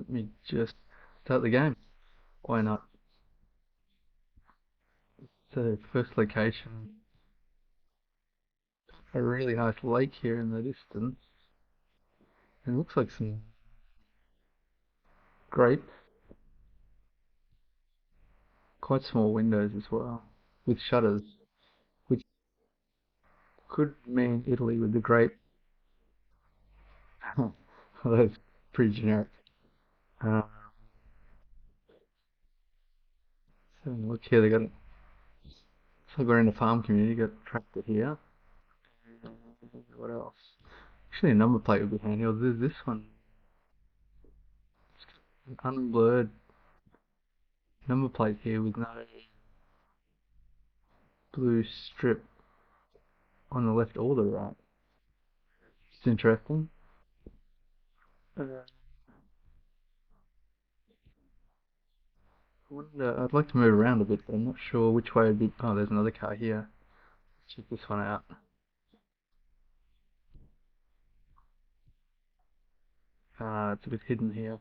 Let me just start the game. Why not? So first location, a really nice lake here in the distance. It looks like some grape, quite small windows as well, with shutters, which could mean Italy with the grape. That's pretty generic. Uh, so look here, they got. So we're in a farm community. Got a tractor here. What else? Actually, a number plate would be handy. Or there's this one, an unblurred number plate here with no blue strip on the left or the right. It's interesting. I wonder, I'd like to move around a bit, but I'm not sure which way it'd be. Oh, there's another car here. Check this one out. It's a bit hidden here.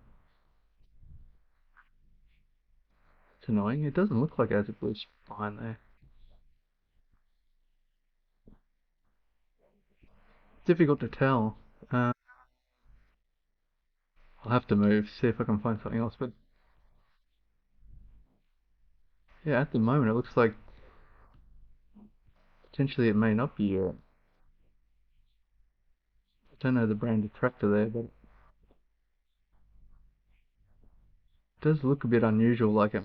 It's annoying. It doesn't look like it has a blue strip behind there. Difficult to tell. Uh, I'll have to move, see if I can find something else. But yeah, at the moment it looks like potentially it may not be I don't know the brand of tractor there, but it does look a bit unusual, like it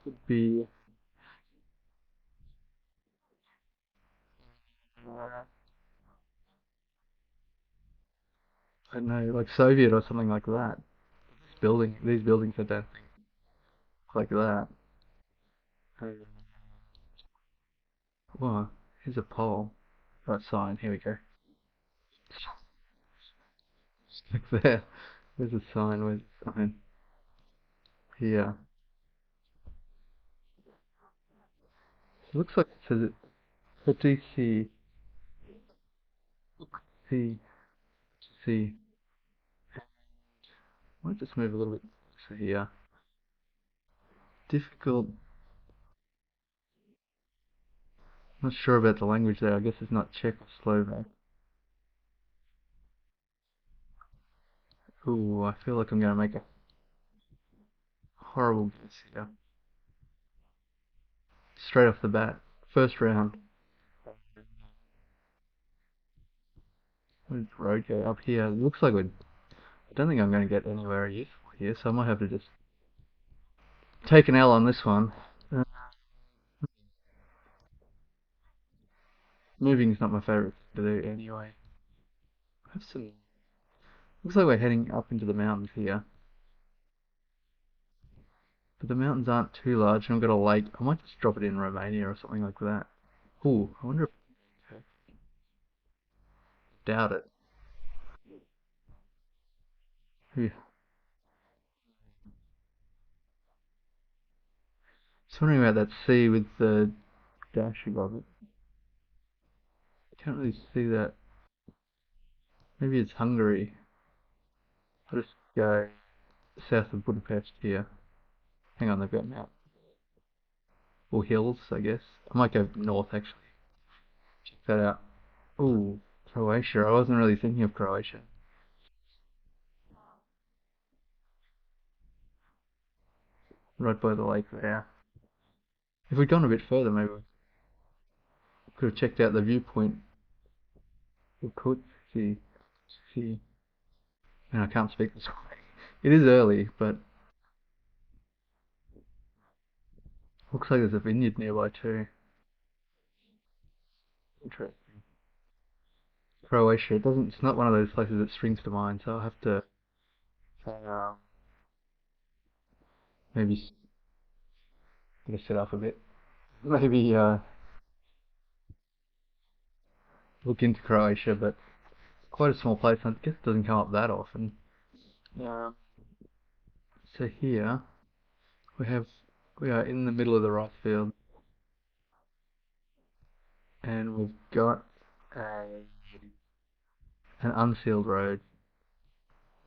could be, I don't know, like Soviet or something like that. These buildings I don't think look like that. Um, Well, here's a pole. Right sign, here we go. Look there. Where's the sign? Where's the sign? Here. It looks like it says it. Petit C. C. Might just move a little bit closer here. Difficult. Not sure about the language there. I guess it's not Czech or Slovak. Ooh, I feel like I'm gonna make a horrible guess here. Straight off the bat. First round. Where did the road go? Up here. It looks like I don't think I'm gonna get anywhere useful here, so I might have to just take an L on this one. Uh, Moving's not my favourite to do anyway. Have some. Looks like we're heading up into the mountains here, but the mountains aren't too large, and I've got a lake. I might just drop it in Romania or something like that. Ooh, I wonder if. Doubt it. Yeah. Just wondering about that sea with the dash above it. Can't really see that. Maybe it's Hungary. I'll just go south of Budapest here. Hang on, they've got map. Or hills, I guess. I might go north actually. Check that out. Ooh, Croatia. I wasn't really thinking of Croatia. Right by the lake there. If we'd gone a bit further, maybe we could have checked out the viewpoint. We could see. See. And I can't speak this way. It is early, but looks like there's a vineyard nearby too. Interesting. Croatia. It doesn't. It's not one of those places that springs to mind, so I'll have to um, maybe set up a bit. Maybe look into Croatia, but quite a small place. I guess it doesn't come up that often. Um, so here we have we are in the middle of the rice field, and we've got a an unsealed road.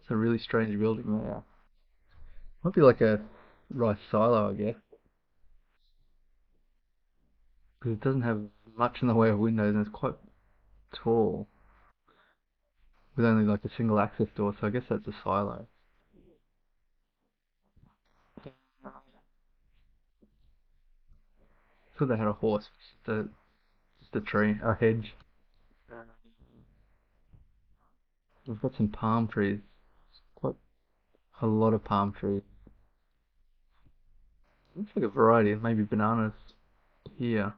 It's a really strange building there. Might be like a rice silo, I guess, because it doesn't have much in the way of windows and it's quite tall, with only like a single access door. So I guess that's a silo. So they had a horse, just a tree, a hedge. We've got some palm trees, quite a lot of palm trees. Looks like a variety of maybe bananas here.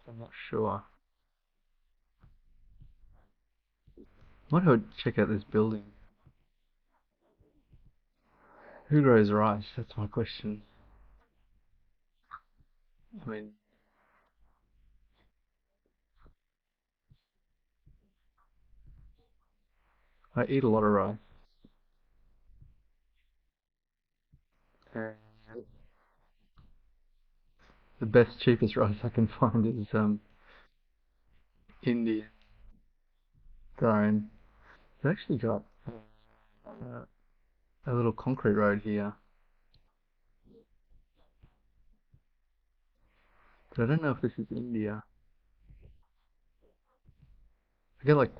I'm not sure. Might have to check out this building. Who grows rice? That's my question. I mean, I eat a lot of rice. And the best, cheapest rice I can find is Indian grown. They've actually got uh, a little concrete road here. But I don't know if this is India. I get like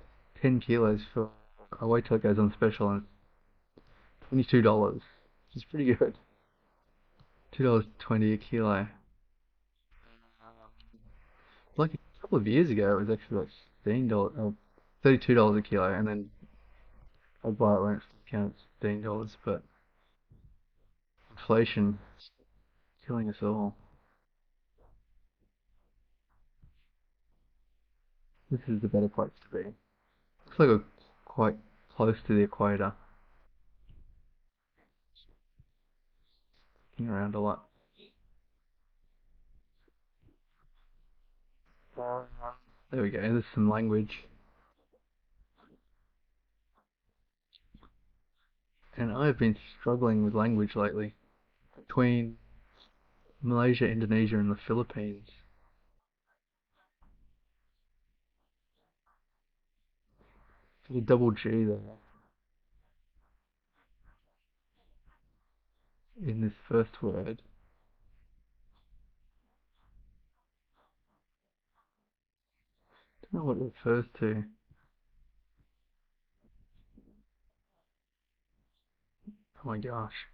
10 kilos for. I wait till it goes on special and it's $22, which is pretty good. $2.20 a kilo. Like a couple of years ago, it was actually like $16, $32 a kilo, and then I buy it when it's discounted $16. But inflation is killing us all. This is the better place to be. Looks like we're quite close to the equator. Looking around a lot. There we go. There's some language. And I've been struggling with language lately. Between Malaysia, Indonesia, and the Philippines. There's a double G there in this first word. Don't know what it refers to. Oh my gosh.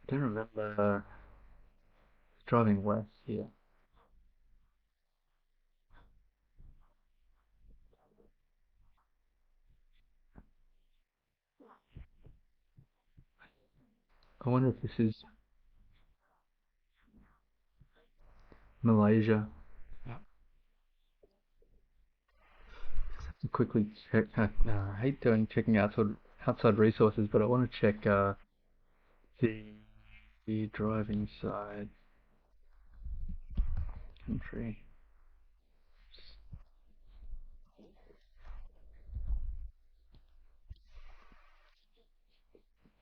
I don't remember driving west here. I wonder if this is Malaysia. Quickly check. I hate doing checking outside resources, but I want to check the driving side country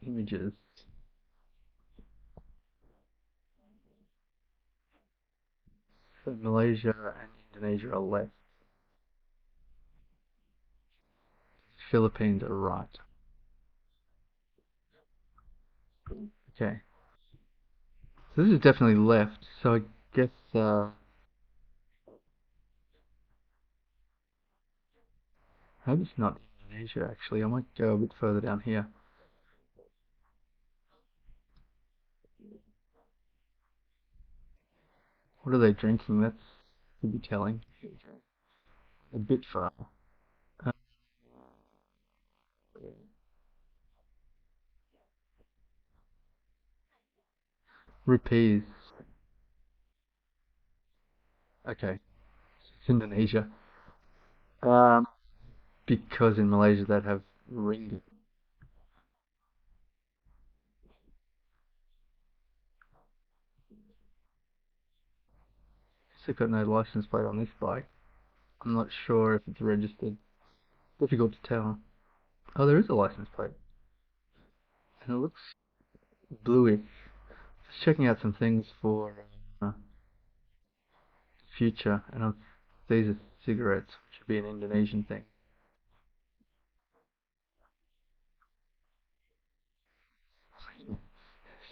images. So Malaysia and Indonesia are left. Philippines are right. Okay. So this is definitely left. So I guess I hope it's not Indonesia actually. I might go a bit further down here. What are they drinking? That's could be telling. A bit far. Uh, rupees. Okay. It's Indonesia. Um, because in Malaysia they'd have ringgit. They've got no license plate on this bike. I'm not sure if it's registered. Difficult to tell. Oh, there is a license plate. And it looks bluish. Just checking out some things for future. And these are cigarettes, which should be an Indonesian thing.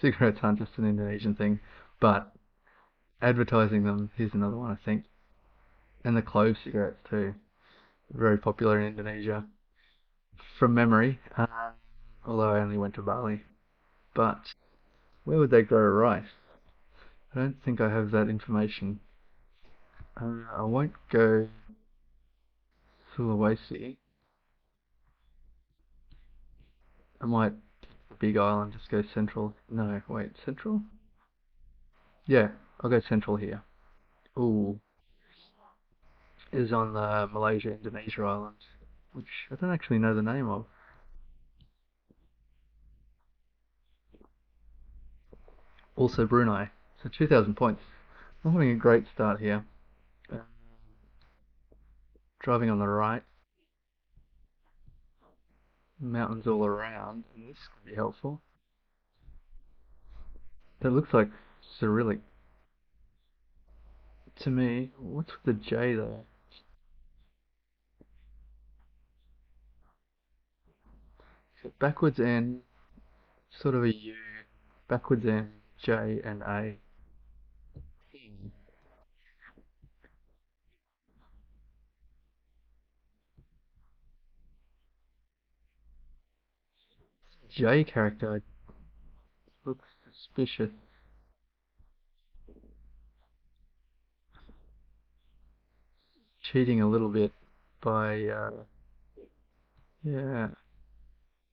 cigarettes aren't just an Indonesian thing, but advertising them, here's another one, I think. And the clove cigarettes too. Very popular in Indonesia. From memory, although I only went to Bali. But where would they grow rice? I don't think I have that information. I won't go Sulawesi. I might Big Island, just go central. No, wait, central? Yeah, I'll go central here. Ooh, is on the Malaysia-Indonesia island, which I don't actually know the name of. Also Brunei. So 2,000 points. I'm having a great start here. Uh, Driving on the right, mountains all around, and this could be helpful. That looks like Cyrillic to me. What's with the J there? So backwards N, sort of a U, backwards N, J and A. J character looks suspicious. Cheating a little bit by, yeah,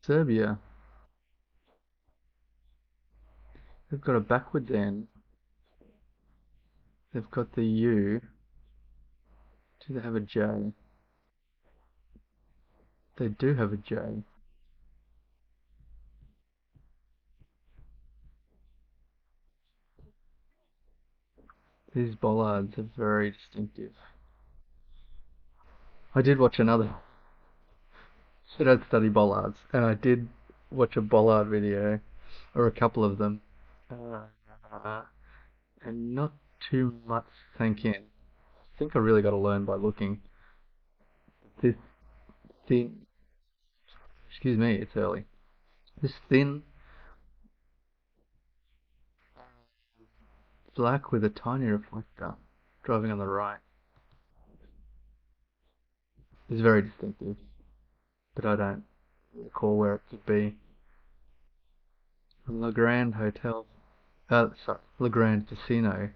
Serbia. They've got a backwards N. They've got the U. Do they have a J? They do have a J. These bollards are very distinctive. I did watch another. Should I study bollards? And I did watch a bollard video, or a couple of them, uh, and not too much sank in. I think I really got to learn by looking. This thin, excuse me, it's early. This thin black with a tiny reflector driving on the right is very distinctive, but I don't recall where it could be. Le Grand Hotel, sorry, Le Grand Casino,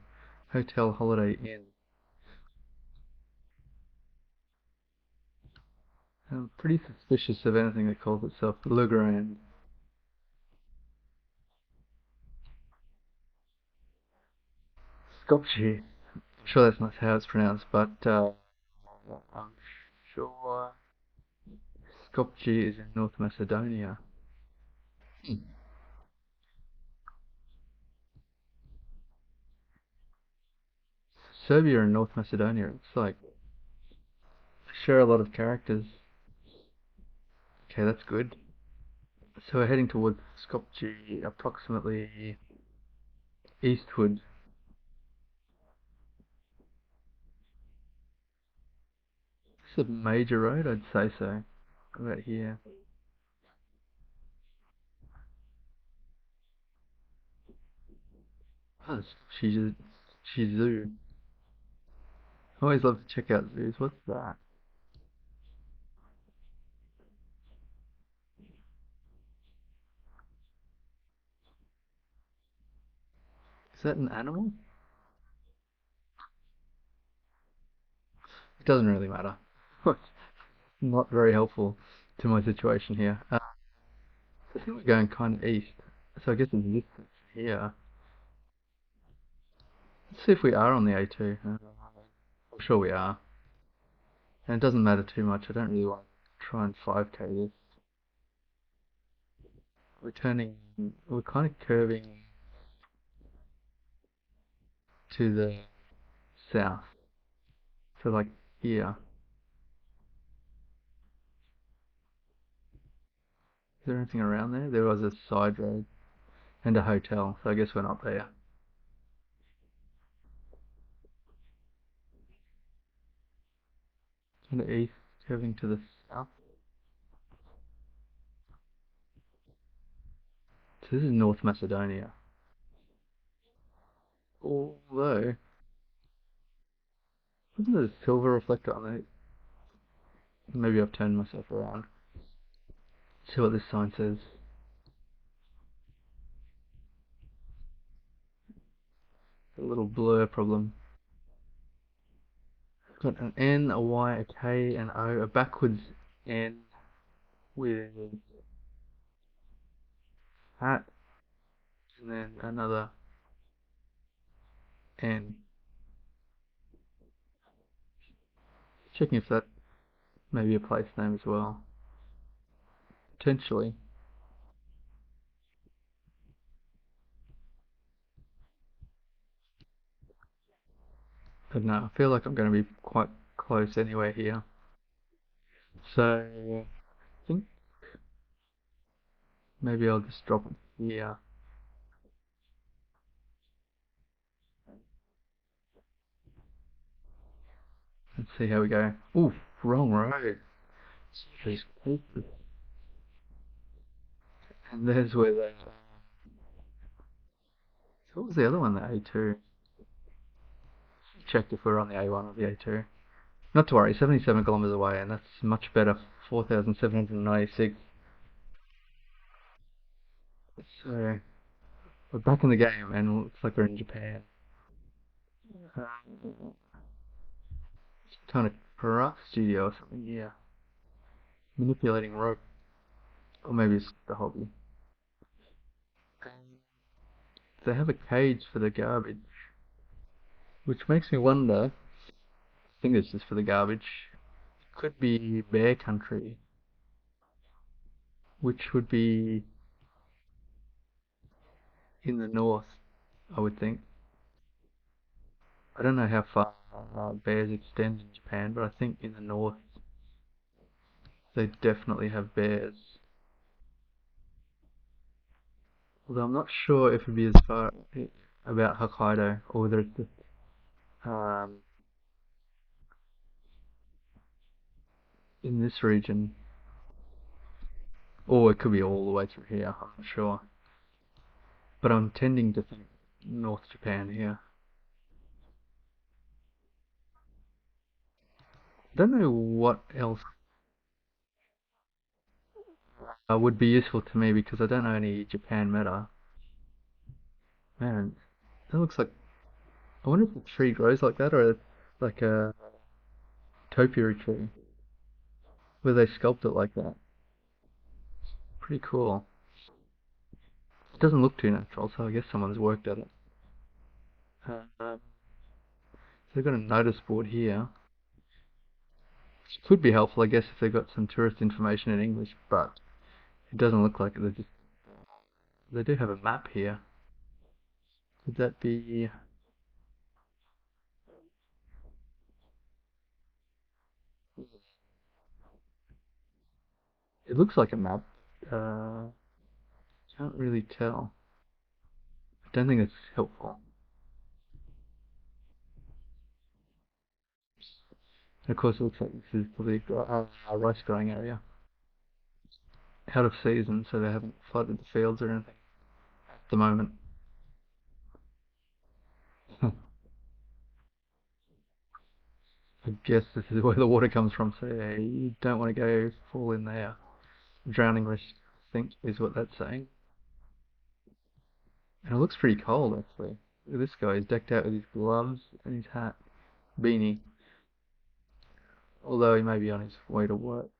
Hotel Holiday Inn. I'm pretty suspicious of anything that calls itself Le Grand. Skopje. I'm sure that's not how it's pronounced, but I'm sure Skopje is in North Macedonia. Hmm. Serbia and North Macedonia. It's like they share a lot of characters. Okay, that's good. So we're heading towards Skopje, approximately eastward. Is this a major road? I'd say so. About here. Oh, Zoo. I always love to check out zoos. What's that? Is that an animal? It doesn't really matter. Not very helpful to my situation here. I think we're going kind of east, so I guess it's this here. Let's see if we are on the A2. I'm sure we are. And it doesn't matter too much. I don't really want to try and 5k this. We're turning, we're kind of curving to the south. So like here. Is there anything around there? There was a side road and a hotel, so I guess we're not there. Kind of east, curving to the south. So this is North Macedonia. Although, wasn't there a silver reflector on it? Maybe I've turned myself around. See what this sign says. A little blur problem. Got an N, a Y, a K, an O, a backwards N with hat, and then another N. Checking if that may be a place name as well. Potentially. But no, I feel like I'm going to be quite close anywhere here. So, I think maybe I'll just drop it here. Let's see how we go. Ooh, wrong road. Jeez, and there's where the... What was the other one, the A2? Checked if we were on the A1 or the A2. Not to worry, 77 kilometers away, and that's much better. 4,796. So, we're back in the game, and it looks like we're in Japan. Some kind of craft studio or something, yeah. Manipulating rope. Or maybe it's the hobby. They have a cage for the garbage, which makes me wonder, I think it's just for the garbage, could be bear country, which would be in the north, I would think. I don't know how far bears extend in Japan, but I think in the north they definitely have bears. Although I'm not sure if it'd be as far about Hokkaido or whether it's just in this region, or it could be all the way through here. I'm not sure, but I'm tending to think North Japan here. I don't know what else would be useful to me because I don't know any Japan meta. Man, that looks like... I wonder if the tree grows like that or like a topiary tree where they sculpt it like that. Pretty cool. It doesn't look too natural, so I guess someone's worked at it. So they've got a notice board here. Which could be helpful, I guess, if they've got some tourist information in English, but it doesn't look like it. They do have a map here. Could that be... It looks like a map. Can't really tell. I don't think it's helpful. And of course, it looks like this is probably a rice growing area. Out of season, so they haven't flooded the fields or anything at the moment. I guess this is where the water comes from, so yeah, you don't want to go fall in there. Drowning risk, I think, is what that's saying. And it looks pretty cold, actually. Look at this guy, he's decked out with his gloves and his hat, beanie. Although he may be on his way to work,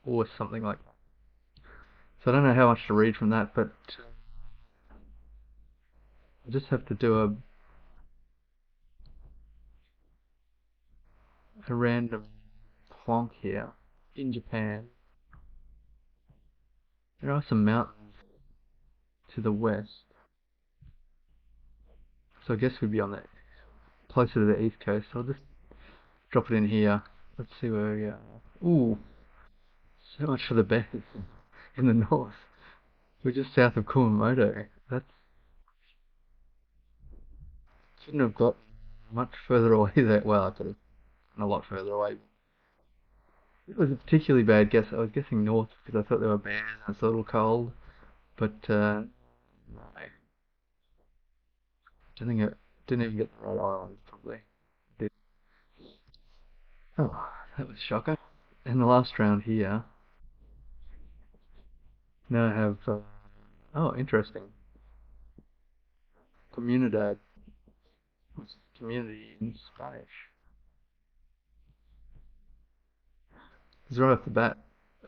or something like that. So I don't know how much to read from that, but I just have to do a random plonk here. In Japan, there are some mountains to the west. So I guess we'd be on the closer to the east coast. So I'll just drop it in here. Let's see where we are. Ooh, so much for the bears in the north. We're just south of Kumamoto. That shouldn't have got much further away there. Well, I could have gone a lot further away. It was a particularly bad guess. I was guessing north because I thought there were bears and it's a little cold. But No. Didn't even get the right island, probably. Did. Oh, that was a shocker. In the last round here, now I have, oh, interesting. Comunidad. What's community in Spanish? Because right off the bat,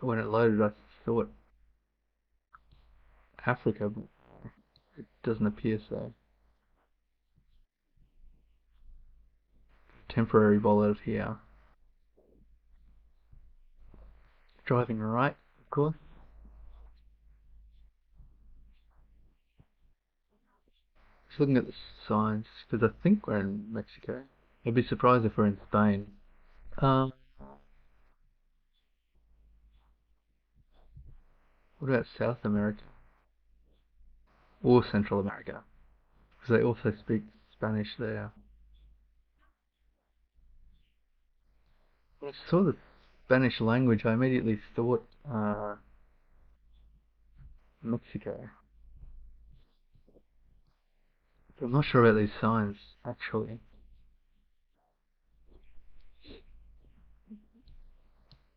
when it loaded, I thought Africa, but it doesn't appear so. Temporary ball out here. Driving right, of course. Just looking at the signs, because I think we're in Mexico. I'd be surprised if we're in Spain. Um, what about South America? Or Central America? Because they also speak Spanish there. When I saw the Spanish language, I immediately thought Mexico. But I'm not sure about these signs, actually.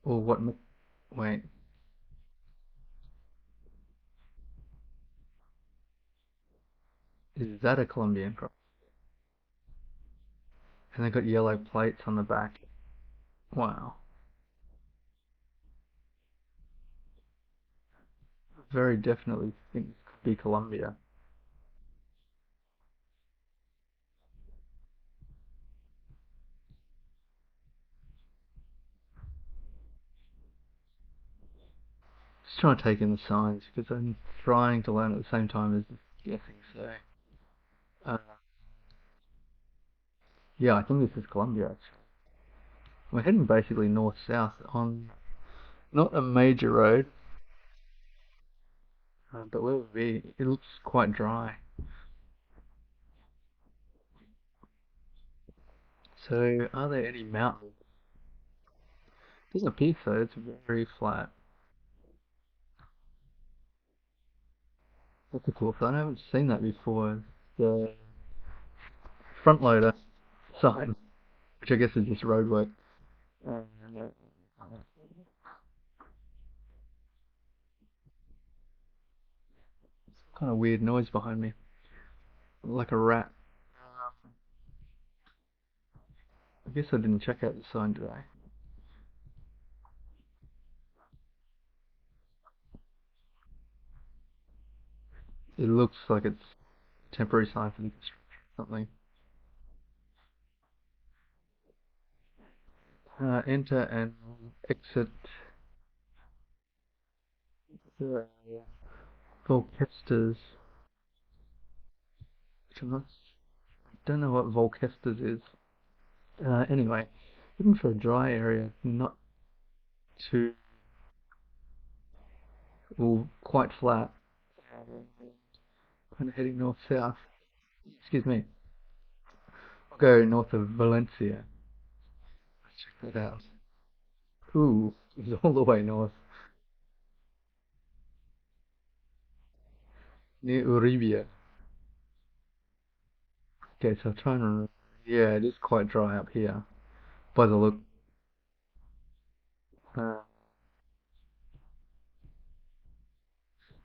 Or what... Wait. Is that a Colombian crop? And they got yellow plates on the back. Wow. Very definitely think this could be Colombia. Just trying to take in the signs because I'm trying to learn at the same time as guessing. So, uh, yeah, I think this is Colombia actually. We're heading basically north-south on not a major road, but where would be? It looks quite dry. So, are there any mountains? Doesn't appear so. It's very flat. That's a cool sign. I haven't seen that before. The front loader sign, which I guess is just roadwork. Uh, kind of weird noise behind me, like a rat. I guess I didn't check out the sign today. It looks like it's a temporary sign for the construction or something. Enter and exit the Volkestas, which don't know what Volkestas is. Anyway, looking for a dry area, not too, well, quite flat. Kind of heading north-south. Excuse me. I'll go north of Valencia. Let's check that out. Ooh, it's all the way north. Near Uribia. Okay, so I'm trying to remember. Yeah, it is quite dry up here. By the look. Uh,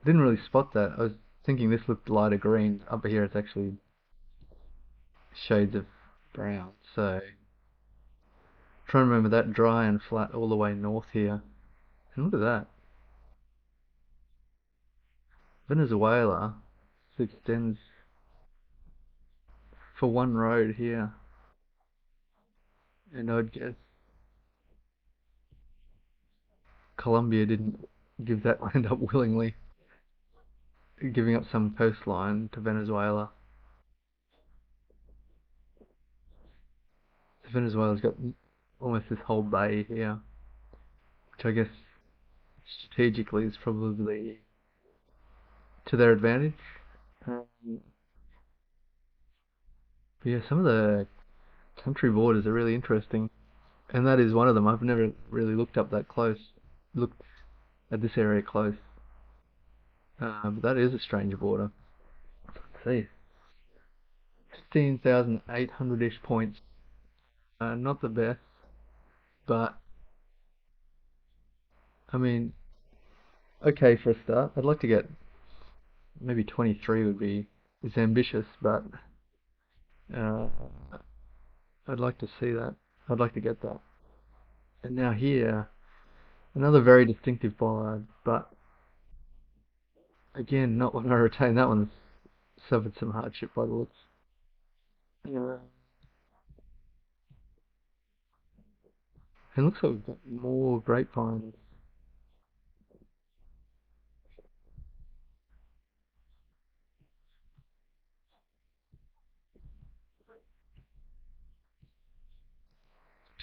didn't really spot that. I was thinking this looked lighter green. Up here it's actually shades of brown. So, trying to remember that dry and flat all the way north here. And look at that. Venezuela extends for one road here. And I'd guess Colombia didn't give that land up willingly, giving up some coastline to Venezuela. So Venezuela's got almost this whole bay here, which I guess strategically is probably to their advantage. Um, but yeah, some of the country borders are really interesting, and that is one of them. I've never really looked up that close, looked at this area close, but that is a strange border. see. 15,800-ish points. Not the best, but I mean, okay for a start. I'd like to get maybe 23 would be is ambitious, but uh, I'd like to see that. I'd like to get that. And now here, another very distinctive bollard, but again, not one I retain. That one's suffered some hardship by the looks. Yeah. It looks like we've got more grapevines.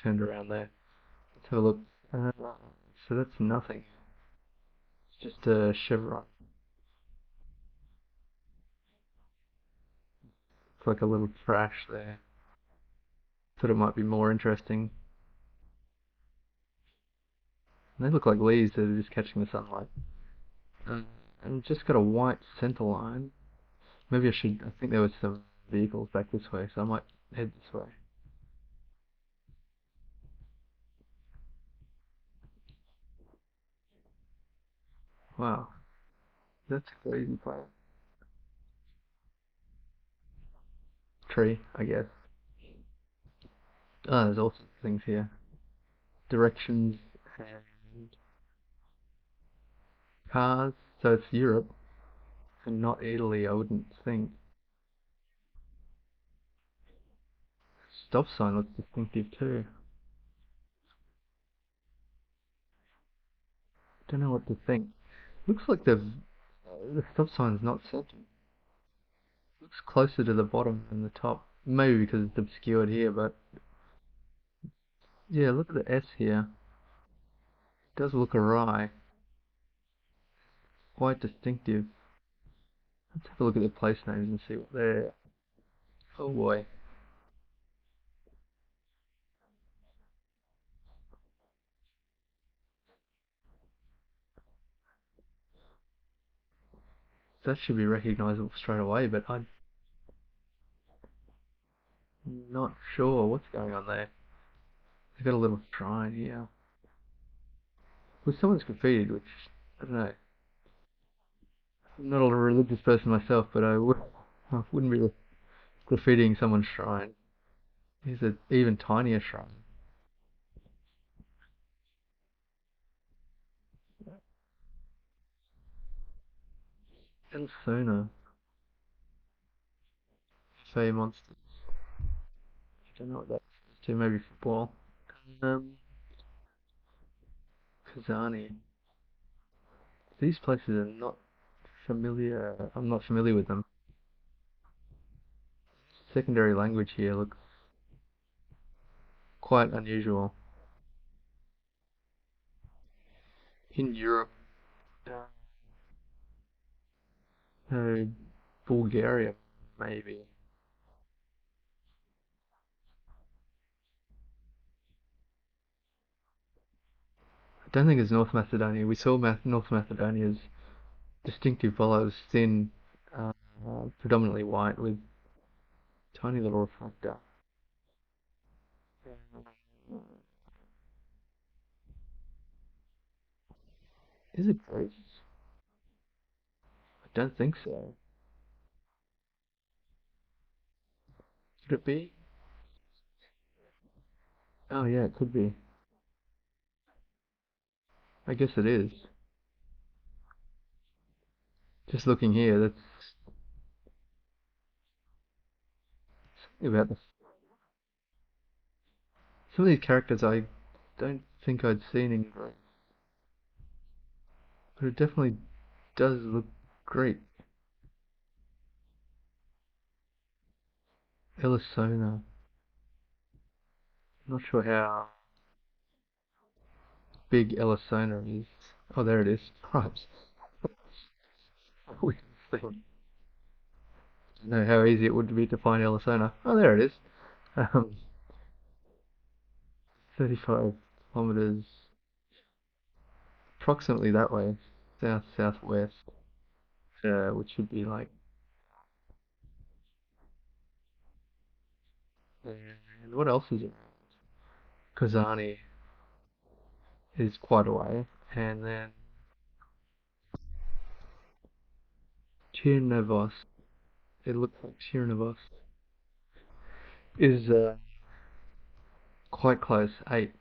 Turned around there. Let's have a look. Uh, so that's nothing. It's just a chevron. It's like a little trash there. Thought it might be more interesting. They look like leaves that are just catching the sunlight. And just got a white center line. Maybe I should. I think there was some vehicles back this way, so I might head this way. Wow, that's a crazy place. Tree, I guess. Oh, there's all sorts of things here. Directions and cars. So it's Europe and not Italy, I wouldn't think. Stop sign looks distinctive too. Don't know what to think. Looks like the stop sign's not centered. Looks closer to the bottom than the top. Maybe because it's obscured here, but yeah, look at the S here. It does look awry. Quite distinctive. Let's have a look at the place names and see what they're. Oh boy. That should be recognizable straight away, but I'm not sure what's going on there. They've got a little shrine here. Well, someone's graffitied, which, I don't know. I'm not a religious person myself, but I wouldn't be graffitiing someone's shrine. Here's an even tinier shrine. Elsona. Fey monsters. I don't know what that's to. Maybe football. Um, Kazani. These places are not familiar. I'm not familiar with them. Secondary language here looks quite unusual. In Europe, uh, Bulgaria, maybe. I don't think it's North Macedonia. We saw North Macedonia's distinctive follows thin, uh, predominantly white with tiny little refractor. Is it Greece? I don't think so. Could it be? Oh yeah, it could be. I guess it is. Just looking here, that's something about some of these characters I don't think I'd seen in Greece, but it definitely does look Greek. Ellisona. Not sure how big Ellisona is. Oh, there it is. Right. We can see. Don't know how easy it would be to find Ellisona. Oh, there it is. Um, 35 kilometers, approximately that way, south southwest, which should be like And what else is it? Kazani is quite a way. And then Tirnavos. It looks like Tirnavos is quite close, 8.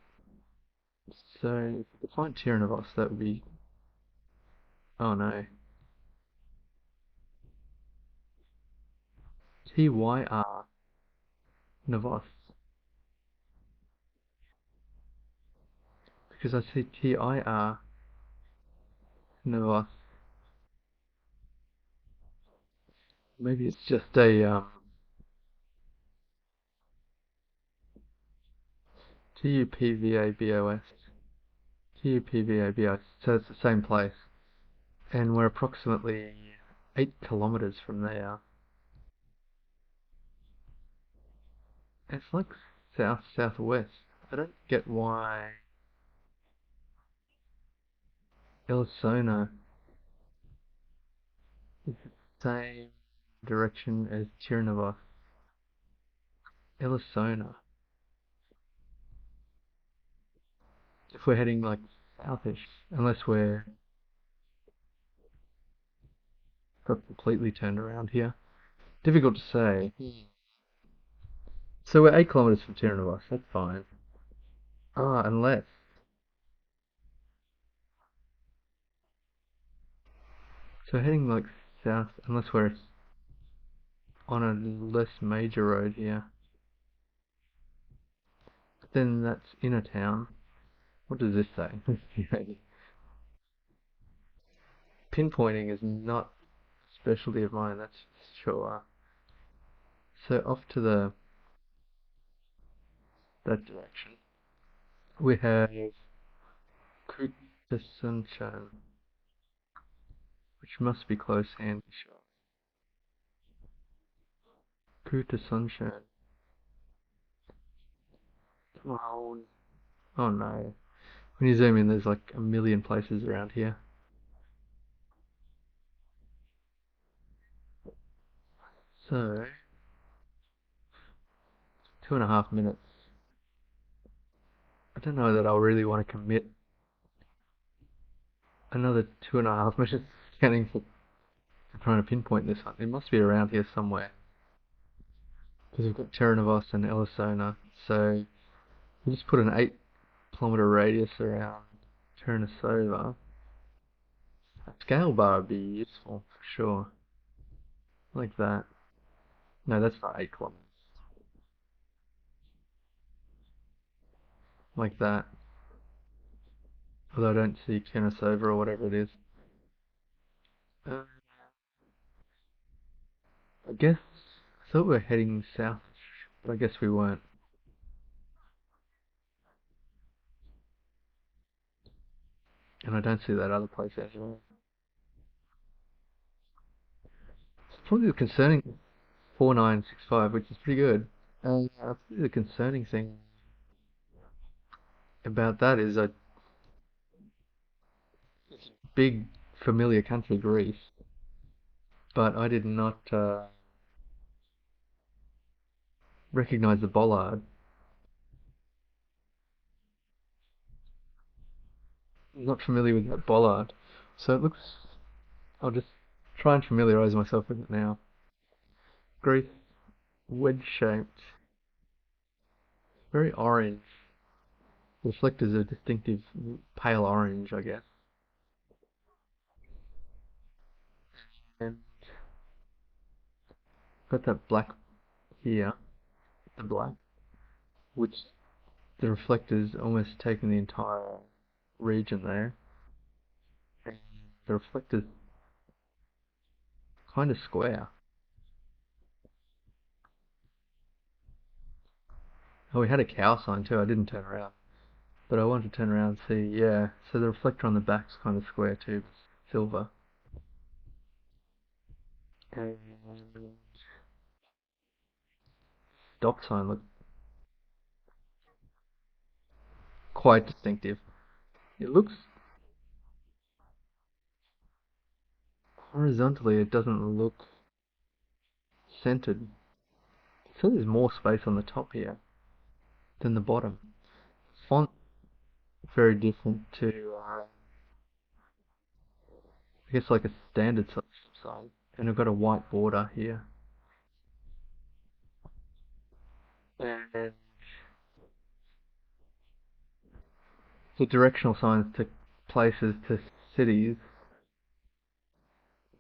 So if we could find Tirnavos, that would be. Oh no. Tyr Navos. Because I see TIR Navos. Maybe it's just a TUPVABOS. TUPVABOS. So it's the same place. And we're approximately 8 kilometers from there. It's like southwest. I don't get why Ellisona is the same direction as Tirnavos. Ellisona. If we're heading like southish, unless we're got completely turned around here. Difficult to say. So we're 8 kilometers from Tirnavos. That's fine. Ah, unless. So heading like south, unless we're on a less major road here. But then that's inner town. What does this say? Pinpointing is not a specialty of mine, that's sure. So off to that direction, we have Kuta Sunshine, which must be close hand. Kuta Sunshine. Oh, oh no. When you zoom in, there's like a million places around here. So, 2.5 minutes. I don't know that I'll really want to commit another 2.5 minutes scanning for trying to pinpoint this one. It must be around here somewhere. Because we've got Terranavos and Ellisona. So, we just put an 8 kilometer radius around Terranasova. A scale bar would be useful, for sure. Like that. No, that's not 8 kilometers. Like that. Although I don't see Kenasova or whatever it is. Uh, I guess I thought we were heading south, but I guess we weren't. And I don't see that other place anywhere. It's probably the concerning 4965, which is pretty good. The concerning thing about that is a big familiar country, Greece, but I did not recognize the bollard. I'm not familiar with that bollard, so it looks. I'll just try and familiarize myself with it now. Greece, wedge-shaped, very orange. The reflectors are distinctive pale orange, I guess. And got that black here, the black, which the reflectors almost taking the entire region there. And the reflectors kind of square. Oh, we had a cow sign too. I didn't turn around, but I wanted to turn around and see. Yeah, so the reflector on the back's kind of square too, silver. And stop sign looked quite distinctive. It looks horizontally. It doesn't look centered. So there's more space on the top here than the bottom. Font very different to, I guess like a standard size. And I've got a white border here. And the directional signs to places, to cities,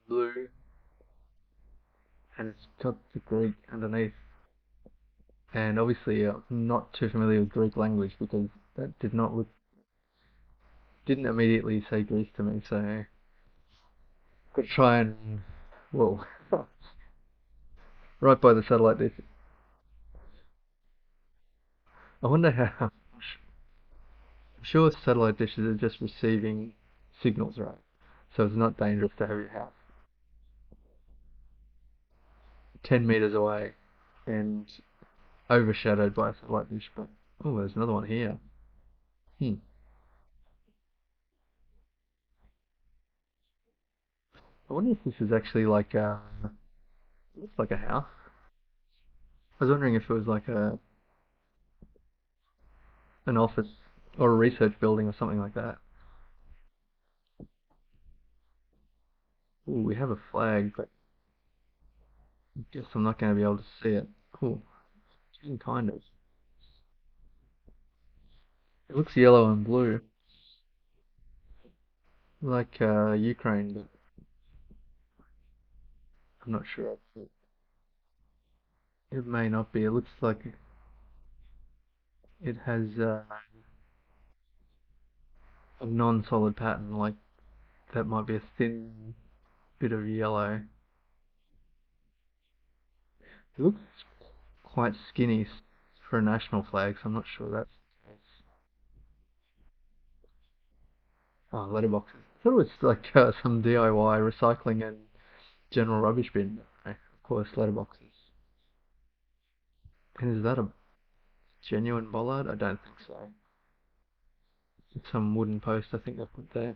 blue, and it's got the Greek underneath. And obviously, I'm not too familiar with Greek language because that didn't immediately say Greece to me. So, could try and, well, right by the satellite dish. I wonder how. I'm sure satellite dishes are just receiving signals, right? So it's not dangerous to have your house 10 meters away and overshadowed by a satellite dish. But oh, there's another one here. Hmm. I wonder if this is actually like looks like a house. I was wondering if it was like an office or a research building or something like that. Ooh, we have a flag, but I guess I'm not going to be able to see it. Cool. Kind of. It looks yellow and blue, like Ukraine, but I'm not sure. It may not be. It looks like it has a non-solid pattern, like that might be a thin bit of yellow. It looks quite skinny for a national flag, so I'm not sure that's. Oh, letterboxes. I thought it was like some DIY recycling and general rubbish bin. Of course, letterboxes. And is that a genuine bollard? I don't think so. It's some wooden post I think they put there.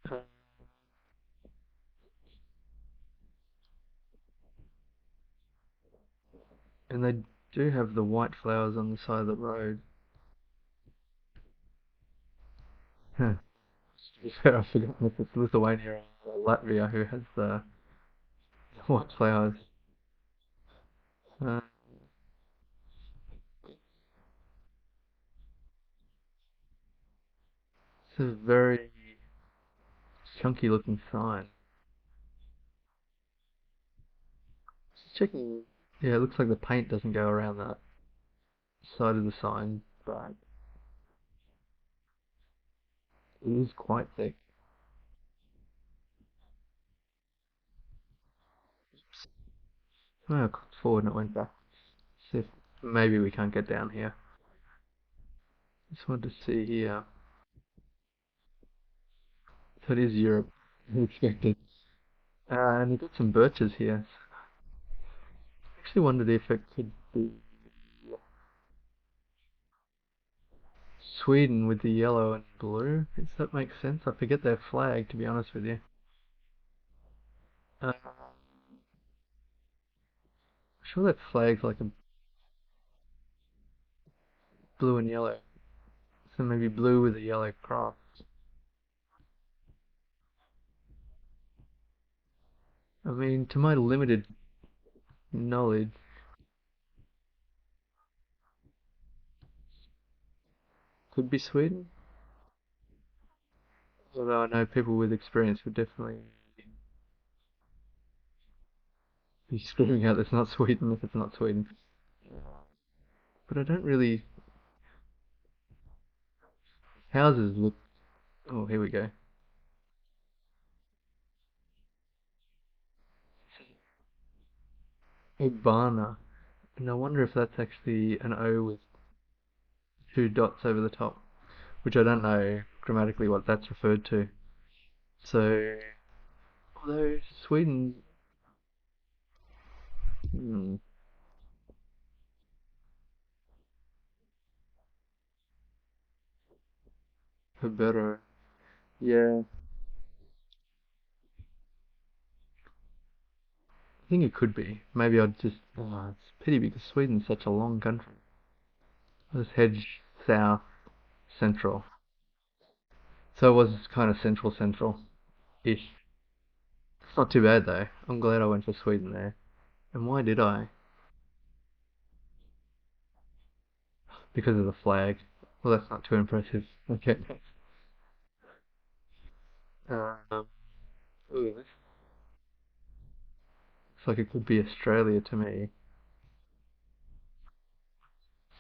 Uh, And they do have the white flowers on the side of the road. Huh. To be fair, I've forgotten if it's Lithuania or Latvia who has the white flowers. Uh, it's a very chunky looking sign. Just checking. Yeah, it looks like the paint doesn't go around that side of the sign, but it is quite thick. Oh, I clicked forward and it went back. See if maybe we can't get down here. Just wanted to see here. So it is Europe. I expected. And you've got some birches here. Actually wondered if it could be Sweden with the yellow and blue. Does that make sense? I forget their flag, to be honest with you. I'm sure that flag's like a blue and yellow. So maybe blue with a yellow cross. I mean, to my limited knowledge, could be Sweden. Although I know people with experience would definitely be screaming out it's not Sweden if it's not Sweden. But I don't really. Houses look. Oh, here we go. Obana. And I wonder if that's actually an O with two dots over the top, which I don't know grammatically what that's referred to. So, although Sweden, hmm, better, yeah, think it could be. Maybe I'd just. Oh, it's a pity because Sweden's such a long country. I'll just head south, central. So it was kind of central-ish. It's not too bad though. I'm glad I went for Sweden there. And why did I? Because of the flag. Well, that's not too impressive. Okay. Um, ooh, this looks like it could be Australia to me.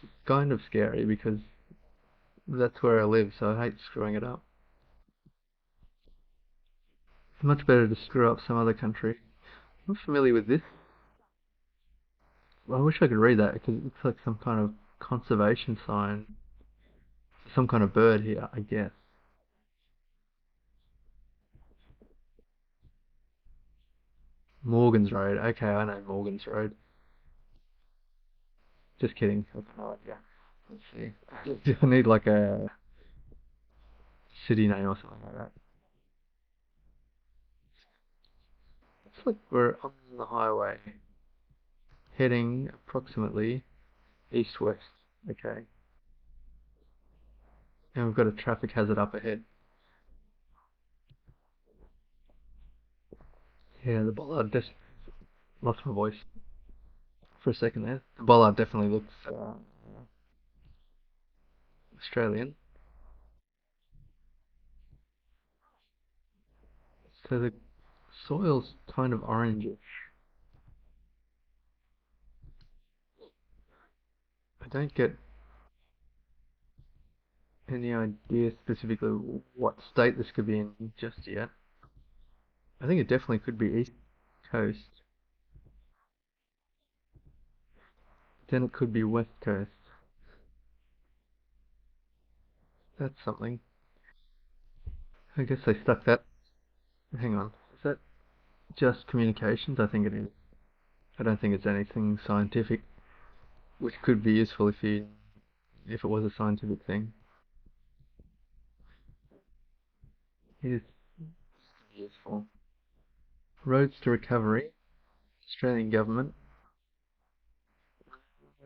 It's kind of scary because that's where I live, so I hate screwing it up. It's much better to screw up some other country. I'm familiar with this. Well, I wish I could read that because it looks like some kind of conservation sign. Some kind of bird here, I guess. Morgan's Road. Okay, I know Morgan's Road. Just kidding. I've no idea. Let's see. Do I need like a city name or something like that? Looks like we're on the highway, heading approximately east-west. Okay. And we've got a traffic hazard up ahead. Yeah, the bollard just lost my voice for a second there. The bollard definitely looks Australian. So the soil's kind of orangish. I don't get any idea specifically what state this could be in just yet. I think it definitely could be East Coast. Then it could be West Coast. That's something. I guess they stuck that. Hang on. Is that just communications? I think it is. I don't think it's anything scientific, which could be useful if it was a scientific thing. It is useful. Roads to recovery. Australian government.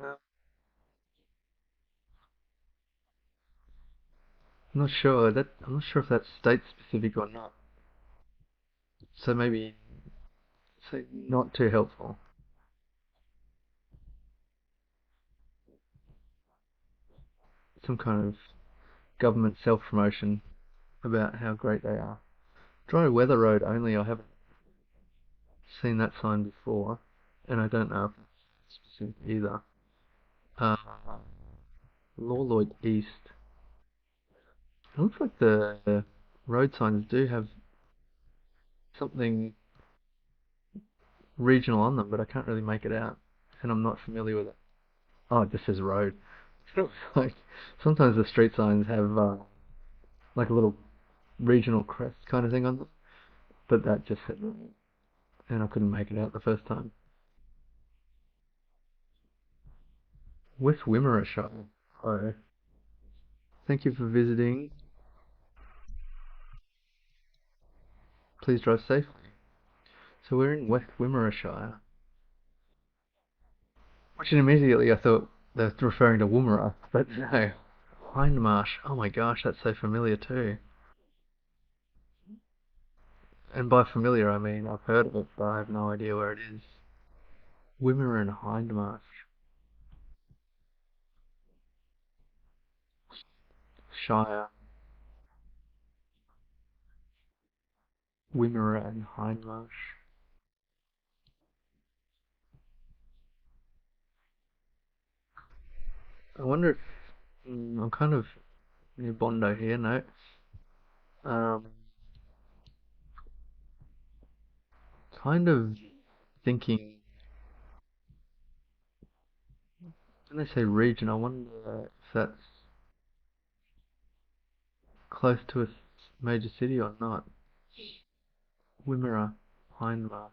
I'm not sure that. I'm not sure if that's state specific or not. So maybe not too helpful. Some kind of government self-promotion about how great they are. Dry weather road only. I haven't seen that sign before, and I don't know if it's specific either. Uh, Lawloyd East. It looks like the road signs do have something regional on them, but I can't really make it out, and I'm not familiar with it. Oh, it just says road. Like sometimes the street signs have like a little regional crest kind of thing on them, but that just said road, and I couldn't make it out the first time. West Wimmera Shire. Oh, thank you for visiting. Please drive safely. So we're in West Wimmera Shire, which immediately I thought they were referring to Woomera, but no. Hindmarsh. Oh my gosh, that's so familiar too. And by familiar, I mean I've heard of it, but I have no idea where it is. Wimmera and Hindmarsh. Shire. Wimmera and Hindmarsh. I wonder if I'm kind of near Bondo here, no? Um, kind of thinking when they say region, I wonder if that's close to a major city or not. Wimmera, Hindmarsh.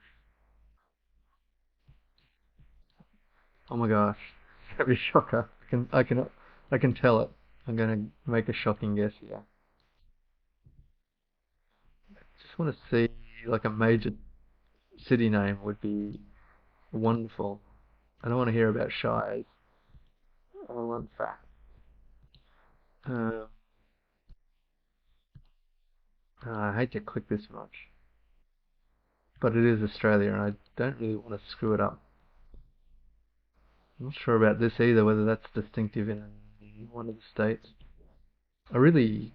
Oh my gosh, that'd be a shocker. I can tell it. I'm gonna make a shocking guess here. Just want to see like a major city name would be. wonderful. I don't want to hear about shires. I want facts. Uh, I hate to click this much, but it is Australia, and I don't really want to screw it up. I'm not sure about this either, whether that's distinctive in one of the states. I really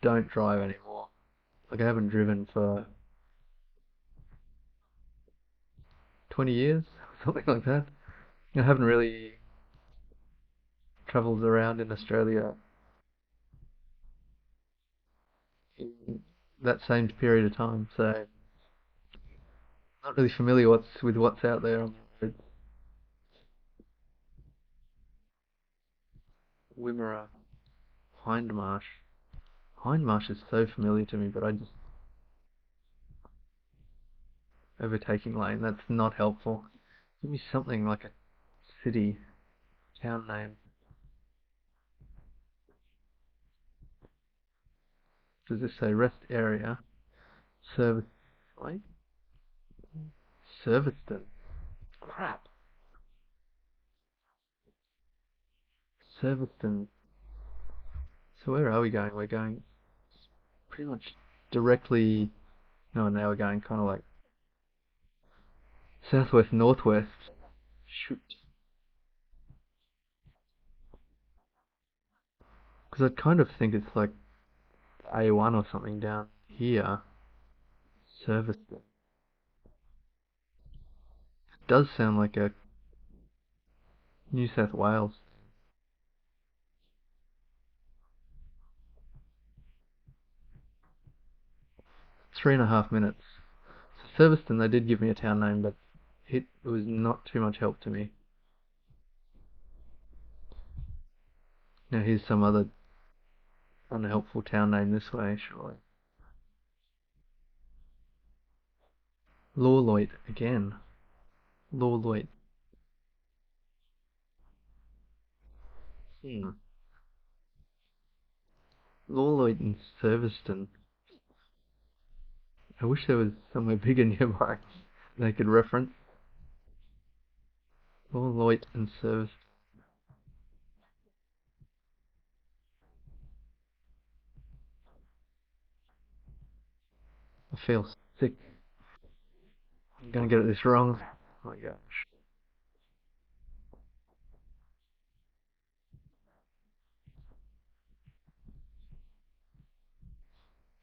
don't drive anymore. Like I haven't driven for 20 years, something like that. I haven't really travelled around in Australia in that same period of time, so not really familiar with what's out there on the road. Wimmera, Hindmarsh. Hindmarsh is so familiar to me, but I just overtaking lane. That's not helpful. Give me something like a city, town name. Does this say rest area? Service, wait, Serviceton. Crap. Serviceton. So where are we going? We're going pretty much directly. No, now we're going kind of like southwest, northwest. Shoot. Because I kind of think it's like A1 or something down here. Serviceton. It does sound like a New South Wales. 3.5 minutes. So Serviceton, they did give me a town name, but it was not too much help to me. Now here's some other unhelpful town name this way, surely. Lawloit again. Lawloit. Hmm. Lawloit and Serviceton. I wish there was somewhere bigger nearby they could reference. Lawloit and Serviceton. I feel sick. I'm gonna get this wrong. Oh my gosh.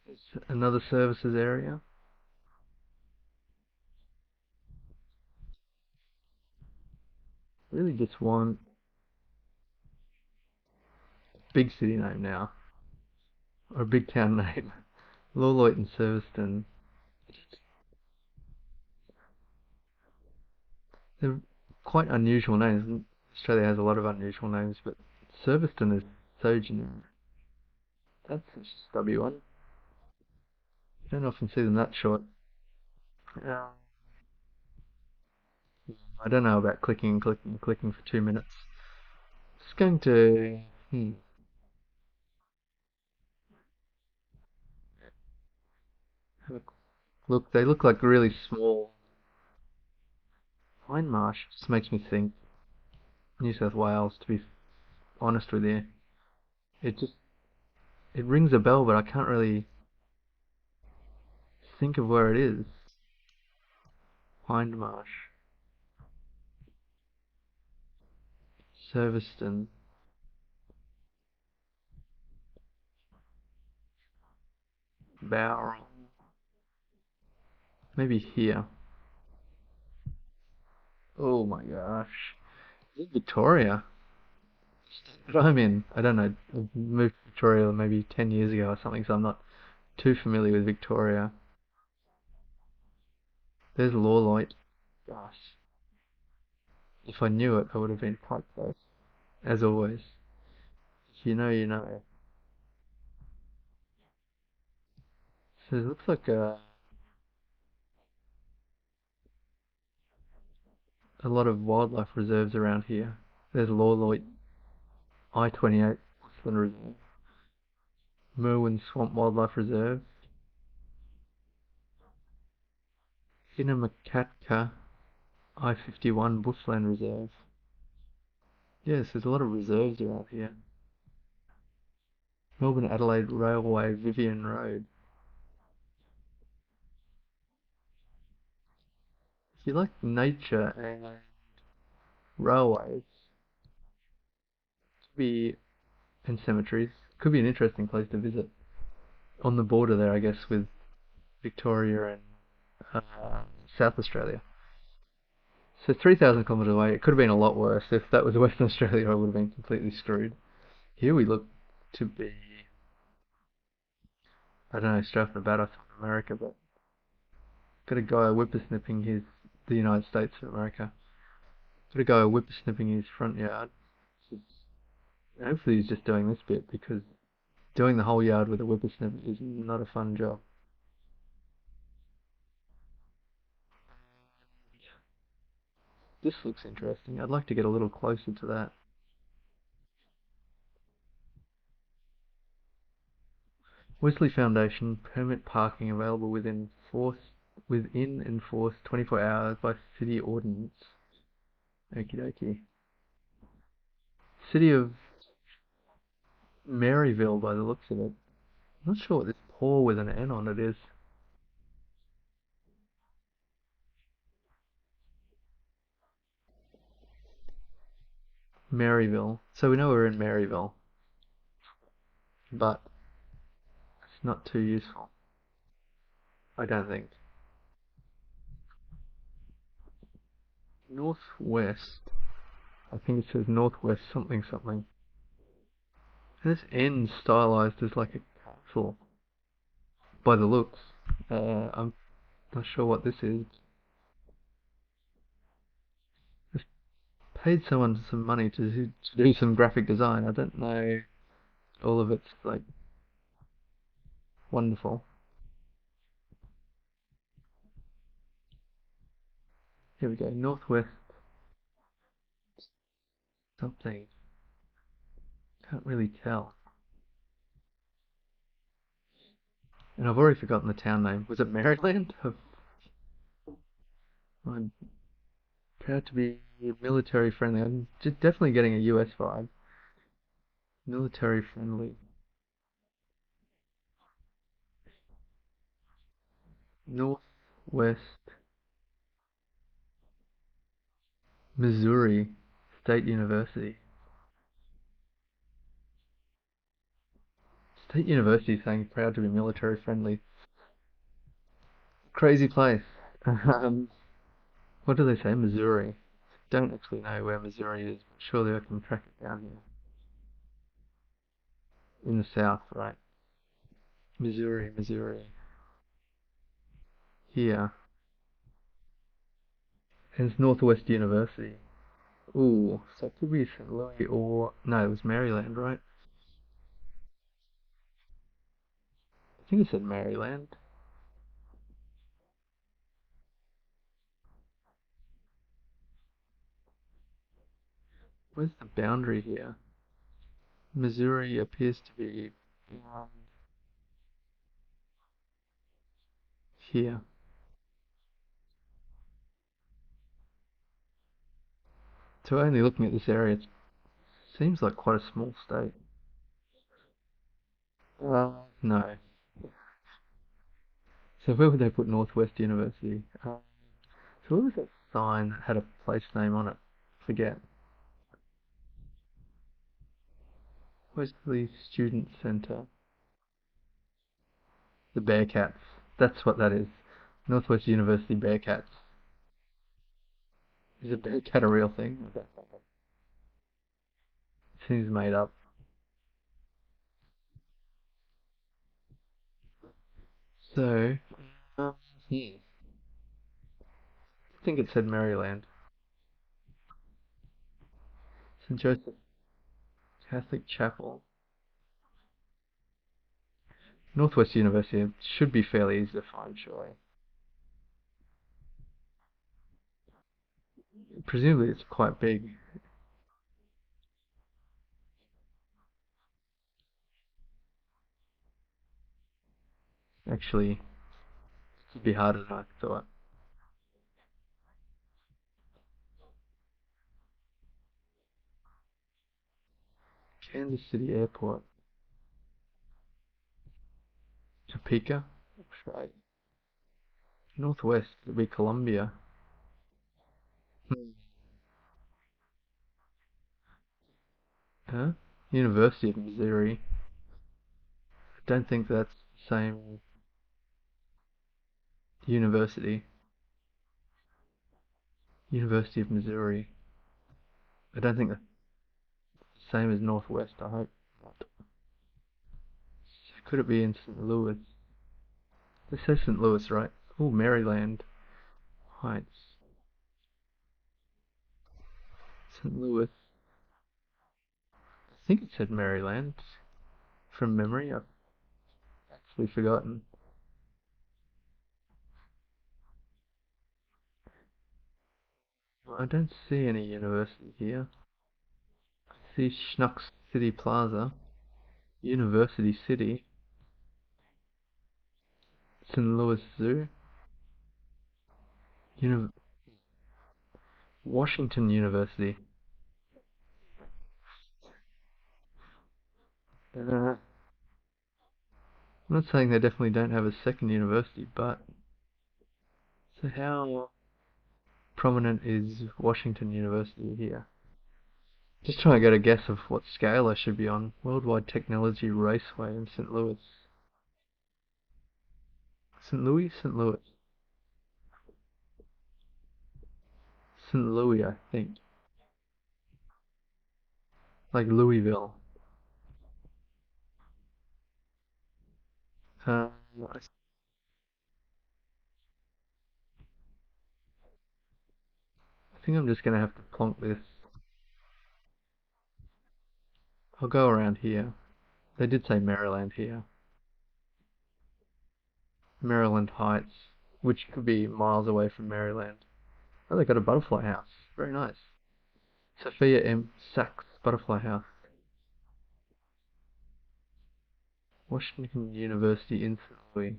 It's another services area. Really just want big city name now. Or a big town name. Lawloit and Serviceton. They're quite unusual names. Australia has a lot of unusual names, but Serviceton is so generic. That's a stubby one. You don't often see them that short. Uh, I don't know about clicking and clicking and clicking for 2 minutes. Just going to have a look. They look like really small. Hindmarsh just makes me think New South Wales. To be honest with you, it just it rings a bell, but I can't really think of where it is. Hindmarsh, Serviceton, Bowral. Maybe here. Oh my gosh. Is it Victoria? But I'm in. I don't know. I moved to Victoria maybe 10 years ago or something, so I'm not too familiar with Victoria. There's Lawloit. Gosh. If I knew it, I would have been quite close. As always. If you know, you know. So it looks like a lot of wildlife reserves around here. There's Lawloit, I-28 Westland Reserve, Merwin Swamp Wildlife Reserve, Inamakatka I-51 Bushland Reserve. Yes, there's a lot of reserves around here. Melbourne Adelaide Railway Vivian Road. If you like nature and railways, could be and cemeteries, could be an interesting place to visit. On the border there, I guess, with Victoria and South Australia. So 3,000 kilometres away, it could have been a lot worse. If that was Western Australia, I would have been completely screwed. Here we look to be, I don't know, straight off the bat I thought America, but got a guy whippersnipping the United States of America. Got a guy whippersnipping his front yard. Hopefully he's just doing this bit because doing the whole yard with a whippersnip is not a fun job. This looks interesting. I'd like to get a little closer to that. Wesley Foundation permit parking available within enforced 24 hours by city ordinance. Okie dokie. City of Maryville by the looks of it. I'm not sure what this paw with an N on it is. Maryville. So we know we're in Maryville, but it's not too useful. I don't think. Northwest. I think it says Northwest something something. And this N stylized as like a castle by the looks. I'm not sure what this is. Just paid someone some money to do some graphic design. I don't know all of it's like wonderful. Here we go. Northwest something. Can't really tell. And I've already forgotten the town name. Was it Maryland? I'm proud to be military friendly. I'm just definitely getting a US vibe. Military friendly. Northwest Missouri State University. State University saying proud to be military friendly. Crazy place. Um, what do they say? Missouri. Don't actually know where Missouri is, but surely I can track it down here. In the south, right? Missouri, Missouri. Here. And it's Northwest University. Ooh, so it could be St. Louis or... No, it was Maryland, right? I think it said Maryland. Where's the boundary here? Missouri appears to be here. So only looking at this area, it seems like quite a small state. No. So where would they put Northwest University? So where was that sign that had a place name on it? Forget. Wesley Student Center. The Bearcats. That's what that is. Northwest University Bearcats. Is a bearcat a real thing? It seems made up. So, um, I think it said Maryland. St. Joseph Catholic Chapel. Northwest University should be fairly easy to find, surely. Presumably it's quite big. Actually, it'd be harder than I thought. Kansas City Airport. Topeka. Right. Northwest would be Columbia. Hmm. Huh? University of Missouri. I don't think that's the same university. University of Missouri. I don't think that's the same as Northwest, I hope not. Could it be in St. Louis? This says St. Louis, right? Oh, Maryland Heights. St. Louis. I think it said Maryland. From memory, I've actually forgotten. I don't see any university here. I see Schnucks City Plaza, University City, St. Louis Zoo, Uni Washington University. I'm not saying they definitely don't have a second university, but so how prominent is Washington University here? Just trying to get a guess of what scale I should be on. Worldwide Technology Raceway in St. Louis. St. Louis? St. Louis. St. Louis, I think. Like Louisville. I think I'm just going to have to plonk this. I'll go around here. They did say Maryland here. Maryland Heights, which could be miles away from Maryland. Oh, they got a butterfly house. Very nice. Sophia M. Sachs Butterfly House. Washington University in St. Louis.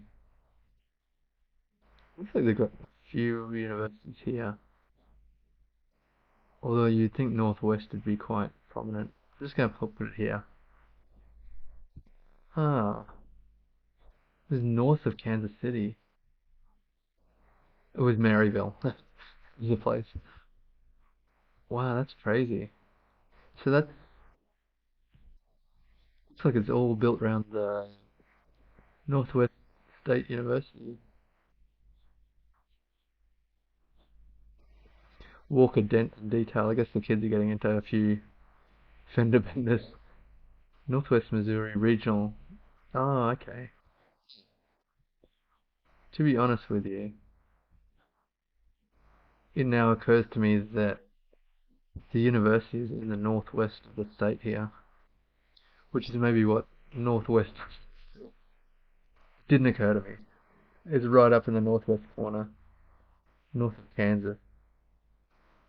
Looks like they've got a few universities here. Although you'd think Northwest would be quite prominent. I'm just going to put it here. Ah, this is north of Kansas City. It was Maryville. Is the place. Wow, that's crazy. So that looks like it's all built around the Northwest State University. Walker dent and detail. I guess the kids are getting into a few fender benders. Northwest Missouri Regional. Oh, okay. To be honest with you, it now occurs to me that the university is in the northwest of the state here, which is maybe what Northwest didn't occur to me. It's right up in the northwest corner, north of Kansas.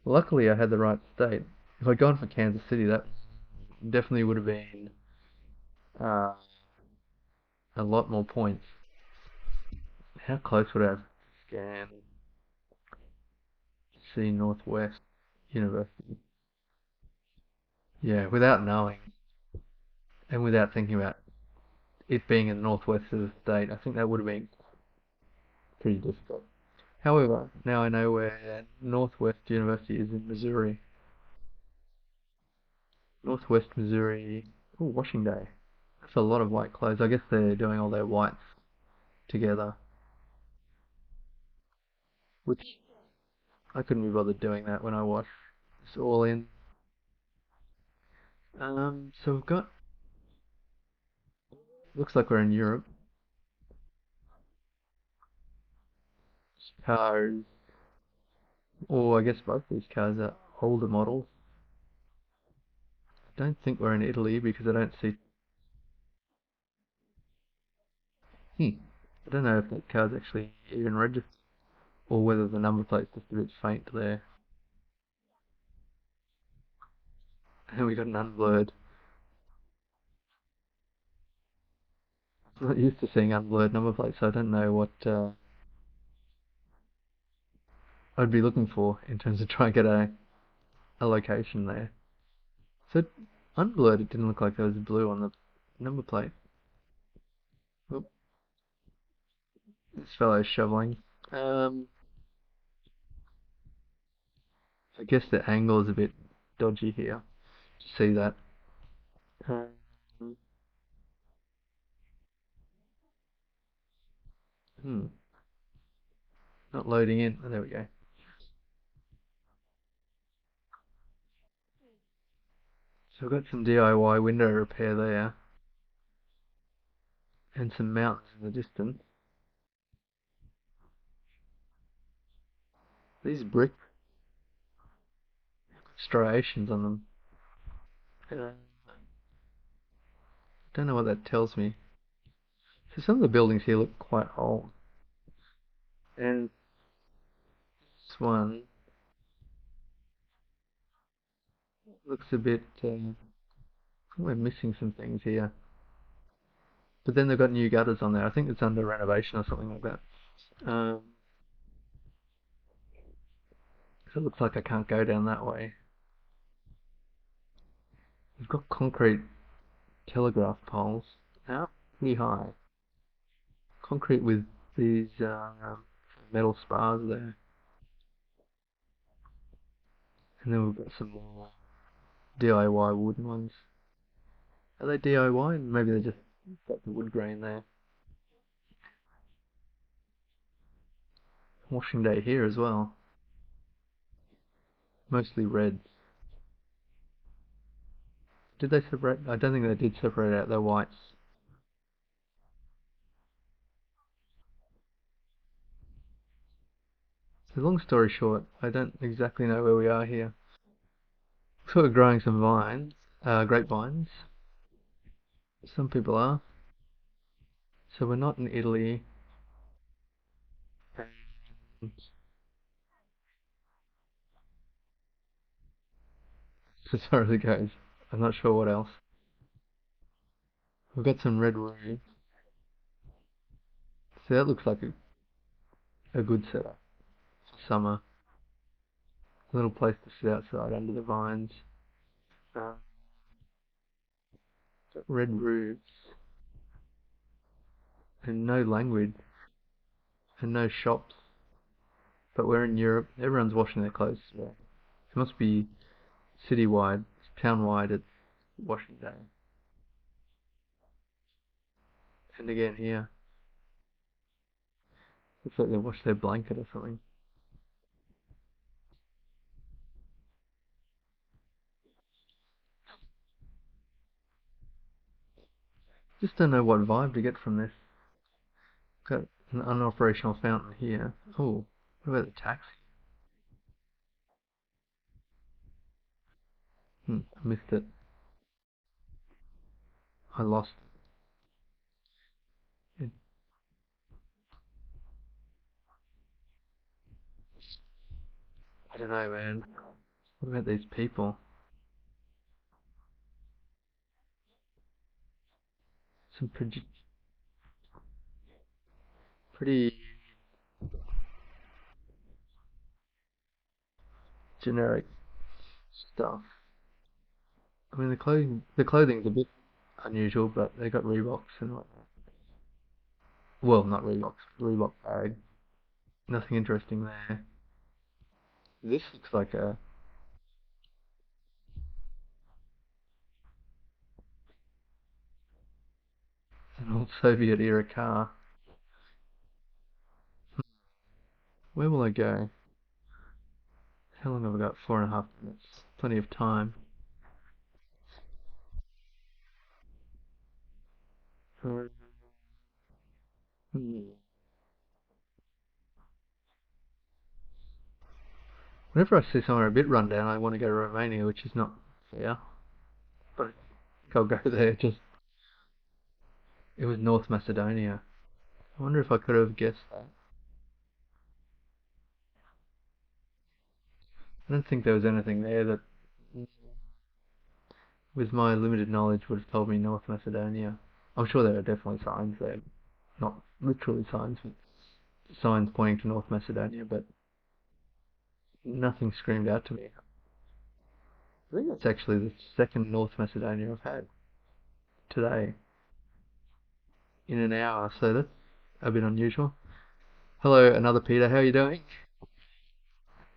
Luckily, I had the right state. If I'd gone for Kansas City, that definitely would have been uh, a lot more points. How close would I have to scan see Northwest University? Yeah, without knowing and without thinking about it being in the northwest of the state, I think that would have been pretty difficult. However, now I know where Northwest University is in Missouri. Northwest Missouri. Oh, washing day. That's a lot of white clothes. I guess they're doing all their whites together, which I couldn't be bothered doing that when I wash. It's all in. So we've got. Looks like we're in Europe. Cars, or I guess both these cars are older models. I don't think we're in Italy because I don't see. Hmm. I don't know if that car's actually even registered or whether the number plate's just a bit faint there. And we got an unblurred. I'm not used to seeing unblurred number plates, so I don't know what I'd be looking for in terms of trying to get a location there. So unblurred, it didn't look like there was blue on the number plate. Oop, this fellow's shoveling. I guess the angle is a bit dodgy here. See that? Um, hmm, not loading in. Oh, there we go. So I've got some DIY window repair there, and some mountains in the distance. These brick striations on them. Don't know what that tells me. So some of the buildings here look quite old, and this one looks a bit. We're missing some things here, but then they've got new gutters on there. I think it's under renovation or something like that. So it looks like I can't go down that way. We've got concrete telegraph poles. How pretty high. Concrete with these metal spars there. And then we've got some more DIY wooden ones. Are they DIY? Maybe they just got the wood grain there. Washing day here as well. Mostly red. Did they separate? I don't think they did separate out their whites. So long story short, I don't exactly know where we are here. So we're growing some vines, grapevines. Some people are. So we're not in Italy. As far as it goes. I'm not sure what else. We've got some red roofs. So that looks like a good setup for summer. A little place to sit outside under the vines. Uh, red roofs and no language and no shops. But we're in Europe. Everyone's washing their clothes today. It must be citywide, townwide. It's washing day. And again here, looks like they washed their blanket or something. Just don't know what vibe to get from this. Got an unoperational fountain here. Oh, what about the taxi? I missed it. I lost it. I don't know, man. What about these people? Some pretty generic stuff. I mean, the clothing's a bit unusual, but they got Reeboks and whatnot. Well, not Reeboks, Reebok bag. Nothing interesting there. This looks like an old Soviet era car. Where will I go? How long have I got? 4.5 minutes. Plenty of time. Hmm. Whenever I see somewhere a bit run down, I want to go to Romania, which is not fair. But I think I'll go there. Just it was North Macedonia. I wonder if I could have guessed that. I don't think there was anything there that, with my limited knowledge, would have told me North Macedonia. I'm sure there are definitely signs there, not literally signs, but signs pointing to North Macedonia, but nothing screamed out to me. I think that's actually the second North Macedonia I've had today in an hour, so that's a bit unusual. Hello, another Peter. How are you doing?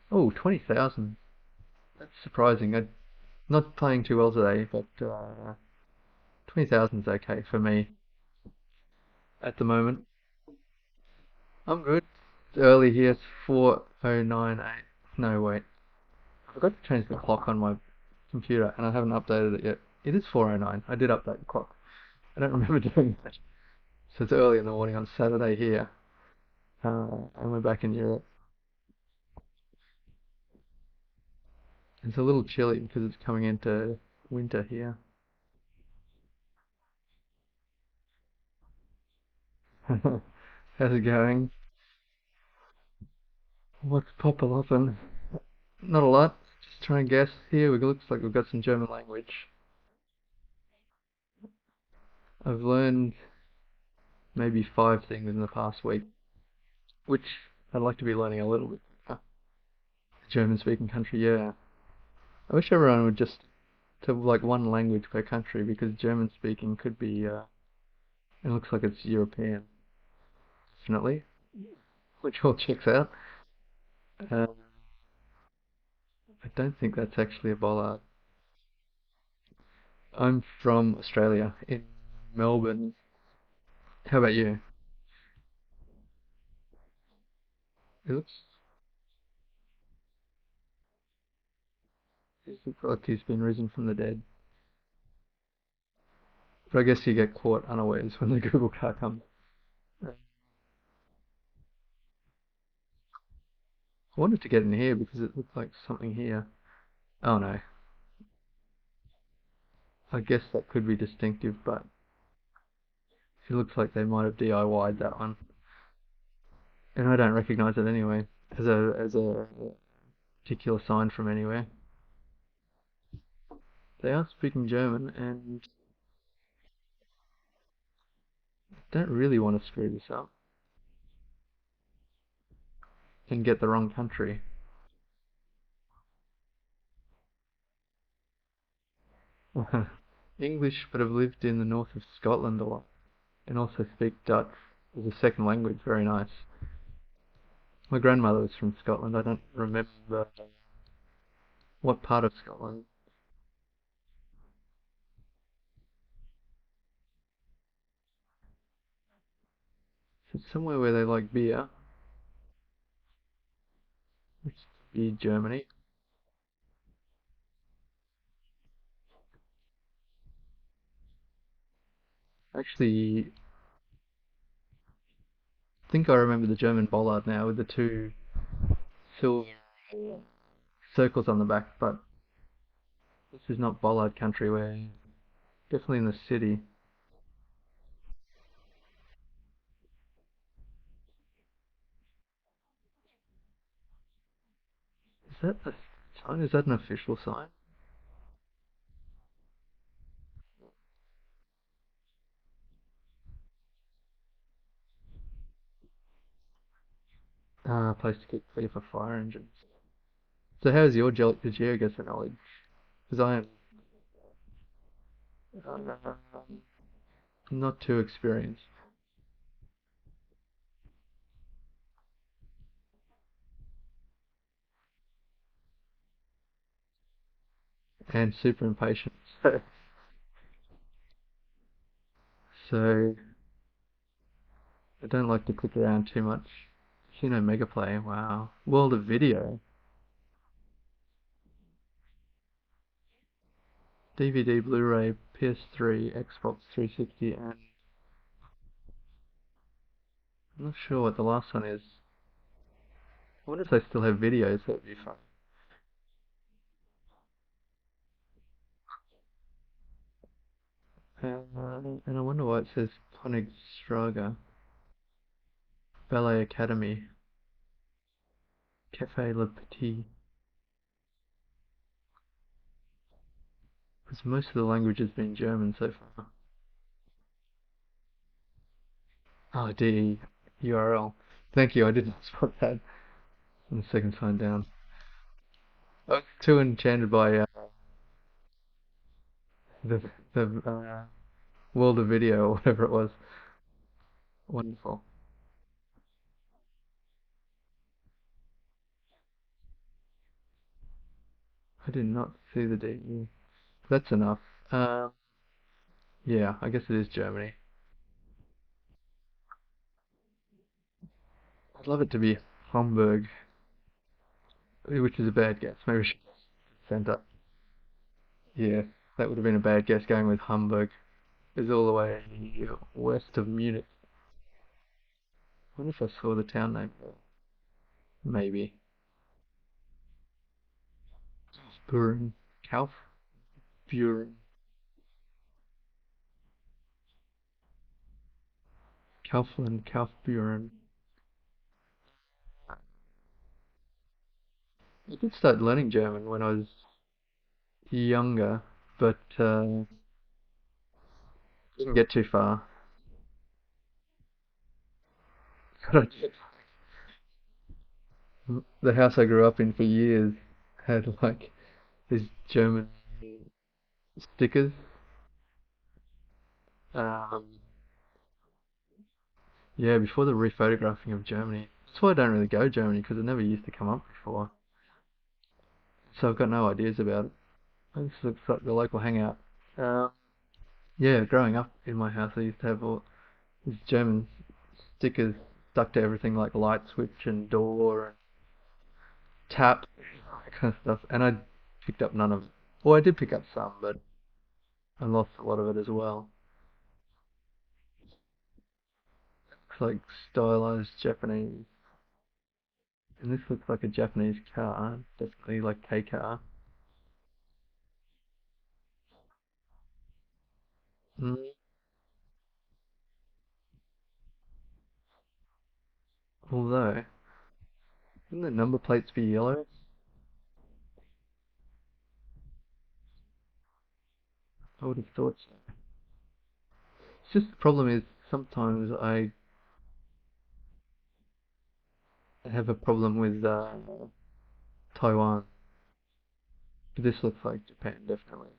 Oh, 20,000. That's surprising. I'm not playing too well today, but 20,000 is okay for me at the moment. I'm good. It's early here. It's 4098. No, wait. I forgot to change the clock on my computer, and I haven't updated it yet. It is 4:09. I did update the clock. I don't remember doing that. So it's early in the morning on Saturday here, and we're back in Europe. It's a little chilly because it's coming into winter here. How's it going? What's poppin'? Not a lot. Just try and guess. Here, it looks like we've got some German language. I've learned maybe 5 things in the past week, which I'd like to be learning a little bit. German-speaking country, yeah. I wish everyone would just to like one language per country because German-speaking could be. It looks like it's European, definitely, which all checks out. Uh, I don't think that's actually a bollard. I'm from Australia, in Melbourne. How about you? It looks like he's been risen from the dead. But I guess you get caught unawares when the Google car comes. I wanted to get in here because it looked like something here. Oh no. I guess that could be distinctive, but it looks like they might have DIY'd that one. And I don't recognize it anyway as a particular sign from anywhere. They are speaking German and don't really want to screw this up and get the wrong country. English, but have lived in the north of Scotland a lot and also speak Dutch as a second language. Very nice. My grandmother was from Scotland. I don't remember what part of Scotland. It's somewhere where they like beer, which would be Germany. Actually, I think I remember the German bollard now with the two silver circles on the back, but this is not bollard country. We're definitely in the city. Is that a sign? Is that an official sign? Ah, a place to keep clear for fire engines. So how's your GeoGuessr knowledge? Because I am not too experienced and super impatient. So I don't like to click around too much. Mega Play, wow. World of Video, DVD, Blu-ray, PS3, Xbox 360, and I'm not sure what the last one is. I wonder if they still have videos. That'd be fun. And I wonder why it says Straga, Ballet Academy, Cafe Le Petit. Because most of the language has been German so far. Oh, DE URL. Thank you, I didn't spot that on the second time down. I was too enchanted by the world of video or whatever it was. Wonderful. I did not see the DE. That's enough. Um, yeah, I guess it is Germany. I'd love it to be Hamburg, which is a bad guess. Maybe we should send up. Yeah, that would have been a bad guess going with Hamburg. It's all the way west of Munich. I wonder if I saw the town name. Maybe. Buren. Kaufbeuren. Kaufland, Kaufbeuren. I did start learning German when I was younger, but didn't get too far. But I did. The house I grew up in for years had like these German stickers. Um, yeah, before the rephotographing of Germany. That's why I don't really go to Germany because it never used to come up before. So I've got no ideas about it. This looks like the local hangout. Um, yeah, growing up in my house, I used to have all these German stickers stuck to everything like light switch and door and tap, that kind of stuff. And I picked up none of it. Well, I did pick up some, but I lost a lot of it as well. It's like stylized Japanese. And this looks like a Japanese car, definitely like K car. Mm. Although, wouldn't the number plates be yellow? I would have thought so. It's just the problem is sometimes I have a problem with Taiwan. But this looks like Japan, definitely.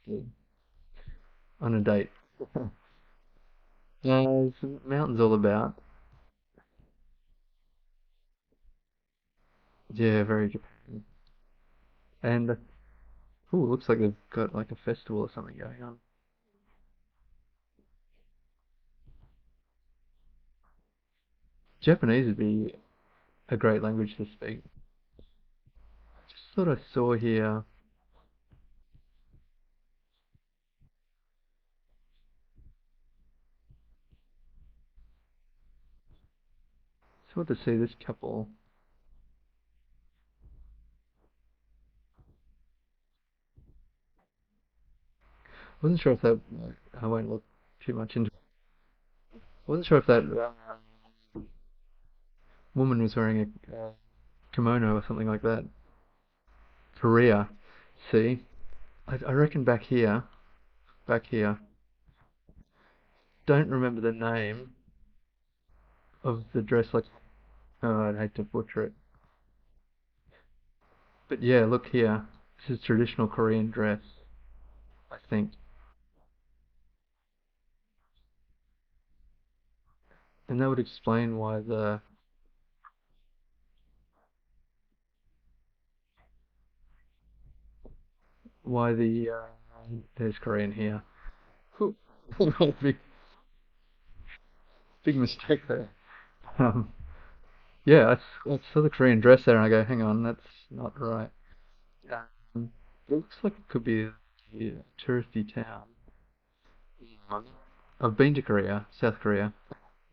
Yeah. On a date. There's mountains all about. Yeah, very Japan. And ooh, looks like they've got like a festival or something going on. Japanese would be a great language to speak. Just thought I saw here. Sort to see this couple. Wasn't sure if that. I won't look too much into. Wasn't sure if that woman was wearing a kimono or something like that. Korea. See, I reckon back here. Don't remember the name of the dress. Like, oh, I'd hate to butcher it. But yeah, look here. This is traditional Korean dress, I think. And that would explain why there's Korean here. Whew. big big mistake there. Um, yeah, I saw the Korean dress there and I go, hang on, that's not right. Um, it looks like it could be a touristy town. Um, I've been to Korea, South Korea,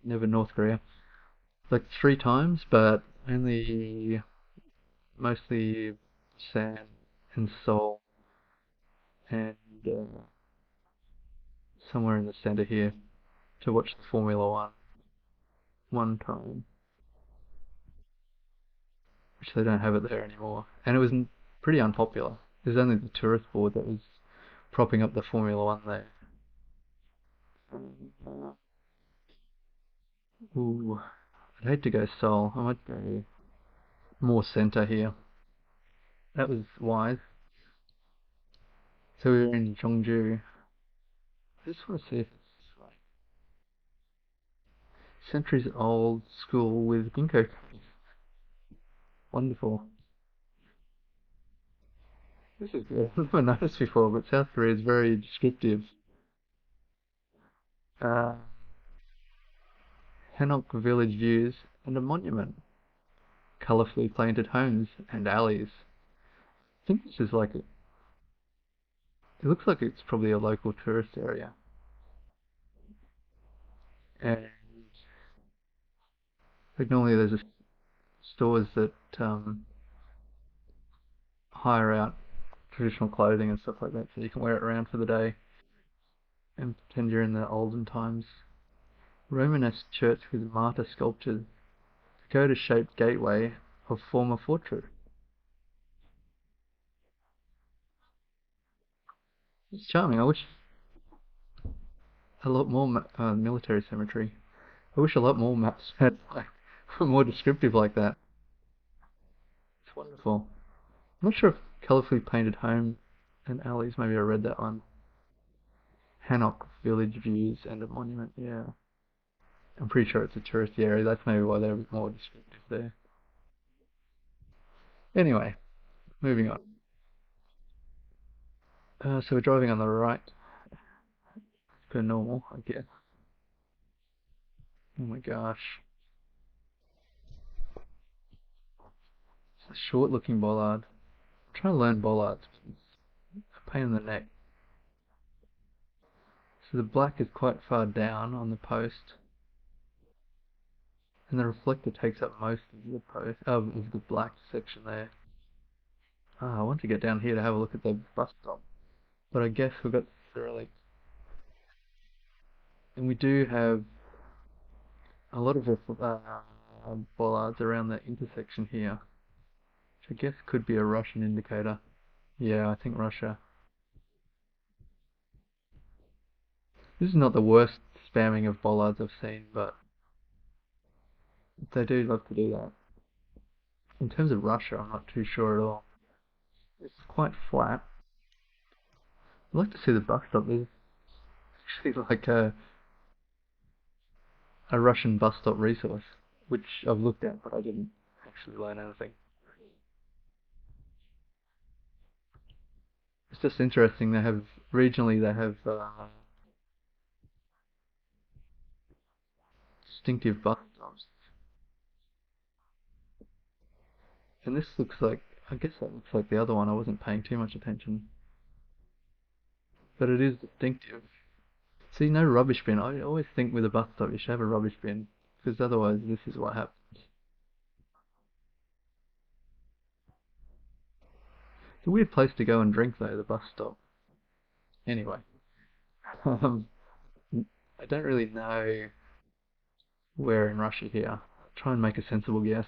never North Korea, like 3 times, but only mostly San and Seoul and somewhere in the center here to watch the Formula One time, which they don't have it there anymore. And it was pretty unpopular. There's only the tourist board that was propping up the Formula One there. Ooh, I'd hate to go Seoul. I might go more center here. That was wise. So we were in Chongju. I just want to see if it's like centuries old school with ginkgo trees. Wonderful. This is good. I've never noticed before, but South Korea is very descriptive. Uh, Hanok village views and a monument. Colourfully painted homes and alleys. I think this is like, it looks like it's probably a local tourist area. And like normally there's stores that hire out traditional clothing and stuff like that so you can wear it around for the day and pretend you're in the olden times. Romanesque church with martyr sculptures. Pagoda-shaped gateway of former fortress. It's charming. I wish a lot more military cemetery. I wish a lot more maps had like, were more descriptive like that. It's wonderful. I'm not sure if colourfully painted home and alleys. Maybe I read that one. Hanok village views and a monument. Yeah, I'm pretty sure it's a touristy area. That's maybe why they're more descriptive there. Anyway, moving on. So we're driving on the right, per normal, I guess. Oh my gosh, it's a short-looking bollard. I'm trying to learn bollards. It's a pain in the neck. So the black is quite far down on the post, and the reflector takes up most of the post of the black section there. Ah, I want to get down here to have a look at the bus stop, but I guess we've got Cyrillic, and we do have a lot of bollards around the intersection here, which I guess could be a Russian indicator. Yeah, I think Russia. This is not the worst spamming of bollards I've seen, but they do love to do that. In terms of Russia, I'm not too sure at all. It's quite flat. I'd like to see the bus stop. There's actually like a Russian bus stop resource, which I've looked at, but I didn't actually learn anything. It's just interesting. They have regionally they have distinctive bus stops, and this looks like I guess that looks like the other one. I wasn't paying too much attention, but it is distinctive. See, no rubbish bin. I always think with a bus stop you should have a rubbish bin, because otherwise this is what happens. It's a weird place to go and drink though, the bus stop. Anyway, um, I don't really know where in Russia here. I'll try and make a sensible guess,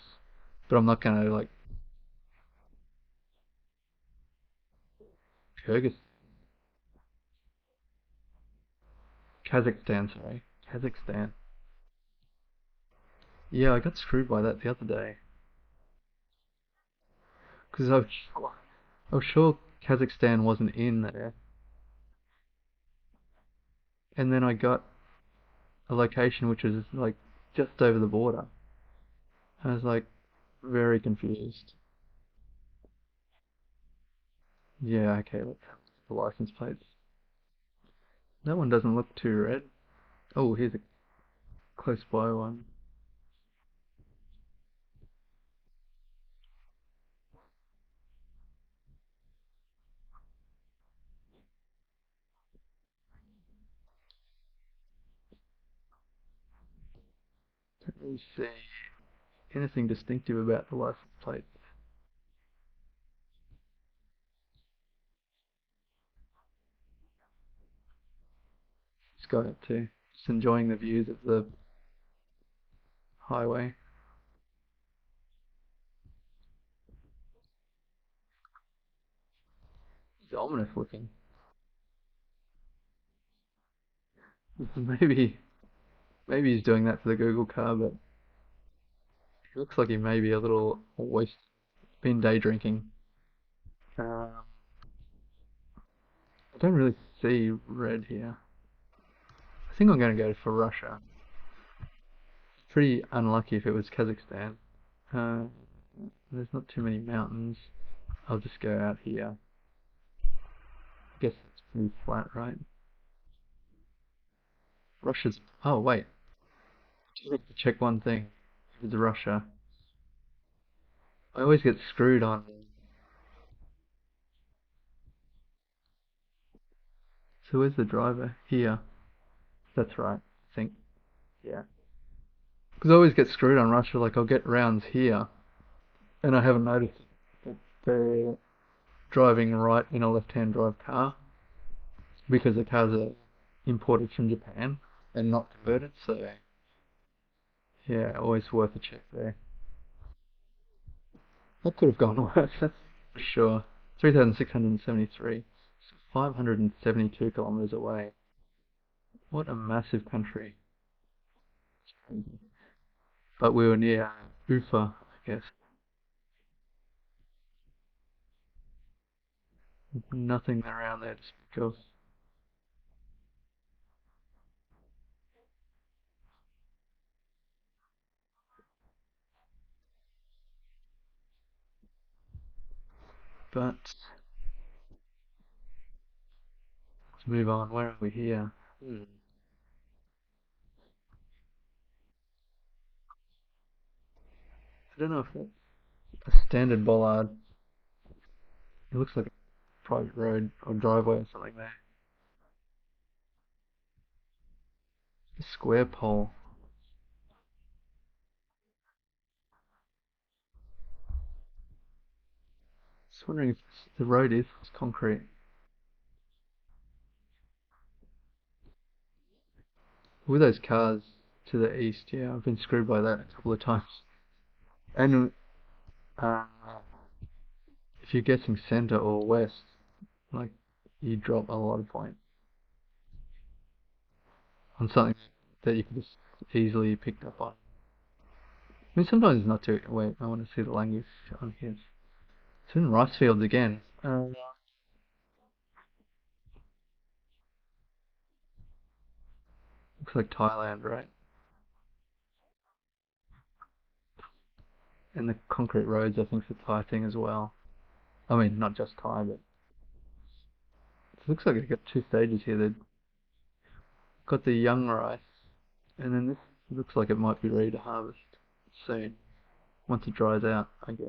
but I'm not gonna like Kyrgyz, Kazakhstan, sorry, Kazakhstan. Yeah, I got screwed by that the other day because I was sure Kazakhstan wasn't in there, and then I got a location which was like just over the border. I was like very confused. Yeah, okay, let's have the license plates. That one doesn't look too red. Oh, here's a close by one. Don't really see anything distinctive about the license plate. Just got it too. Just enjoying the views of the highway. It's ominous looking. Maybe maybe he's doing that for the Google car, but he looks like he may be a little waste been day drinking. I don't really see red here. I think I'm going to go for Russia. Pretty unlucky if it was Kazakhstan. Uh, there's not too many mountains. I'll just go out here. Guess it's pretty flat, right? Russia's. Oh wait, I have to check one thing. With Russia, I always get screwed on. So where's the driver? Here. That's right. I think. Yeah. Because I always get screwed on Russia. Like I'll get rounds here, and I haven't noticed that they're driving right in a left-hand drive car because the cars are imported from Japan and not converted. So yeah, always worth a check there. That could have gone worse. That's for sure. 3,673. 572 kilometers away. What a massive country. But we were near Ufa, I guess. Nothing around there to speak of. But let's move on. Where are we here? I don't know if that's a standard bollard. It looks like a private road or driveway or something there. A square pole. Just wondering if the road is concrete. With those cars to the east, yeah, I've been screwed by that a couple of times. And uh, if you're guessing center or west, like you drop a lot of points on something that you can just easily pick up on. I mean, sometimes it's not too. Wait, I want to see the language on his. It's in rice fields again. Looks like Thailand, right? And the concrete roads, I think, is a Thai thing as well. I mean, not just Thai, but it looks like they've got two stages here. They've got the young rice, and then this looks like it might be ready to harvest soon, once it dries out, I guess.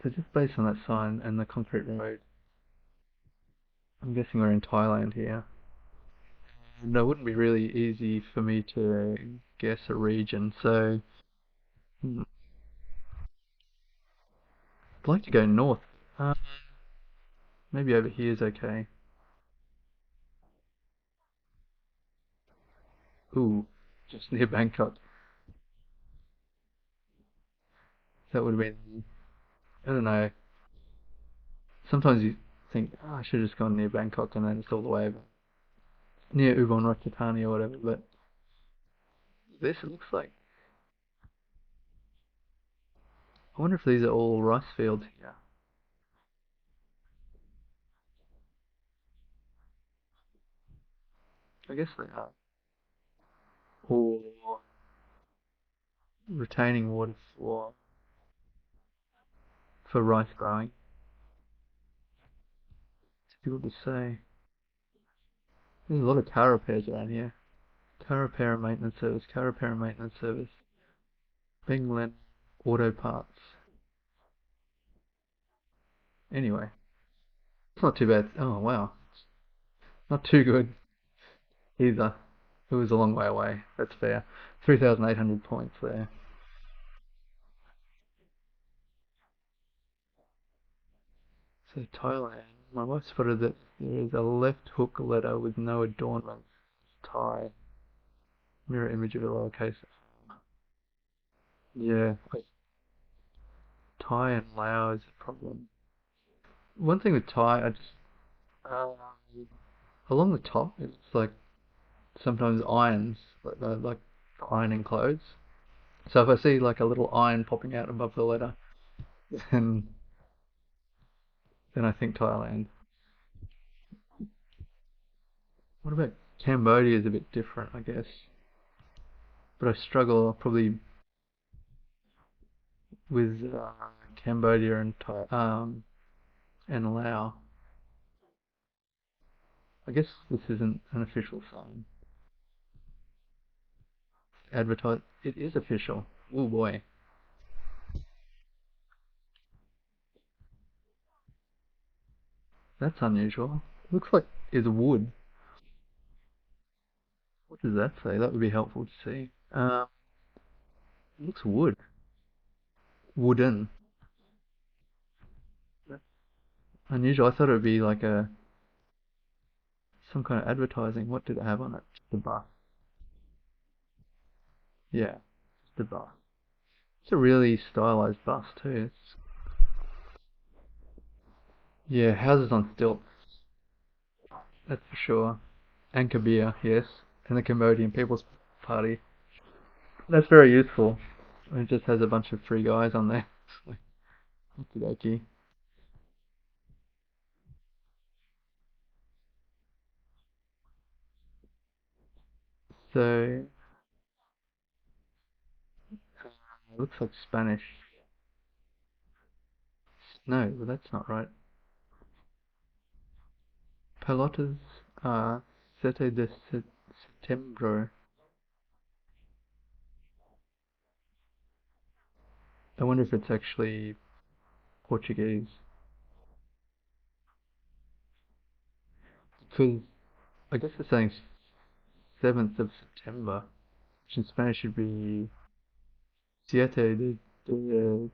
So just based on that sign and the concrete road, I'm guessing we're in Thailand here. And it wouldn't be really easy for me to guess a region, so I'd like to go north. Uh, maybe over here is okay. Ooh, just near Bangkok. That would have been, I don't know. Sometimes you think, oh, I should have just gone near Bangkok and then it's all the way over. Near Ubon Ratchathani or whatever, but this it looks like. I wonder if these are all rice fields here. I guess they are. Or retaining water for rice growing. It's difficult to say. There's a lot of car repairs around here. Car repair and maintenance service, car repair and maintenance service. Bingland Auto Parts. Anyway, it's not too bad. Oh wow, not too good either. It was a long way away. That's fair. 3,800 points there. So Thailand. My wife spotted that there is a left hook letter with no adornments. Thai. Mirror image of a lowercase. Yeah, Thai and Lao is a problem. One thing with Thai, I just uh, along the top, it's like sometimes irons, like ironing clothes. So if I see like a little iron popping out above the letter, then I think Thailand. What about Cambodia is a bit different, I guess. But I struggle probably with Cambodia and and Laos. I guess this isn't an official sign. Advertise. It is official. Oh boy, that's unusual. Looks like it's wood. What does that say? That would be helpful to see. Looks wood. Wooden. That's unusual. I thought it would be like a some kind of advertising. What did it have on it? The bus. Yeah, the bus. It's a really stylized bus too. It's, yeah, houses on stilts. That's for sure. And Kabir, yes, and the Cambodian People's Party. That's very useful. It just has a bunch of free guys on there. Okie dokie. So, it looks like Spanish. No, well, that's not right. Pelotas are 7 de Setembro. I wonder if it's actually Portuguese. Because I guess it's saying 7th of September, which in Spanish should be 7 de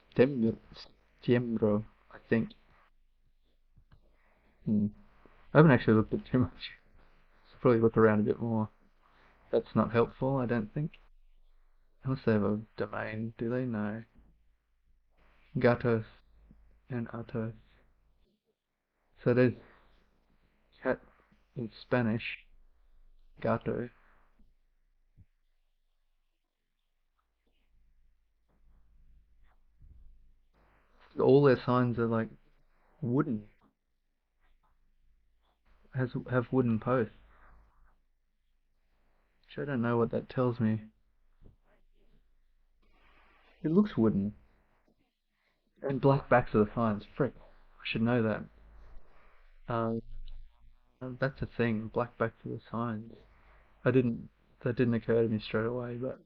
September, Septiembre, I think. Hmm. I haven't actually looked at too much. Should probably look around a bit more. That's not helpful, I don't think. Unless they have a domain, do they? No. Gatos and Atos. So there's cat in Spanish, gato. All their signs are like wooden, have wooden posts. Which I don't know what that tells me. It looks wooden. And black backs of the signs. Frick, I should know that. Um, that's a thing. Black backs of the signs. I didn't. That didn't occur to me straight away, but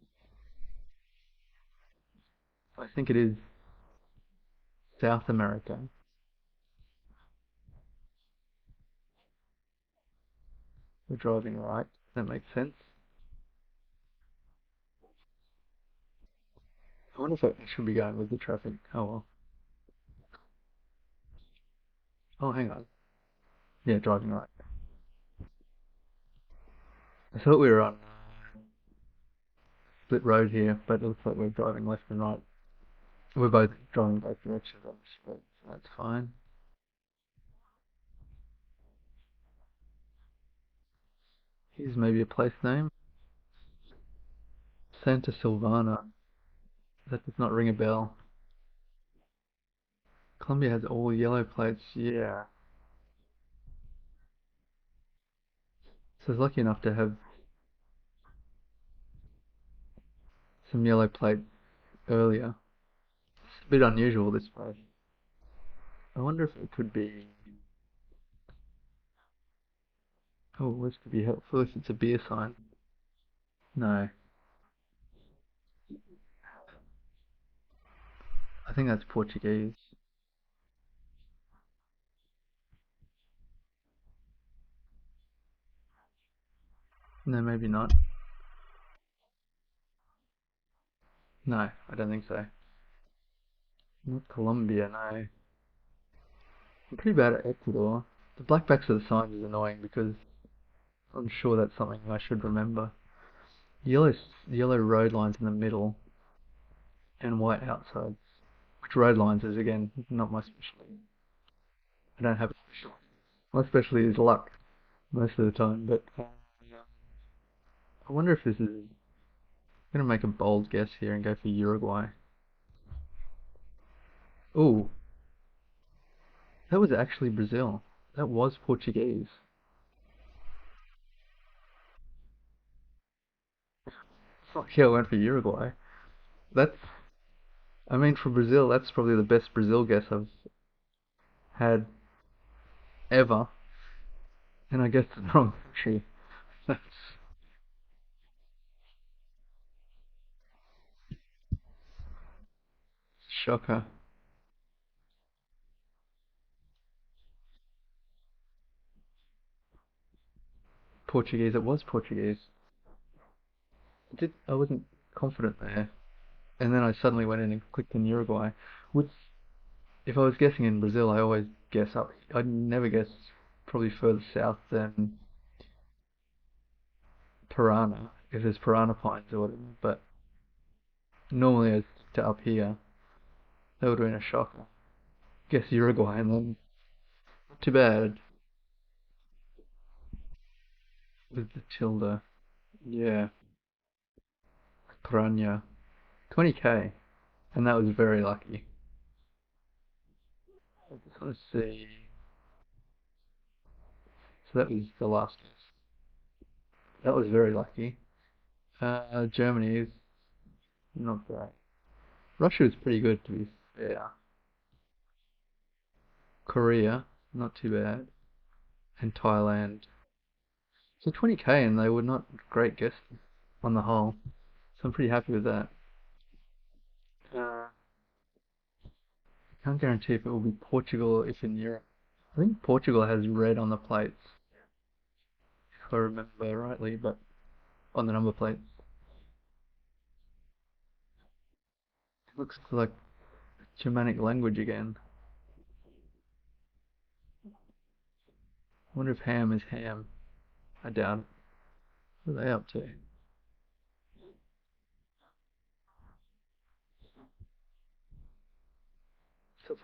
I think it is South America. We're driving right. That makes sense. I wonder if I should be going with the traffic. Oh well. Oh, hang on. Yeah, driving right. I thought we were on split road here, but it looks like we're driving left and right. We're both driving both directions on the split, so that's fine. Here's maybe a place name. Santa Silvana. That does not ring a bell. Colombia has all yellow plates. Yeah. So I was lucky enough to have some yellow plates earlier. It's a bit unusual, this place. I wonder if it could be... Oh, this could be helpful if it's a beer sign. No. I think that's Portuguese. No, maybe not. No, I don't think so. Not Colombia, no. I'm pretty bad at Ecuador. The blackbacks of the signs is annoying because I'm sure that's something I should remember. Yellow, yellow road lines in the middle and white outsides. Which road lines is again not my specialty. I don't have a specialty. My specialty is luck most of the time, but I wonder if this is gonna make a bold guess here and go for Uruguay. Ooh, that was actually Brazil. That was Portuguese. Fuck yeah, I went for Uruguay. That's, I mean, for Brazil, that's probably the best Brazil guess I've had ever. And I guessed the wrong country. That's a shocker. Portuguese, it was Portuguese. I wasn't confident there. And then I suddenly went in and clicked in Uruguay, which, if I was guessing in Brazil, I always guess up. I'd never guess probably further south than Piranha, if there's piranha pines or whatever. But normally I stick to up here. That would have been a shocker. Guess Uruguay and then not too bad with the tilde. Yeah, Piranha. 20k, and that was very lucky. I just want to see. So that was the last guess. That was very lucky. Germany is not great. Russia is pretty good to be fair. Korea, not too bad. And Thailand. So 20k and they were not great guesses on the whole. So I'm pretty happy with that. Uh, Can't guarantee if it will be Portugal or if in Europe. I think Portugal has red on the plates, if I remember rightly, but on the number plates. It looks like Germanic language again. I wonder if ham is ham. I doubt it. What are they up to? It's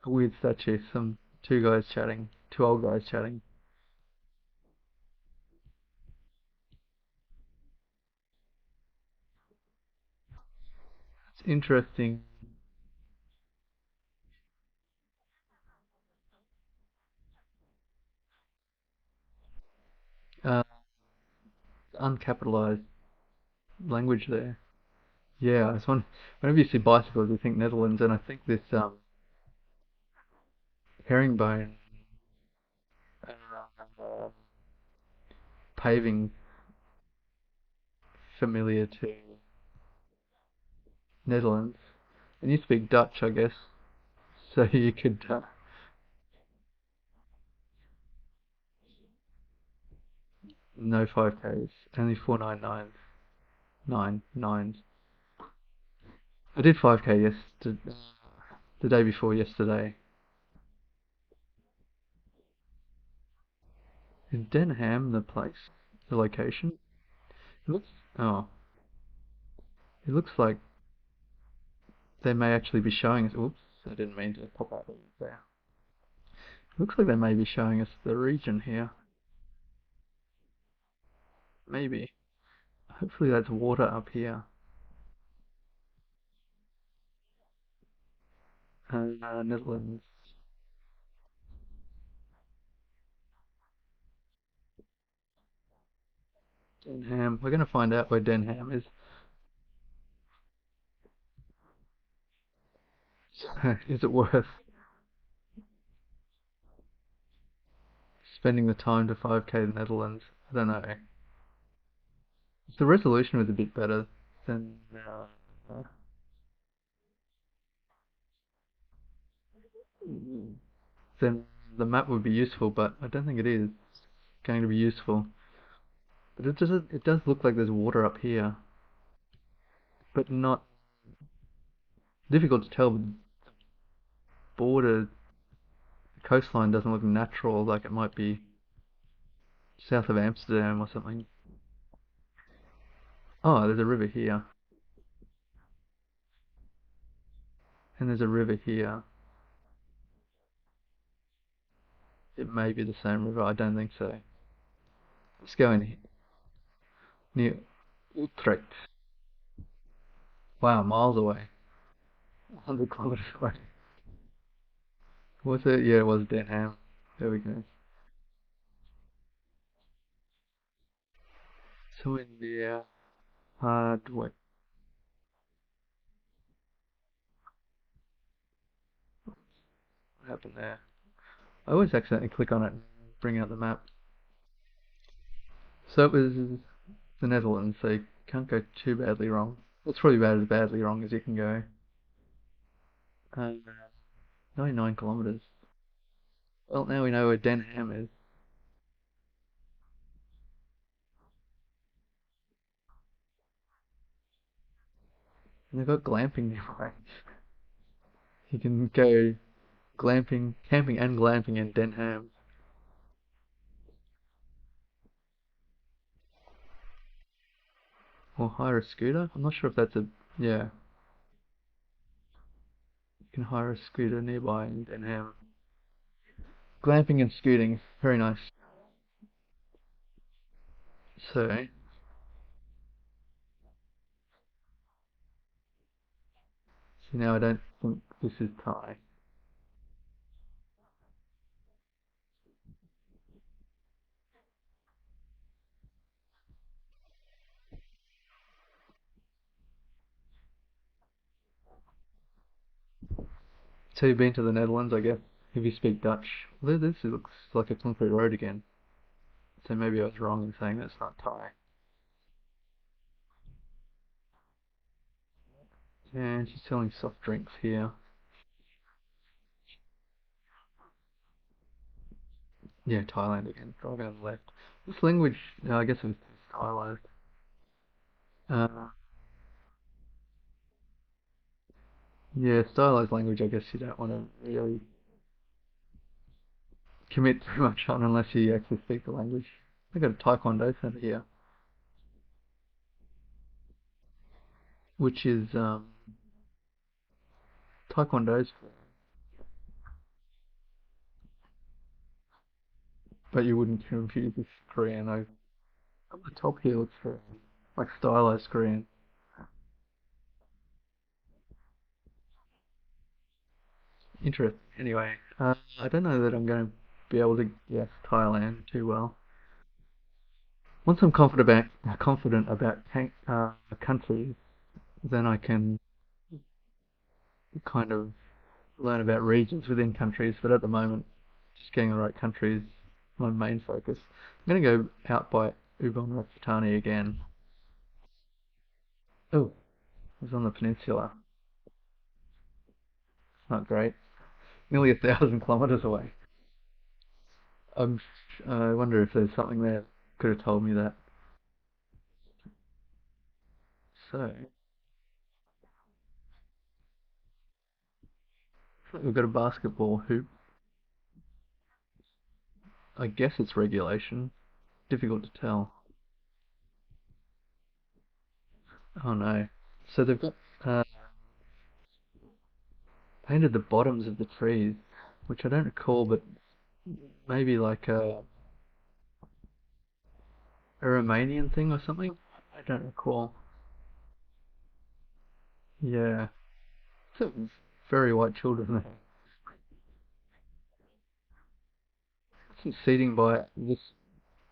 a weird statue. Some two guys chatting, two old guys chatting. It's interesting. Uh, Uncapitalized language there. Yeah, it's one. Whenever you see bicycles, you think Netherlands, and I think this herringbone uh, paving familiar to Netherlands. And you speak Dutch, I guess, so you could no 5Ks, only 499s, nine nines. I did 5K yesterday, the day before yesterday. Is Denham the place, the location? It looks, oh, it looks like they may actually be showing us. Oops, I didn't mean to pop out there. Looks like they may be showing us the region here. Maybe. Hopefully that's water up here. Netherlands. Denham. We're going to find out where Denham is. Is it worth spending the time to 5k the Netherlands? I don't know. If the resolution was a bit better, then then the map would be useful, but I don't think it is going to be useful. But it does look like there's water up here, but not difficult to tell. The border, the coastline doesn't look natural, like it might be south of Amsterdam or something. Oh, there's a river here, and there's a river here. It may be the same river. I don't think so. Let's go in near Utrecht. Wow, miles away. 100 kilometers away. Was it? Yeah, it was Denham. There we go. So India, hard. What happened there? I always accidentally click on it and bring out the map. So it was the Netherlands, so you can't go too badly wrong. It's probably about as badly wrong as you can go. Uh, 99 kilometers. Well, now we know where Denham is. And they've got glamping nearby. You can go glamping, camping and glamping in Denham. Or hire a scooter. I'm not sure if that's a... Yeah, you can hire a scooter nearby in Denham. Glamping and scooting. Very nice. So, so now I don't think this is Thai. So you've been to the Netherlands, I guess, if you speak Dutch. This looks like a concrete road again. So maybe I was wrong in saying that's not Thai. And she's selling soft drinks here. Yeah, Thailand again. Driving on the left. This language, I guess it was stylized. Uh, yeah, stylized language, I guess you don't want to really commit too much on unless you actually speak the language. They got a Taekwondo center here, which is Taekwondo's, but you wouldn't confuse this Korean. On the top here looks for like stylized Korean. Interesting. Anyway, I don't know that I'm going to be able to guess Thailand too well. Once I'm confident about countries, then I can kind of learn about regions within countries. But at the moment, just getting the right country is my main focus. I'm going to go out by Ubon Ratchathani again. Oh, it was on the peninsula. It's not great. Nearly 1,000 kilometers away. I'm, I wonder if there's something there that could have told me that. So, we've got a basketball hoop. I guess it's regulation. Difficult to tell. Oh no. So they've got painted the bottoms of the trees, which I don't recall, but maybe like a Romanian thing or something? I don't recall. Yeah. Some very white children there. Some seating by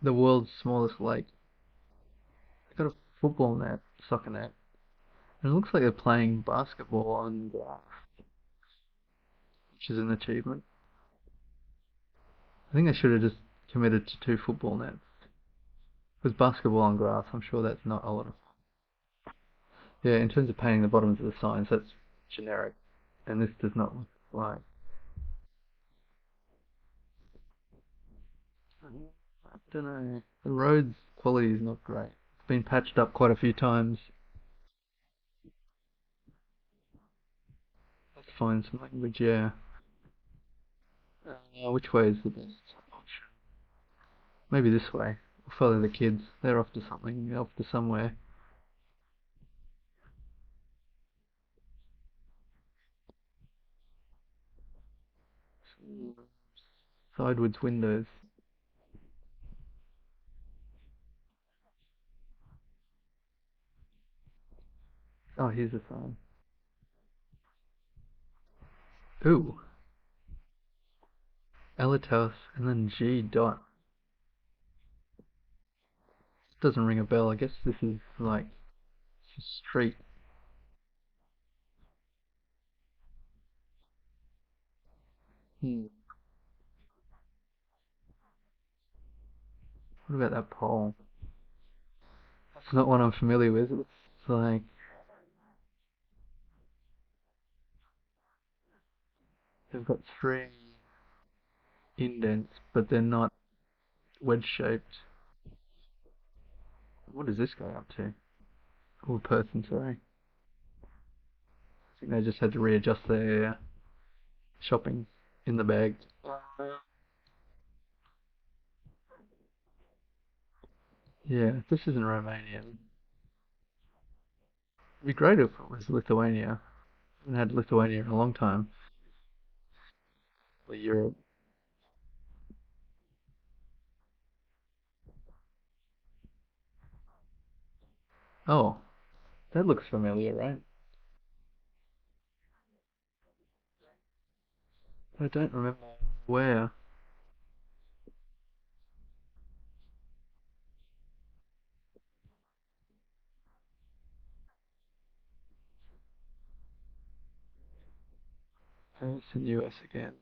the world's smallest lake. It's got a football net, soccer net. And it looks like they're playing basketball on grass, which is an achievement. I think they should have just committed to two football nets. With basketball on grass, I'm sure that's not a lot of... Yeah, in terms of painting the bottoms of the signs, that's generic. And this does not look like... I don't know. The road's quality is not great. It's been patched up quite a few times. Let's find some language, yeah. Which way is the best option? Maybe this way. We'll follow the kids. They're off to something, off to somewhere. Sidewards windows. Oh, here's the sign. Ooh. Elitos and then G dot. Doesn't ring a bell. I guess this is like street. Hmm. What about that pole? That's not one I'm familiar with. It's like they've got three indents, but they're not wedge shaped. What is this guy up to? Or person, sorry. I think they just had to readjust their shopping in the bag. Yeah, this isn't Romanian. It'd be great if it was Lithuania. I haven't had Lithuania in a long time. Or Europe. Oh, that looks familiar, right? I don't remember where. AS and US again.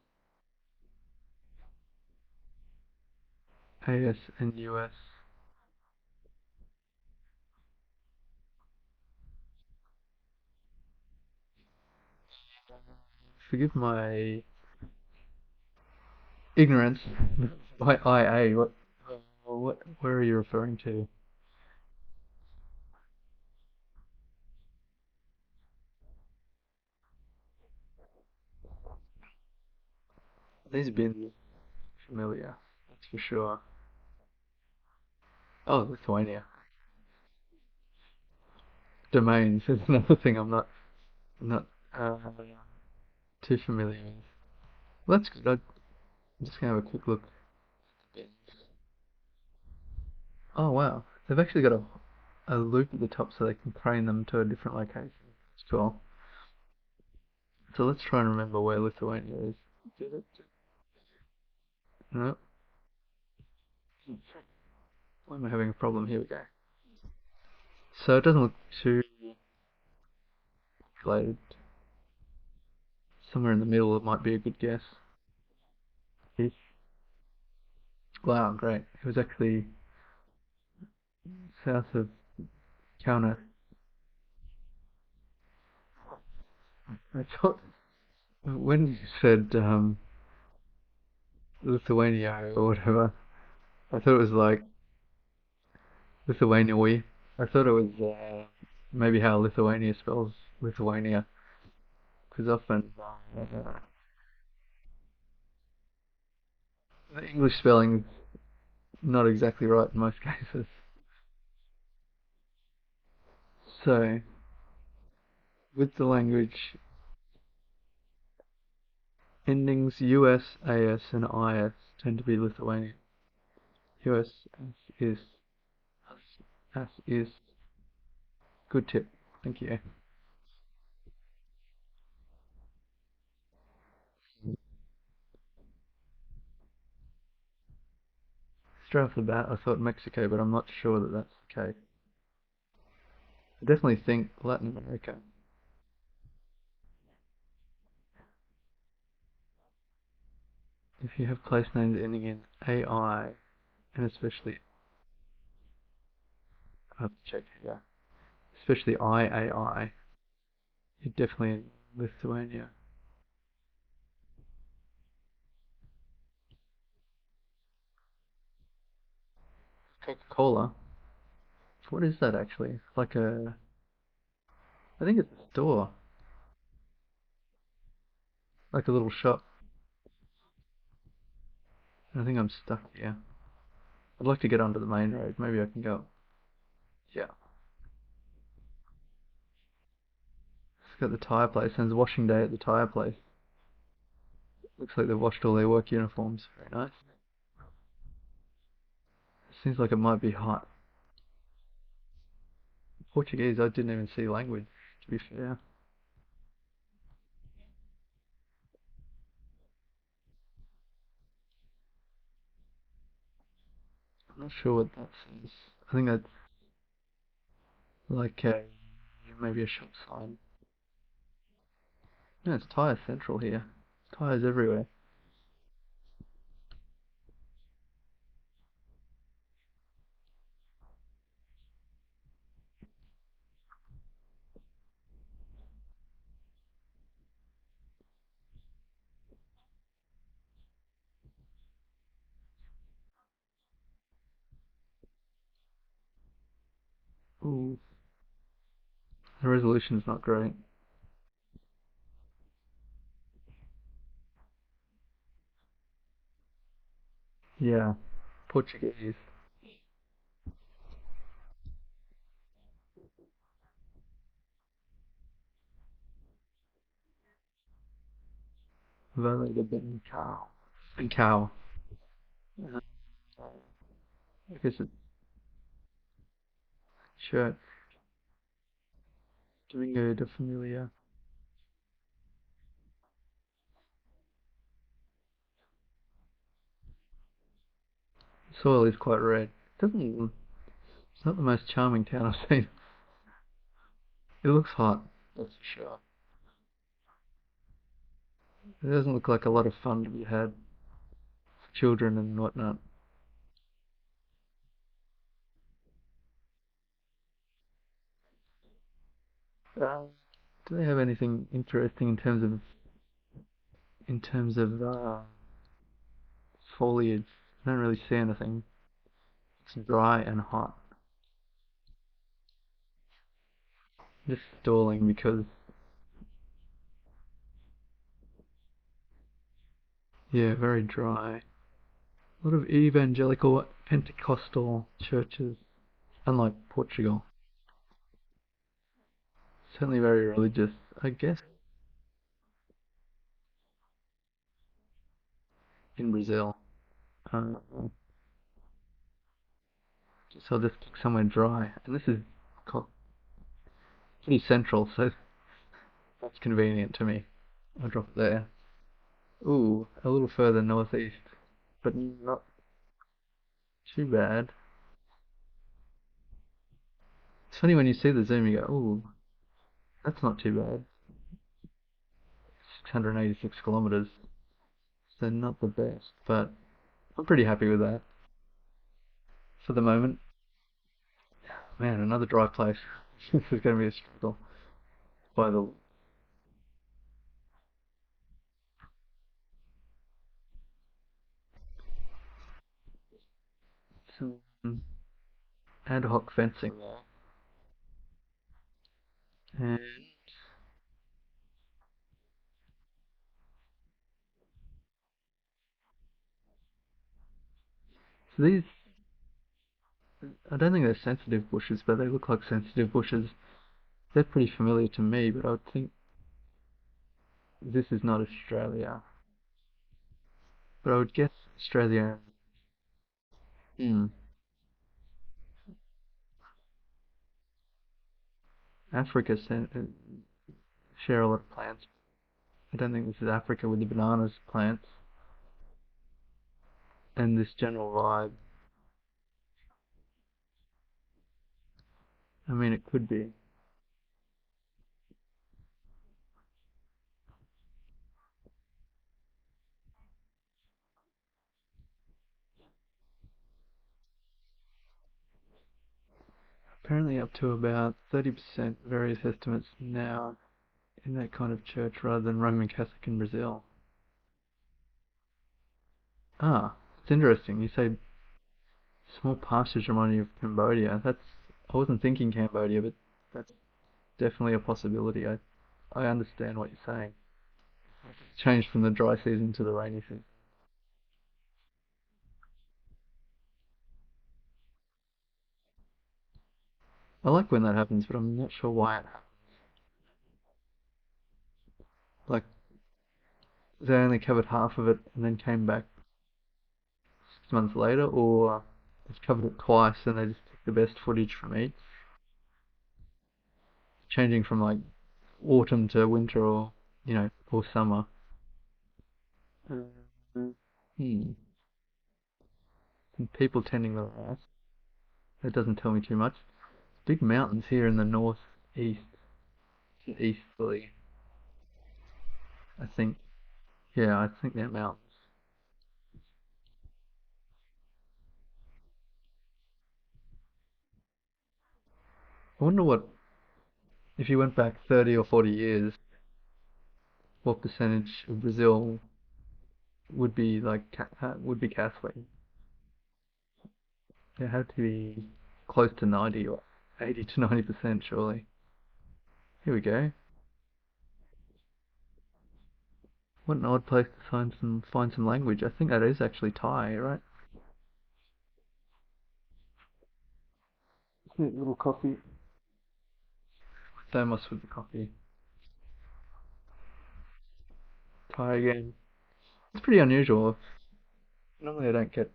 AS and US. Forgive my ignorance. By IA, where are you referring to? These bins familiar, that's for sure. Oh, Lithuania. Domains is another thing I'm not uh, too familiar with. Well, that's good. I'm just gonna have a quick look. Oh wow, they've actually got a loop at the top so they can crane them to a different location. It's cool. So let's try and remember where Lithuania is. No, why am I having a problem? Here we go. So it doesn't look too related. Somewhere in the middle, it might be a good guess. Wow, great. It was actually south of Kaunas. I thought when you said Lithuania or whatever, I thought it was like Lithuania. I thought it was maybe how Lithuania spells Lithuania, because often the English spelling is not exactly right in most cases. So with the language, endings US, AS, and IS tend to be Lithuanian. US is, as is. Good tip. Thank you. Straight off the bat, I thought Mexico, but I'm not sure that that's the case. I definitely think Latin America. If you have place names ending in AI, and especially, I have to check here, especially IAI, you're definitely in Lithuania. Coca-Cola. What is that actually? Like I think it's a store, like a little shop. I think I'm stuck here. I'd like to get onto the main road. Maybe I can go. Yeah. It's got the tire place, and it's washing day at the tire place. Looks like they've washed all their work uniforms. Very nice. Seems like it might be hot. Portuguese, I didn't even see language to be fair. I'm not sure what that says. I think that's like maybe a shop sign. No, it's Tyre Central here. Tyres everywhere. Ooh, the resolution's not great. Yeah, Portuguese. Valley de Bencao. Bencao. Uh, I guess it's church. Domingo de Familia. Soil is quite red. Doesn't. It's not the most charming town I've seen. It looks hot. That's for sure. It doesn't look like a lot of fun to be had for children and whatnot. Uh, do they have anything interesting in terms of foliage? I don't really see anything. It's dry and hot. Just stalling because yeah, very dry. A lot of evangelical Pentecostal churches, unlike Portugal. Certainly very religious, I guess, in Brazil. Uh, so I'll just pick somewhere dry, and this is pretty central, so that's convenient to me. I'll drop it there. Ooh, a little further northeast, but not too bad. It's funny when you see the zoom, you go, ooh, that's not too bad. 686 kilometers, so not the best, but I'm pretty happy with that for the moment. Man, another dry place. This is going to be a struggle. By the some ad hoc fencing there, and so these I don't think they're sensitive bushes, but they look like sensitive bushes. They're pretty familiar to me, but I would think this is not Australia. But I would guess Australia. Hmm. Africa share a lot of plants. I don't think this is Africa with the bananas plants and this general vibe. I mean, it could be. Apparently up to about 30% various estimates now in that kind of church rather than Roman Catholic in Brazil. Ah, it's interesting. You say small pastures remind you of Cambodia. I wasn't thinking Cambodia, but that's definitely a possibility. I understand what you're saying. Change from the dry season to the rainy season. I like when that happens, but I'm not sure why it happens. Like they only covered half of it and then came back 6 months later, or they've covered it twice and they just took the best footage from each, changing from like autumn to winter or, or summer. Hmm. And people tending the rice. That doesn't tell me too much. Big mountains here in the northeast, easterly, I think. Yeah, I think they're mountains. I wonder what, if you went back 30 or 40 years, what percentage of Brazil would be like would be Catholic? It had to be close to 90 or 80 to 90%, surely. Here we go. What an odd place to find some language. I think that is actually Thai, right? Little coffee. Thermos with the coffee. Thai again. It's pretty unusual. Normally I don't get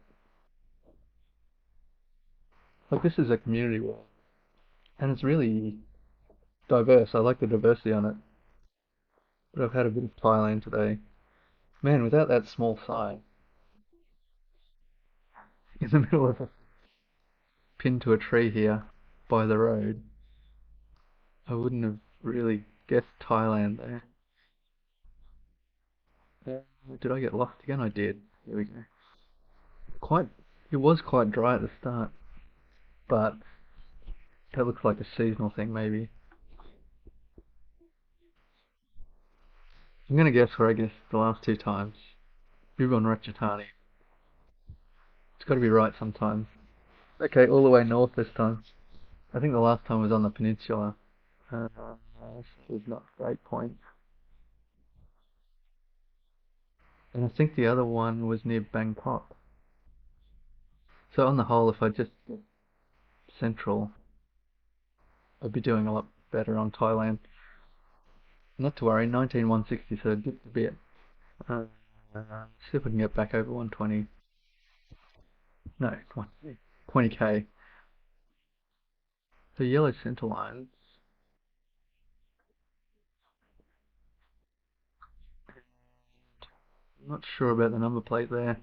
like this is a community wall, and it's really diverse. I like the diversity on it. But I've had a bit of Thailand today. Man, without that small sign in the middle of a pinned to a tree here by the road, I wouldn't have really guessed Thailand there. Did I get lost again? I did. Here we go. Quite, it was quite dry at the start, but that looks like a seasonal thing maybe. I'm gonna guess where I guessed the last two times. Bhuvan Ratchathani. It's got to be right sometimes. Okay, all the way north this time. I think the last time was on the peninsula. So it was not great point. And I think the other one was near Bangkok. So on the whole, if I just central, I'd be doing a lot better on Thailand. Not to worry, 19160, so dipped a bit. Uh, see if I can get back over 120. No, 20k. The yellow center lines. Not sure about the number plate there.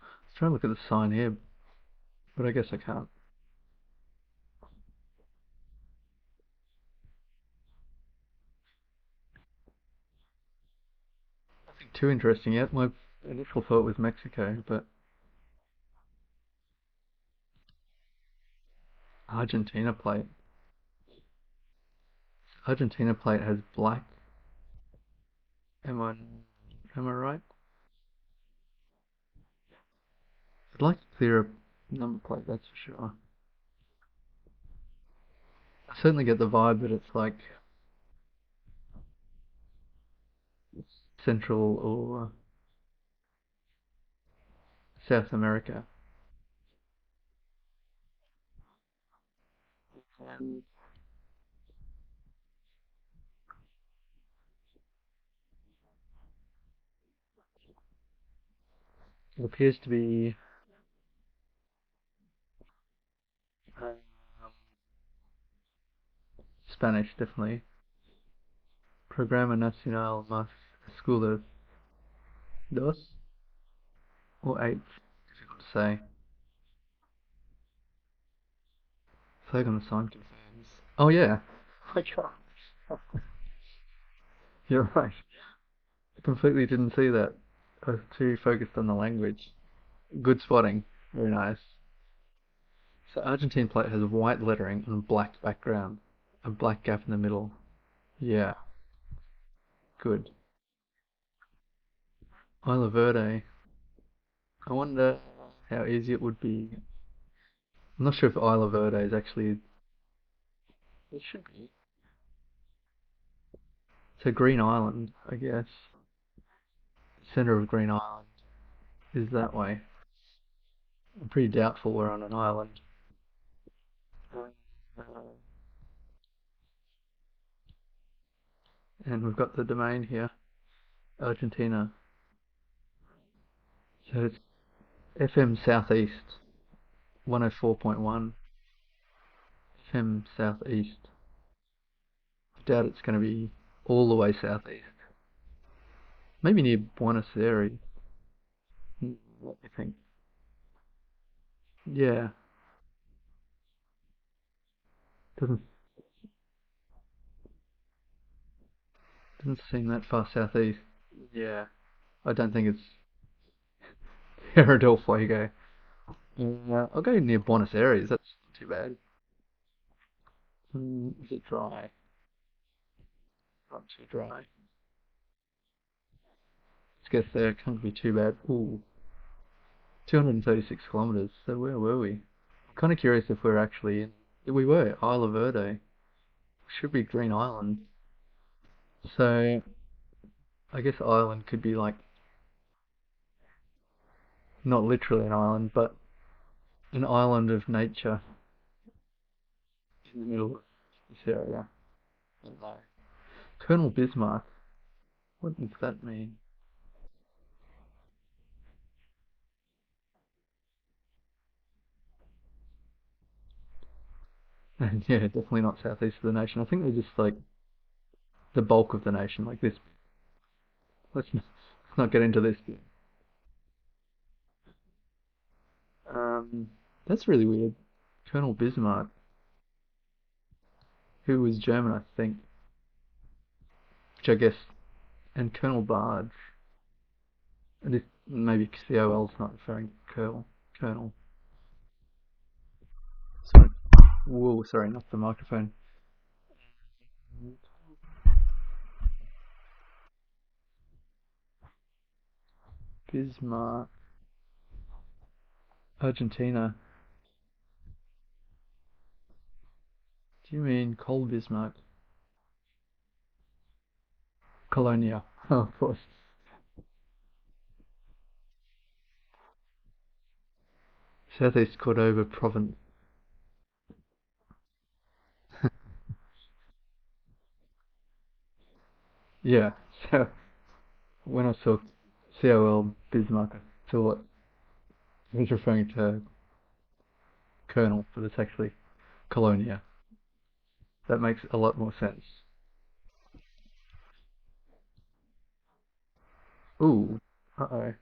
Let's try and look at the sign here, but I guess I can't. Nothing too interesting yet. My initial thought was Mexico, but Argentina plate. Argentina plate has black. Am I am I right? I'd like to clear a number plate, that's for sure. I certainly get the vibe that it's like Central or South America. And it appears to be um, Spanish, definitely. Programa Nacional Más Escuelas Dos or Eight, difficult to say. Flag on the sign confirms. Oh yeah. My God. You're right. I completely didn't see that. I was too focused on the language. Good spotting. Very nice. So Argentine plate has white lettering on a black background. A black gap in the middle. Yeah, good. Isla Verde. I wonder how easy it would be. I'm not sure if Isla Verde is actually. It should be. It's a green island, I guess. Center of Green Island is that way. I'm pretty doubtful we're on an island. Uh, and we've got the domain here, Argentina. So it's FM Southeast 104.1. FM Southeast. I doubt it's going to be all the way southeast. Maybe near Buenos Aires. What do you think? Yeah, doesn't doesn't seem that far southeast. Yeah, I don't think it's Tierra del Fuego. I'll go near Buenos Aires. That's not too bad. Is it dry? Not too dry. Let's get there. Can't be too bad. Ooh, 236 kilometers. So where were we? I'm kind of curious if we're actually in. We were Isla Verde. Should be Green Island. So I guess island could be like not literally an island, but an island of nature in the middle of this area. I don't know. Colonel Bismarck. What does that mean? And yeah, definitely not southeast of the nation. I think they're just like the bulk of the nation, like this. Let's not get into this bit. Um, that's really weird. Colonel Bismarck, who was German, I think, which I guess, and Colonel Barge, and if maybe COL's not referring to Colonel. Sorry. Whoa, sorry, not the microphone. Bismarck, Argentina. Do you mean Col Bismarck? Colonia. Oh, of course. Southeast Cordoba province. Yeah, so when I saw COL Bismarck, I thought he was referring to Colonel, but it's actually Colonia. That makes a lot more sense. Ooh, uh-oh.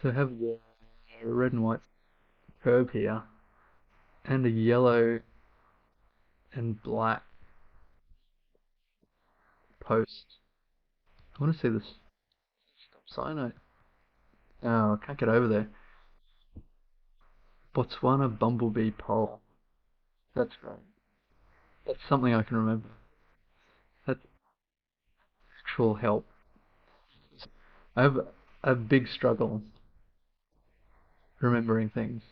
So I have the red and white curb here, and a yellow and black post. I want to see this stop sign. Oh, I can't get over there. Botswana bumblebee pole. That's great. That's something I can remember. That's actual help. I have a big struggle remembering things.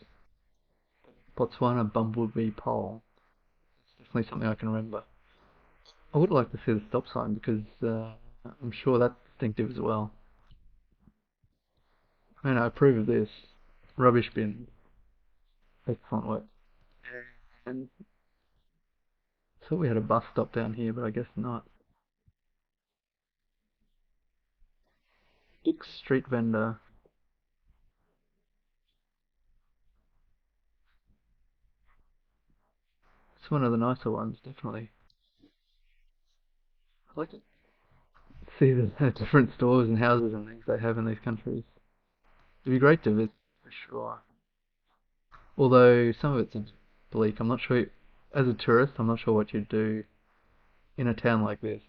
Botswana bumblebee pole. It's definitely something I can remember. I would like to see the stop sign because I'm sure that's distinctive as well. I mean, I approve of this. Rubbish bin. Excellent work. And I thought we had a bus stop down here, but I guess not. Dick's Street Vendor. It's one of the nicer ones, definitely. I like to see the different stores and houses and things they have in these countries. It'd be great to visit, for sure. Although some of it seems bleak. I'm not sure, as a tourist, I'm not sure what you'd do in a town like this.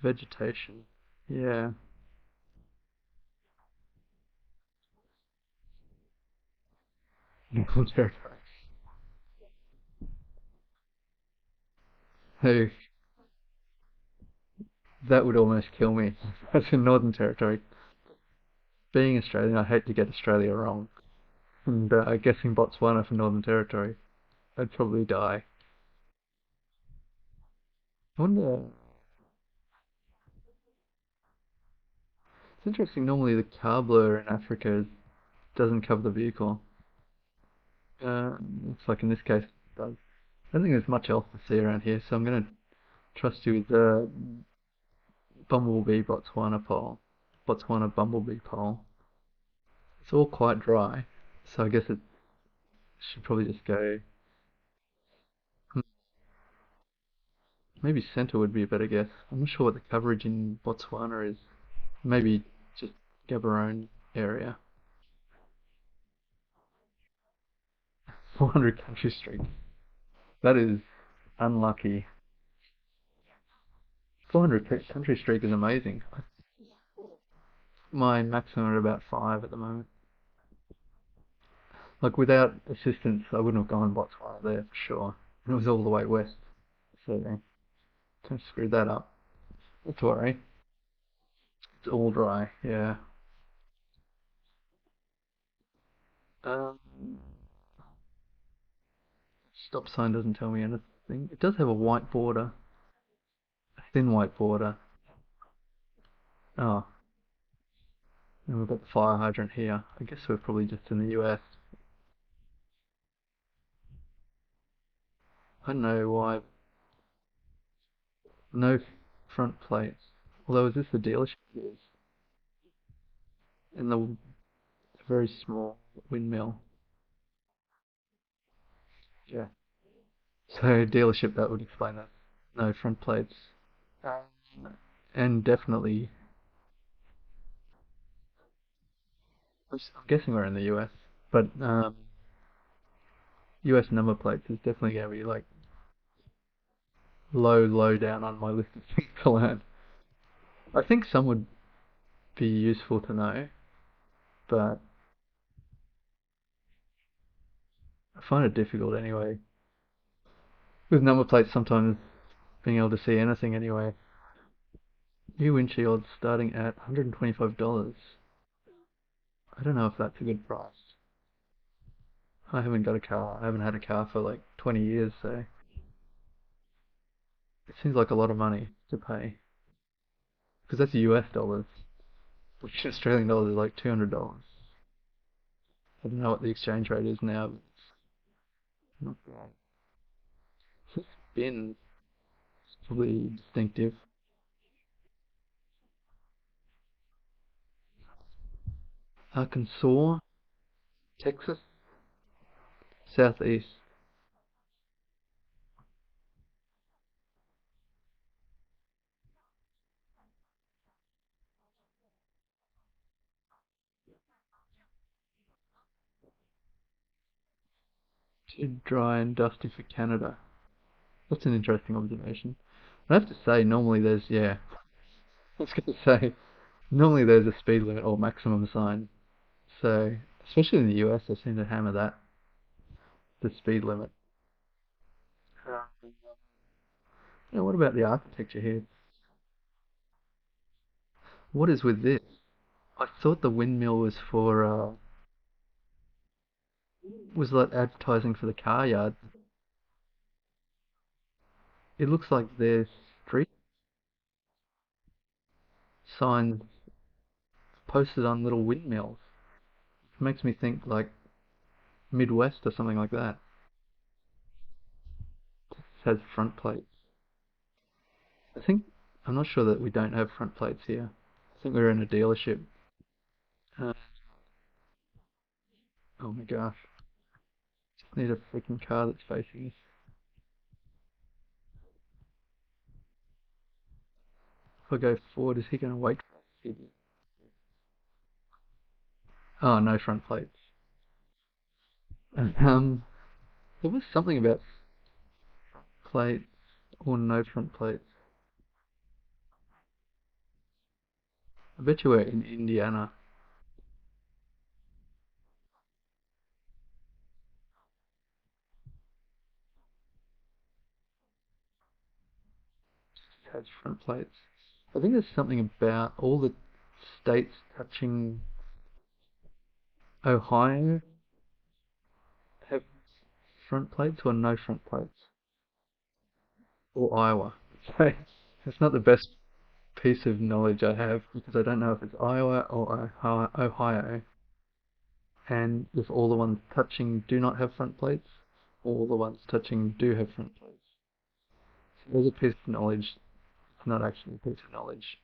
Vegetation. Yeah. Northern Territory. Hey, that would almost kill me. That's in Northern Territory. Being Australian, I hate to get Australia wrong. And guessing Botswana for Northern Territory, I'd probably die. I wonder. It's interesting. Normally, the car blur in Africa doesn't cover the vehicle. Uh, it's like in this case, it does. I don't think there's much else to see around here, so I'm gonna trust you with the Bumblebee Botswana poll. Botswana Bumblebee poll. It's all quite dry, so I guess it should probably just go. hmm, Maybe centre would be a better guess. I'm not sure what the coverage in Botswana is. Maybe just Gaborone area. 400 country streak. That is unlucky. 400 country streak is amazing. My maximum at about 5 at the moment. Like without assistance, I wouldn't have gone Botswana there for sure. It was all the way west, so kind of screwed that up. Not to worry. It's all dry. Yeah. Um, Stop sign doesn't tell me anything. It does have a white border, a thin white border. Oh, and we've got the fire hydrant here. I guess we're probably just in the US. I don't know why. No front plates. Although is this the dealership? It is. In the very small windmill. Yeah. So dealership, that would explain that. No front plates. And definitely, I'm guessing we're in the US, but US number plates is definitely going to be like low down on my list of things to learn. I think some would be useful to know, but I find it difficult anyway. With number plates, sometimes being able to see anything anyway. New windshield starting at $125. I don't know if that's a good price. I haven't got a car. I haven't had a car for like 20 years, so it seems like a lot of money to pay. Because that's US dollars, which Australian dollars is like $200. I don't know what the exchange rate is now, but it's not great. This bin is probably distinctive. Arkansas, Texas, Southeast. Too dry and dusty for Canada. That's an interesting observation. I have to say, normally there's, yeah, I was going to say, normally there's a speed limit or maximum sign. So, especially in the US, they seem to hammer that, the speed limit. Yeah, what about the architecture here? What is with this? I thought the windmill was for, was like advertising for the car yard. It looks like there's street signs posted on little windmills. It makes me think like Midwest or something like that. It has front plates. I think, I'm not sure that we don't have front plates here. I think we're in a dealership. Uh, oh my gosh. Just need a freaking car that's facing us. If I go forward, is he going to wait for us? Oh, no front plates. Um, there was something about plates or no front plates. I bet you we're in Indiana. It has front plates. I think there's something about all the states touching Ohio have front plates or no front plates, or Iowa. So it's not the best piece of knowledge I have because I don't know if it's Iowa or Ohio, and if all the ones touching do not have front plates, all the ones touching do have front plates. So there's a piece of knowledge. It's not actually a piece of knowledge.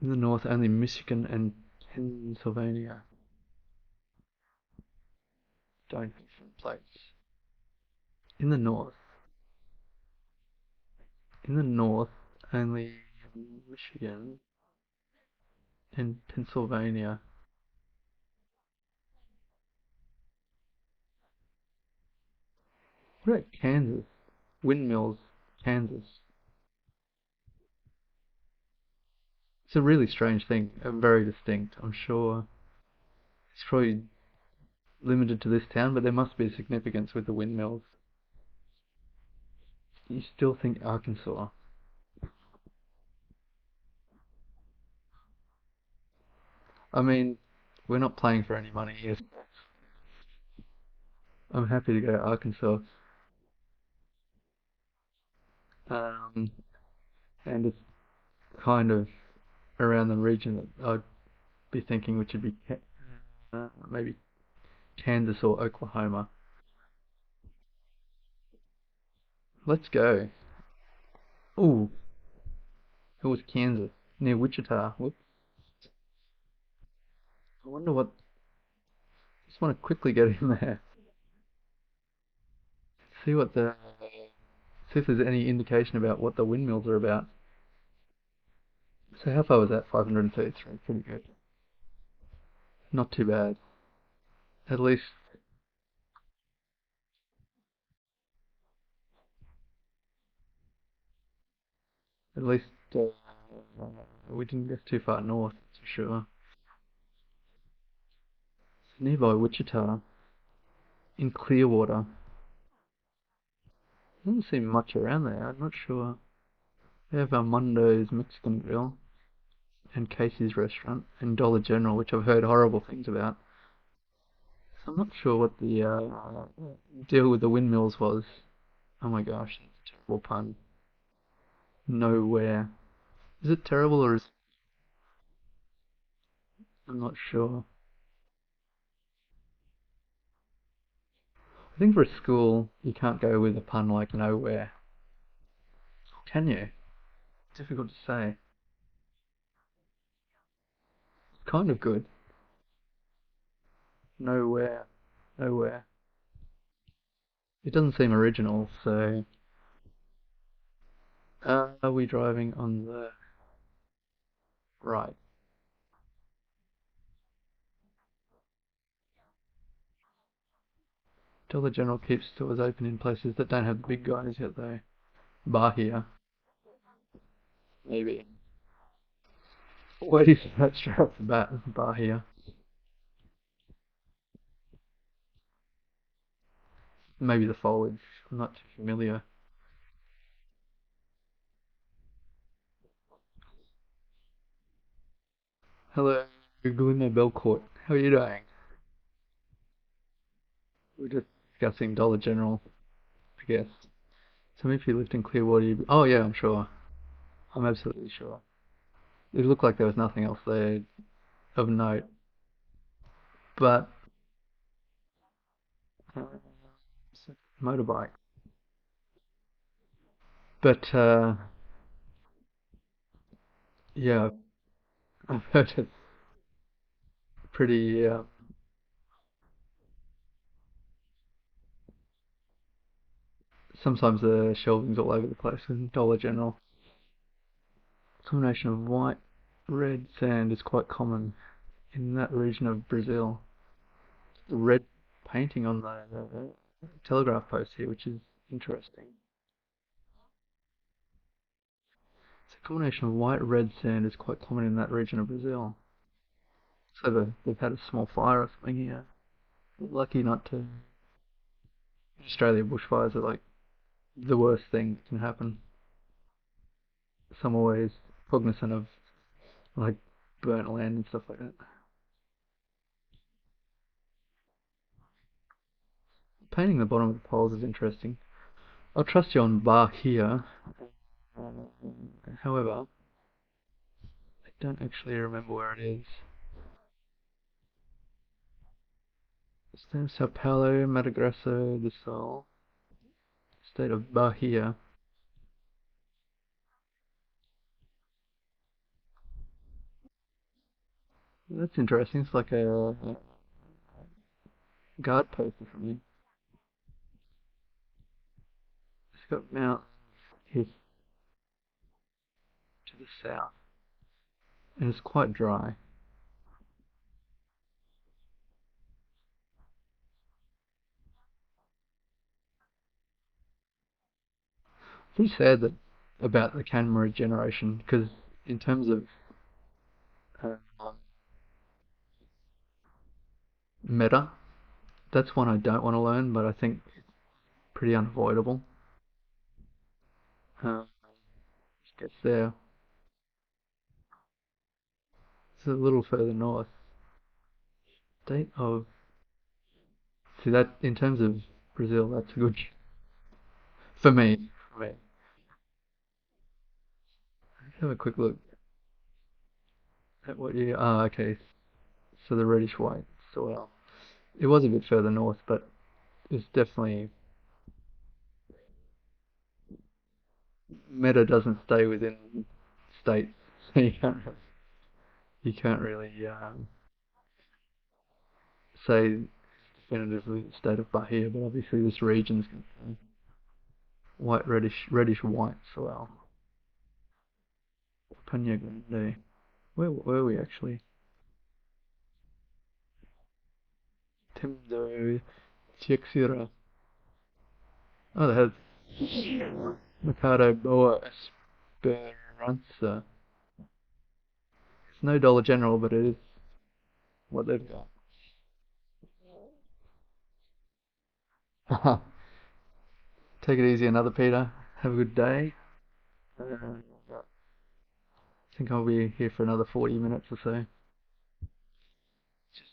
In the north, only Michigan and Pennsylvania don't have front plates. In the north, only Michigan and Pennsylvania. What about Kansas? Windmills, Kansas. It's a really strange thing, very distinct. I'm sure it's probably limited to this town, but there must be a significance with the windmills. You still think Arkansas? I mean, we're not playing for any money here. I'm happy to go to Arkansas. Um, and it's kind of around the region that I'd be thinking, which would be maybe Kansas or Oklahoma. Let's go. Ooh, it was Kansas, near Wichita. Whoops. I wonder what. Just want to quickly get in there. See what the. See if there's any indication about what the windmills are about. So how far was that? 533. Pretty good. Not too bad. At least, at least we didn't get too far north, for sure. Nearby Wichita, in Clearwater. Doesn't seem much around there. I'm not sure. They have Armando's Mexican Grill and Casey's Restaurant and Dollar General, which I've heard horrible things about. So I'm not sure what the deal with the windmills was. Oh my gosh, that's a terrible pun. Nowhere. Is it terrible or is I'm not sure. I think for a school you can't go with a pun like nowhere. Can you? Difficult to say. It's kind of good. Nowhere. Nowhere. It doesn't seem original, so are we driving on the right? Dollar General keeps stores open in places that don't have the big guys yet though. Bahia. Maybe. Where do you say that straight off the bat? Bahia. Maybe the foliage. I'm not too familiar. Hello, Glimmer Belcourt. How are you doing? We're just discussing Dollar General, I guess. So if you lived in Clearwater, you'd be... Oh yeah, I'm sure. I'm absolutely sure. It looked like there was nothing else there of note. But uh, motorbike. But yeah, I've heard it's pretty. Sometimes the shelving's all over the place in Dollar General. A combination of white, red sand is quite common in that region of Brazil. The red painting on the telegraph post here, which is interesting. It's a combination of white, red sand is quite common in that region of Brazil. So they've had a small fire or something here. Lucky not to. In Australia, bushfires are like the worst thing that can happen. So I'm always cognizant of like burnt land and stuff like that. Painting the bottom of the poles is interesting. I'll trust you on bar here. However, I don't actually remember where it is. State of Sao Paulo, Mato Grosso do Sul. State of Bahia. That's interesting. It's like a guard post or something. It's got mountains here to the south, and it's quite dry. It's pretty sad that about the camera generation, because in terms of uh, meta, that's one I don't want to learn, but I think pretty unavoidable. Uh, gets there. It's a little further north. State of See that in terms of Brazil, that's a good for me. For me. Let's have a quick look at what you. Ah, okay. So the reddish white soil. It was a bit further north, but it's definitely meta doesn't stay within states, so you can't really say definitively the state of Bahia, but obviously this region's white reddish white soil. Pena Grande. Where were we actually? Timdo Geoguessr. Oh, they had Mercado Boa Esperança. It's no Dollar General, but it is what they've got. Take it easy, another Peter. Have a good day. I think I'll be here for another 40 minutes or so. Just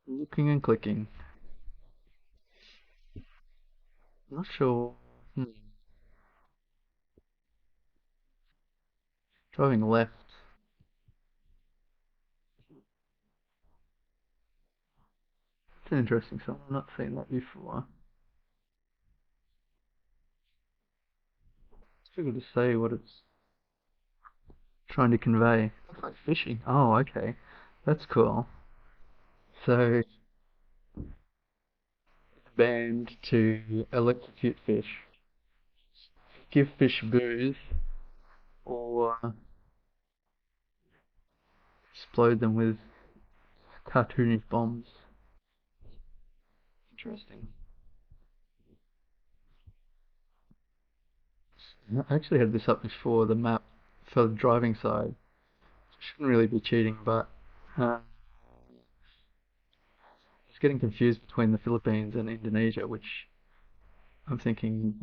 looking and clicking. Not sure. Hmm. Driving left. It's an interesting song. I've not seen that before. It's difficult to say what it's trying to convey. Looks like fishing. Oh, okay. That's cool. So, banned to electrocute fish, give fish booze, or explode them with cartoonish bombs. Interesting. I actually had this up before, the map for the driving side. Shouldn't really be cheating, but uh, it's getting confused between the Philippines and Indonesia, which I'm thinking,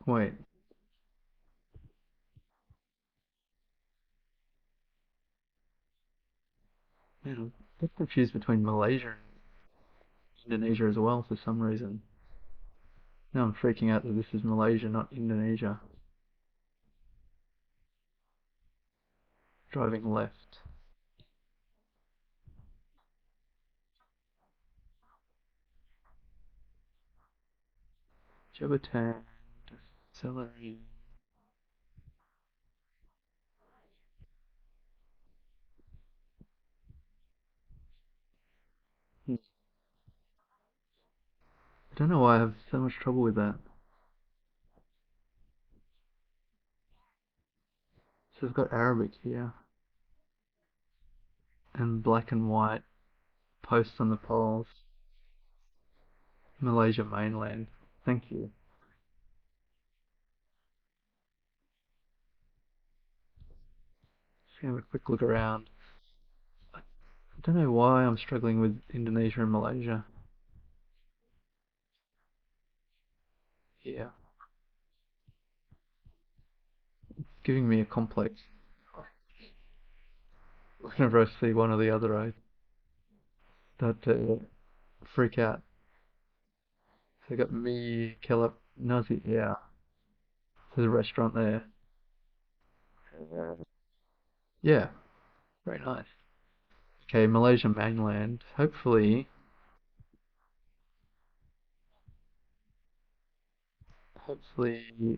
wait, man, I'm getting confused between Malaysia and Indonesia as well for some reason. Now I'm freaking out that this is Malaysia, not Indonesia. Driving left. Jabatan, celery. I don't know why I have so much trouble with that. So I've got Arabic here and black and white posts on the poles. Malaysia mainland. Thank you. Just have a quick look around. I don't know why I'm struggling with Indonesia and Malaysia. Yeah, giving me a complex. Whenever I see one or the other, I start to freak out. So I got me Kelap Nazi. Yeah, there's a restaurant there. Yeah, very nice. Okay, Malaysia mainland. Hopefully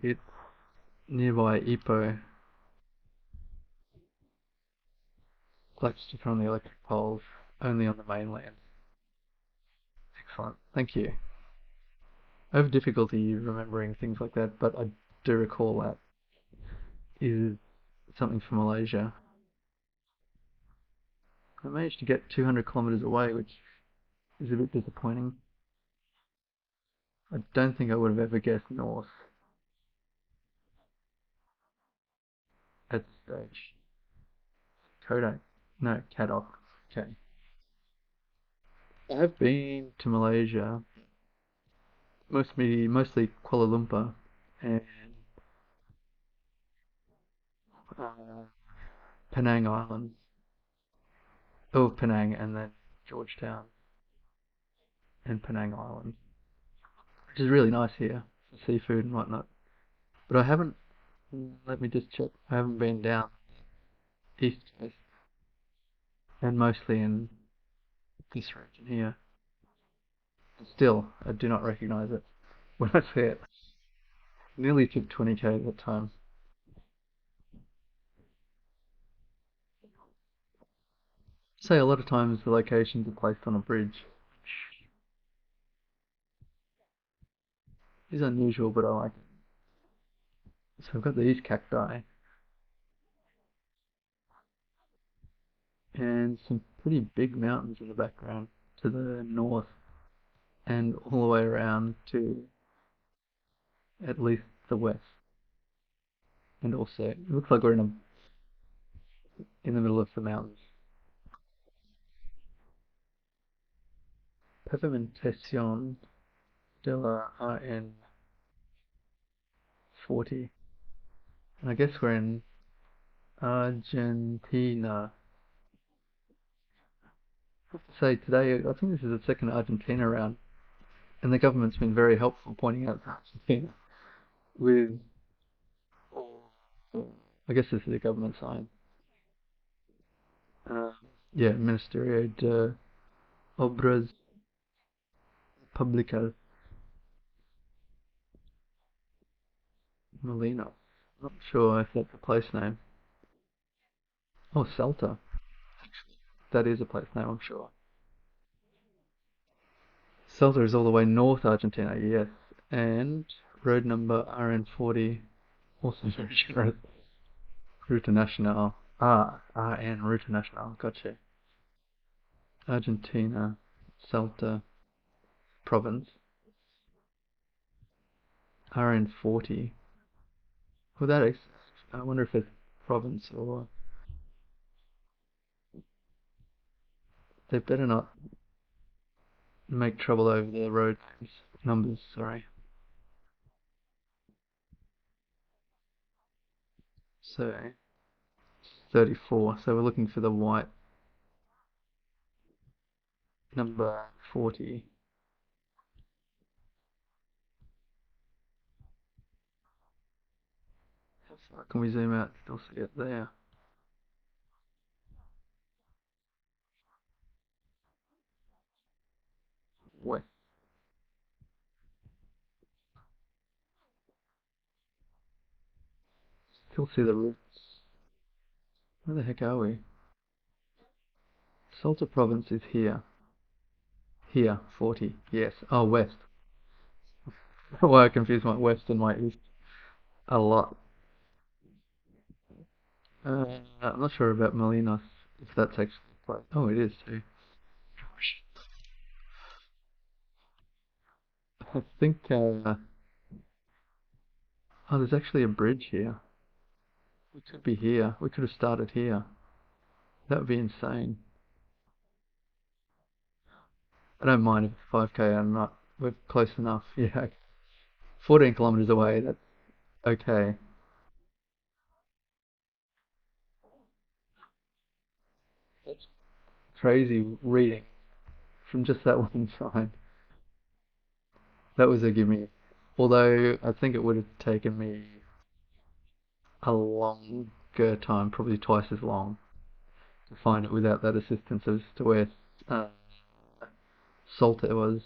it's nearby Ipoh, clutched from the electric poles, only on the mainland. Excellent. Thank you. I have difficulty remembering things like that, but I do recall that is something from Malaysia. I managed to get 200 kilometers away, which is a bit disappointing. I don't think I would have ever guessed north at this stage. Kodak. No, Kadok. Okay. I have been to Malaysia, mostly Kuala Lumpur and uh, Penang Island. Oh, Penang and then Georgetown and Penang Island, which is really nice here for seafood and whatnot. But I haven't, let me just check, I haven't been down East Coast and mostly in this region here. Still, I do not recognize it when I see it. Nearly took 20k at that time. Say a lot of times the locations are placed on a bridge. It's unusual, but I like it. So I've got these cacti and some pretty big mountains in the background to the north and all the way around to at least the west. And also, it looks like we're in the middle of the mountains. Pavimentación de la RN40. And I guess we're in Argentina. I have to say today, I think this is the second Argentina round, and the government's been very helpful pointing out Argentina with, I guess this is a government sign. Uh, yeah, Ministerio de Obras Públicas Molina. Not sure if that's a place name. Oh, Salta. That is a place name, I'm sure. Salta is all the way north Argentina, yes. And road number RN40, also very generous. Ruta Nacional. Ah, RN, Ruta Nacional, gotcha. Argentina, Salta province. RN40. Well, that is. I wonder if it's province or. They better not make trouble over the road numbers, sorry. So, 34. So we're looking for the white number 40. How far can we zoom out to still see it there? West. Still see the roots. Where the heck are we? Salta province is here. Here, 40. Yes. Oh, west. Why I confuse my west and my east a lot. I'm not sure about Molinos, if that's actually a place. Oh, it is too. I think, oh, there's actually a bridge here. We could be here. We could have started here. That would be insane. I don't mind if it's 5k or not. We're close enough. Yeah. 14 kilometers away. That's okay. That's crazy reading from just that one sign. That was a gimme. Although I think it would have taken me a longer time, probably twice as long, to find it without that assistance as to where uh, salt it was.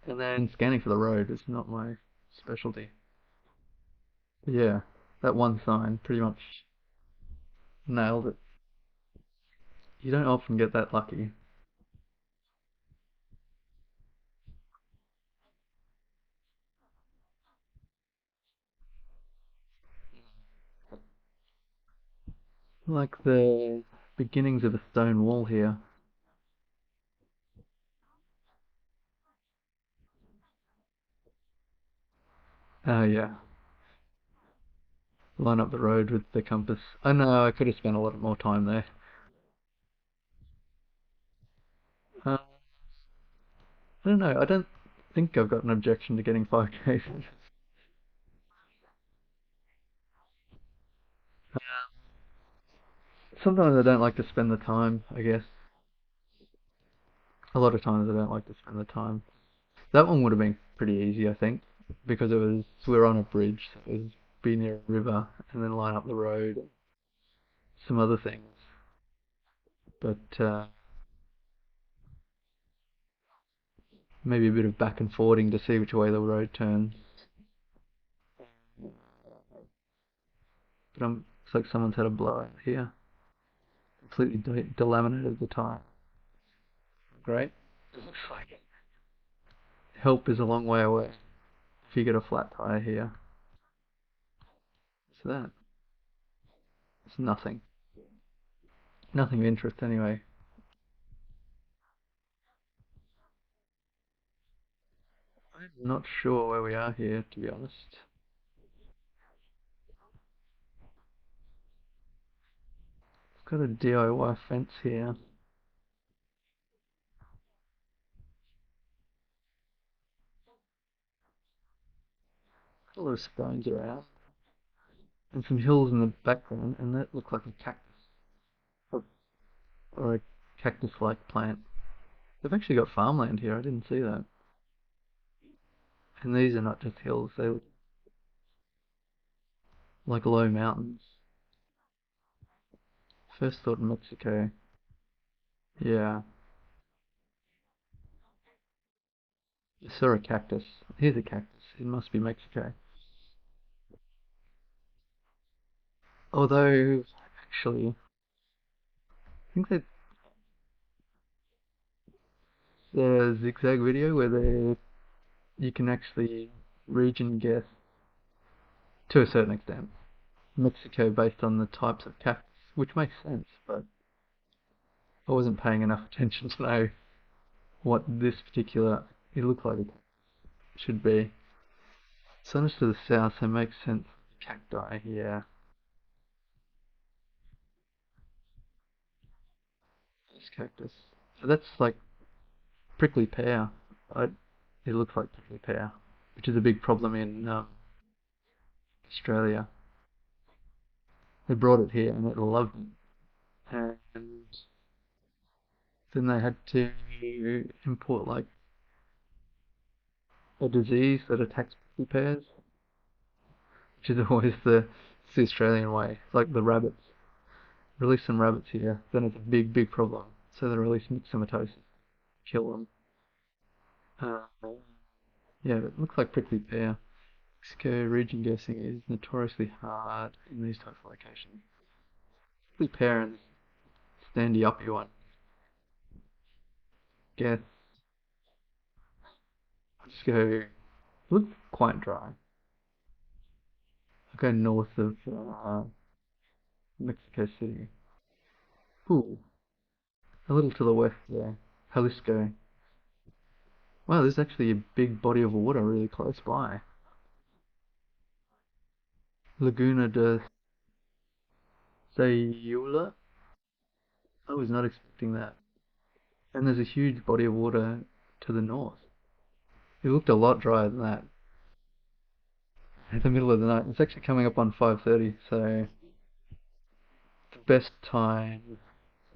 And then scanning for the road is not my specialty. Yeah, that one sign pretty much nailed it. You don't often get that lucky. Like the beginnings of a stone wall here. Oh yeah, line up the road with the compass. I know I could have spent a lot more time there. I don't know. I don't think I've got an objection to getting 5Ks. Sometimes I don't like to spend the time, I guess. A lot of times I don't like to spend the time. That one would have been pretty easy, I think, because we were on a bridge, so it was be near a river and then line up the road, some other things. But maybe a bit of back and forwarding to see which way the road turns. But looks like someone's had a blowout here. Completely delaminated the tire. Great. Looks like help is a long way away if you get a flat tire here. So that? It's nothing. Nothing of interest anyway. I'm not sure where we are here, to be honest. It's got a DIY fence here. A lot of stones around. And some hills in the background, and that looks like a cactus. Or, or a cactus-like plant. They've actually got farmland here, I didn't see that. And these are not just hills, they look like low mountains. First thought Mexico. Yeah. I saw a cactus. Here's a cactus. It must be Mexico. Although, actually, I think that the zigzag video where you can actually region guess to a certain extent Mexico based on the types of cactus, which makes sense, but I wasn't paying enough attention to know what this particular it looked like it should be. Sun is to the south, so it makes sense. Cacti, yeah. This cactus. So that's like prickly pear. I, it looks like prickly pear, which is a big problem in Australia. They brought it here and it loved it. And then they had to import like a disease that attacks prickly pears, which is always the Australian way. It's like the rabbits. Release some rabbits here, then it's a big, big problem. So they release myxomatosis, kill them. Uh, yeah, it looks like prickly pear. Mexico region guessing is notoriously hard in these types of locations. Prickly pear and standy uppy one. Guess. I'll just go. Looks quite dry. I'll go north of Mexico City. Ooh, a little to the west there. Jalisco. Wow, there's actually a big body of water really close by. Laguna de Sayula. I was not expecting that. And there's a huge body of water to the north. It looked a lot drier than that. In the middle of the night. It's actually coming up on 5:30, so the best time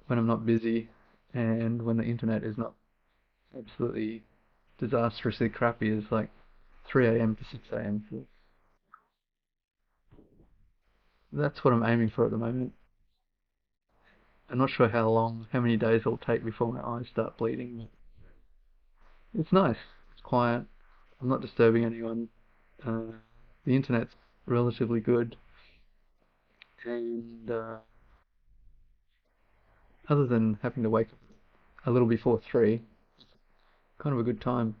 when I'm not busy and when the internet is not absolutely disastrously crappy is like 3 a.m. to 6 a.m. So that's what I'm aiming for at the moment. I'm not sure how many days it'll take before my eyes start bleeding, but it's nice. It's quiet. I'm not disturbing anyone. Uh, the internet's relatively good, and other than having to wake up a little before 3, kind of a good time.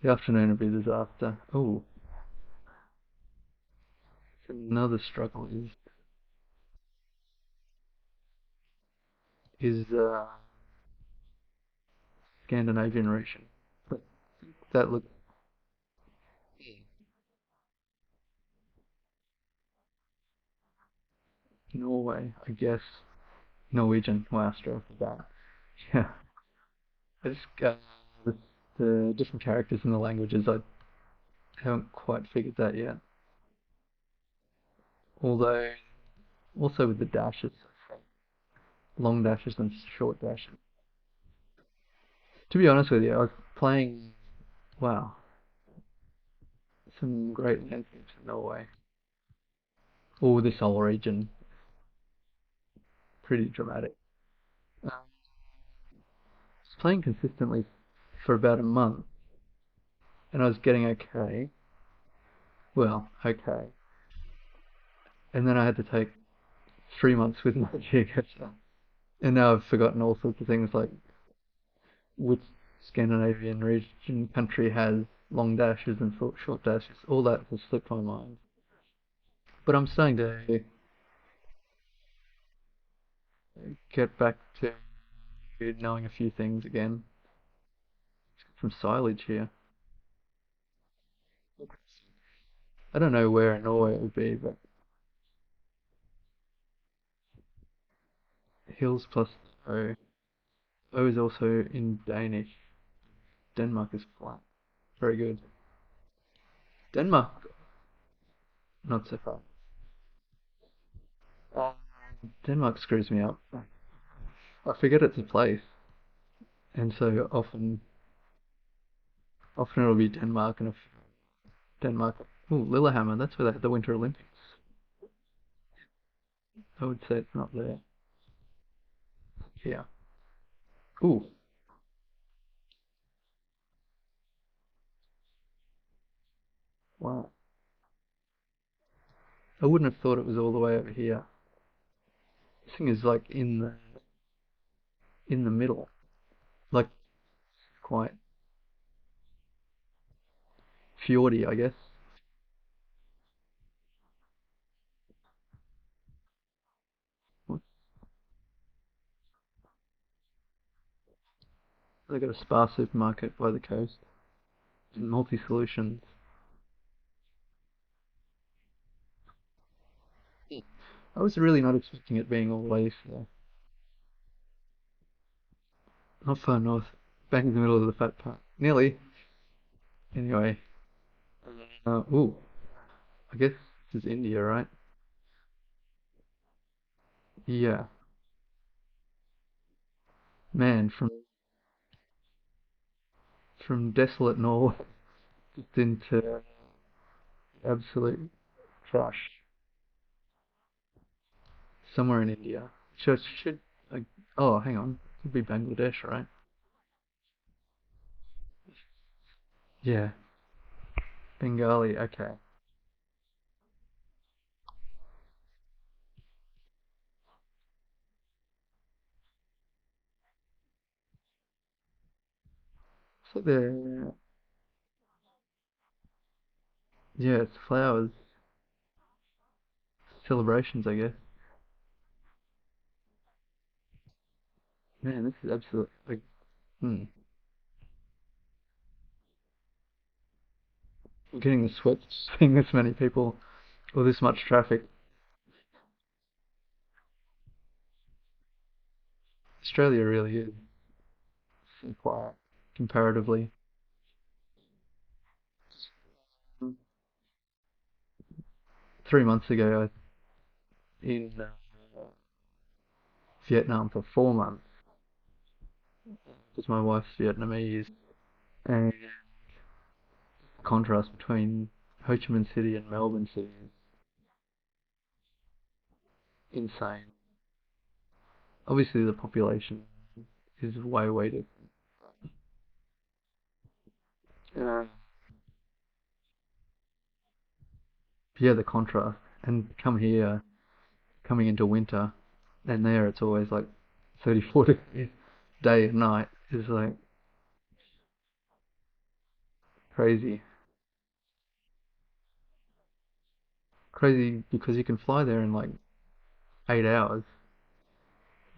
The afternoon would be a disaster. Oh, another struggle is Scandinavian region. But that looks Norway, I guess. Norwegian. Wow, straight off the bat. Yeah, I just the different characters in the languages. I haven't quite figured that yet. Although, also with the dashes, long dashes and short dashes. To be honest with you, I was playing. Wow, some great landscapes in Norway. All this whole region, pretty dramatic. I was playing consistently for about a month, and I was getting okay. Well, okay. And then I had to take 3 months with my geoguessr, and now I've forgotten all sorts of things like which Scandinavian region country has long dashes and short dashes. All that has slipped my mind. But I'm starting to get back to knowing a few things again. Some silage here. I don't know where in Norway it would be, but hills plus O. O is also in Danish. Denmark is flat. Very good. Denmark, not so far. Uh, Denmark screws me up. I forget it's a place, and so often it'll be Denmark, and if Denmark. Ooh, Lillehammer, that's where they had the Winter Olympics. I would say it's not there. Yeah. Ooh, wow. I wouldn't have thought it was all the way over here. This thing is like in the middle, like quite fjordy, I guess. They got a spa supermarket by the coast and multi solutions. I was really not expecting it being all the way there. Not far north, back in the middle of the fat part. Nearly. Anyway, ooh, I guess this is India, right? Yeah. Man, from desolate Norway just into absolute trash somewhere in India. Should like, oh, hang on, could be Bangladesh, right? Yeah, Bengali. Okay. So the yeah, it's flowers, celebrations, I guess. Man, this is absolute like, hmm. I'm getting the sweats seeing this many people or this much traffic. Australia really is so quiet comparatively. 3 months ago, I was in Vietnam for 4 months because my wife's Vietnamese, and the contrast between Ho Chi Minh City and Melbourne City is insane. Obviously, the population is way, way different. Uh, yeah, the contrast. And come here, coming into winter, and there it's always like 34 degrees day and night. Is like crazy. Crazy because you can fly there in like 8 hours.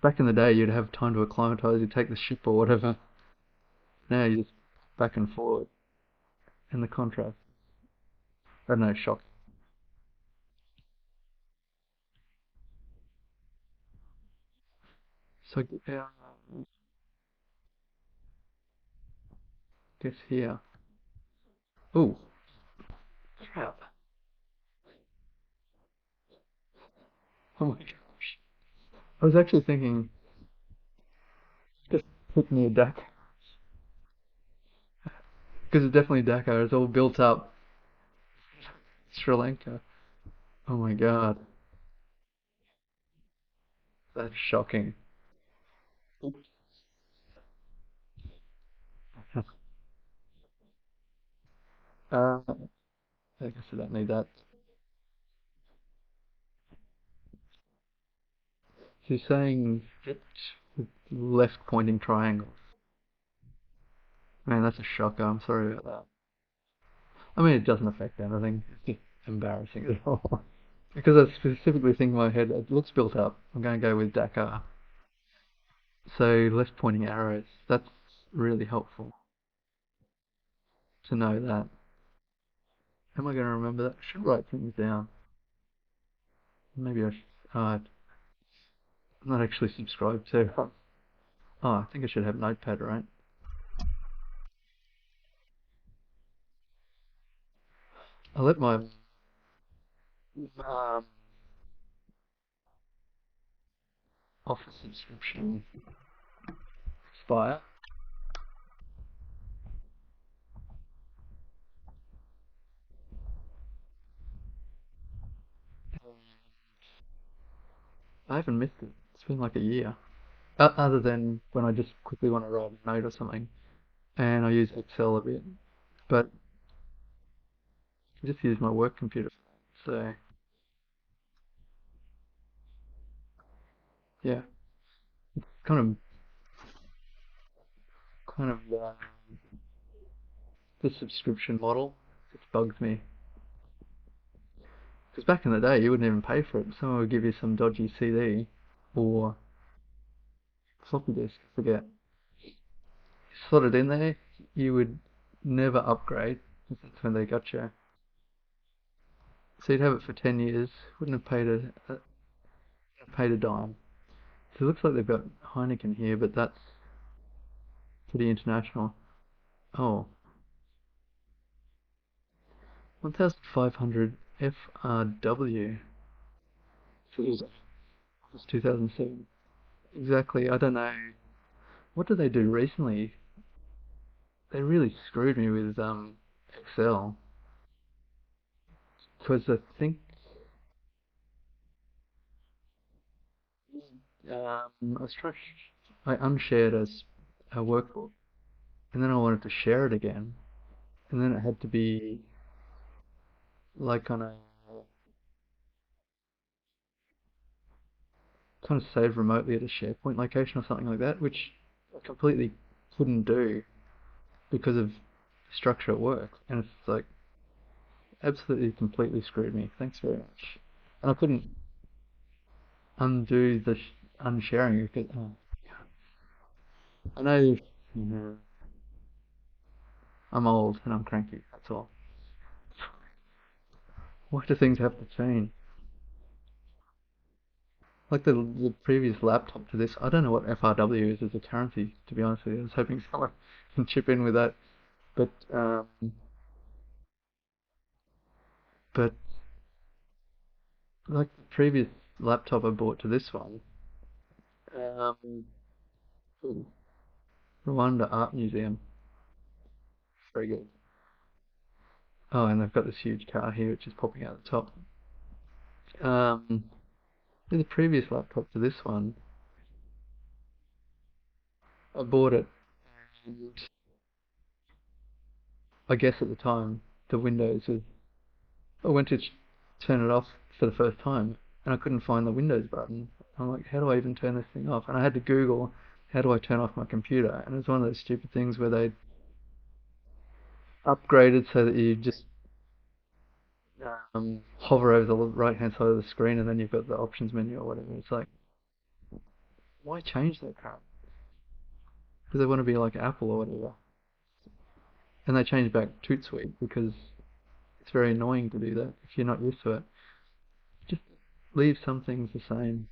Back in the day, you'd have time to acclimatize, you'd take the ship or whatever. Now you just back and forward. And the contrast. I don't know, shock. So, yeah, guess here. Ooh, crap. Oh my gosh. I was actually thinking, just put near Dakar. Because it's definitely Dakar. It's all built up. Sri Lanka. Oh my god. That's shocking. Uh, I guess I don't need that. So you're saying left pointing triangles. Man, that's a shocker. I'm sorry about that. I mean, it doesn't affect anything. It's just embarrassing as well. Because I specifically think in my head, it looks built up. I'm going to go with Dakar. So left pointing arrows. That's really helpful to know that. Am I going to remember that? I should write things down. Maybe I should. I'm not actually subscribed to. Oh, I think I should have Notepad, right? I let my um, office subscription expire. I haven't missed it. It's been like a year. Other than when I just quickly want to write a note or something, and I use Excel a bit, but I just use my work computer. So yeah, kind of kind of the subscription model. It bugs me because back in the day you wouldn't even pay for it. Someone would give you some dodgy CD or floppy disk. I forget. Slot it in there. You would never upgrade. That's when they got you. So you'd have it for 10 years. Wouldn't have paid a dime. So it looks like they've got Heineken here, but that's pretty international. Oh, 1500 FRW. So it was 2007. Exactly. I don't know. What did they do recently? They really screwed me with Excel because I think I was trying. I unshared a workbook, and then I wanted to share it again, and then it had to be like on a kind of saved remotely at a SharePoint location or something like that, which I completely couldn't do because of structure at work, and it's like absolutely completely screwed me. Thanks very much. And I couldn't undo the unsharing because I know I'm old and I'm cranky. That's all. Why do things have to change? Like the previous laptop to this, I don't know what FRW is as a currency. To be honest with you, I was hoping someone can chip in with that. But but like the previous laptop I bought to this one, um, ooh, Rwanda Art Museum, very good. Oh, and they've got this huge car here which is popping out the top. Um, The previous laptop to this one, I bought it, and I guess at the time the Windows was. I went to turn it off for the first time, and I couldn't find the Windows button. I'm like, how do I even turn this thing off? And I had to Google, how do I turn off my computer? And it's one of those stupid things where they upgraded so that you just hover over the right hand side of the screen and then you've got the options menu or whatever. It's like, why change that crap? Because they want to be like Apple or whatever. And they changed back Toot Sweet because it's very annoying to do that if you're not used to it. Just leave some things the same.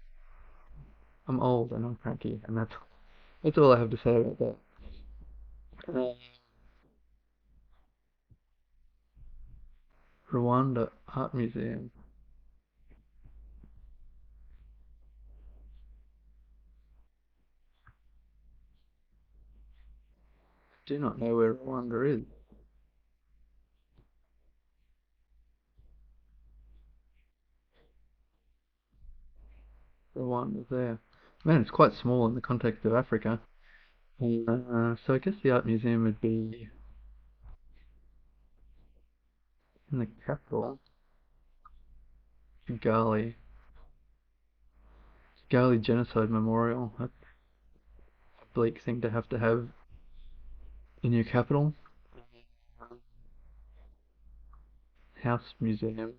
I'm old and I'm cranky, and that's all I have to say about that. Rwanda Art Museum. Do not know where Rwanda is. Rwanda's there. Man, it's quite small in the context of Africa. So I guess the art museum would be in the capital, Kigali. Kigali Genocide Memorial. That's a bleak thing to have in your capital. House Museum.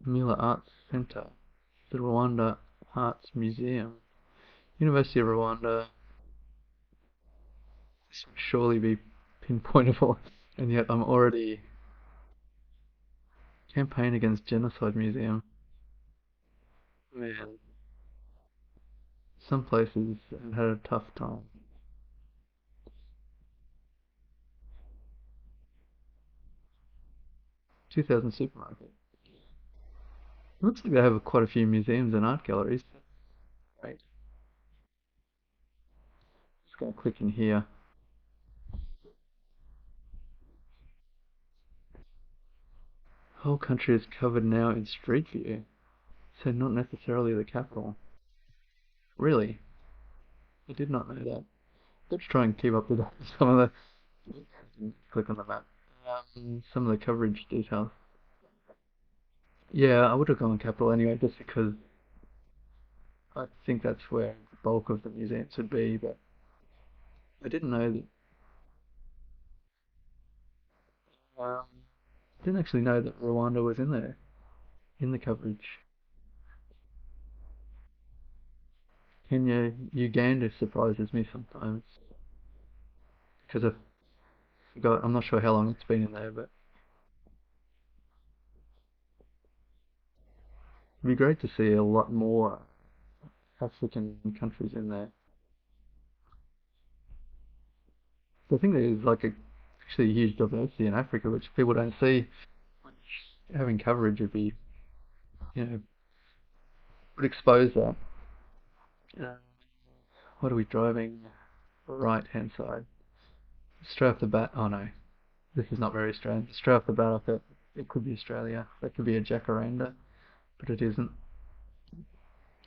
Mila Arts Center. The Rwanda Arts Museum. University of Rwanda. This would surely be pinpointable, and yet I'm already campaign against genocide museum. Man, some places have had a tough time. 2000 supermarket. Looks like they have quite a few museums and art galleries. Right. Just gonna click in here. The whole country is covered now in street view, so not necessarily the capital. Really? I did not know that. Let's try and keep up with some of the. Click on the map. Some of the coverage details. Yeah, I would have gone capital anyway, just because I think that's where the bulk of the museums would be. But I didn't know that. Didn't actually know that Rwanda was in there in the coverage. Kenya, Uganda surprises me sometimes because I forgot. I'm not sure how long it's been in there, but it'd be great to see a lot more African countries in there. I think there's actually a huge diversity in Africa, which people don't see. Having coverage would be, would expose that. Uh, what are we driving? Right hand side. Straight off the bat. Oh no, this is not very Australian. Straight off the bat, I thought it could be Australia. That could be a jacaranda, but it isn't.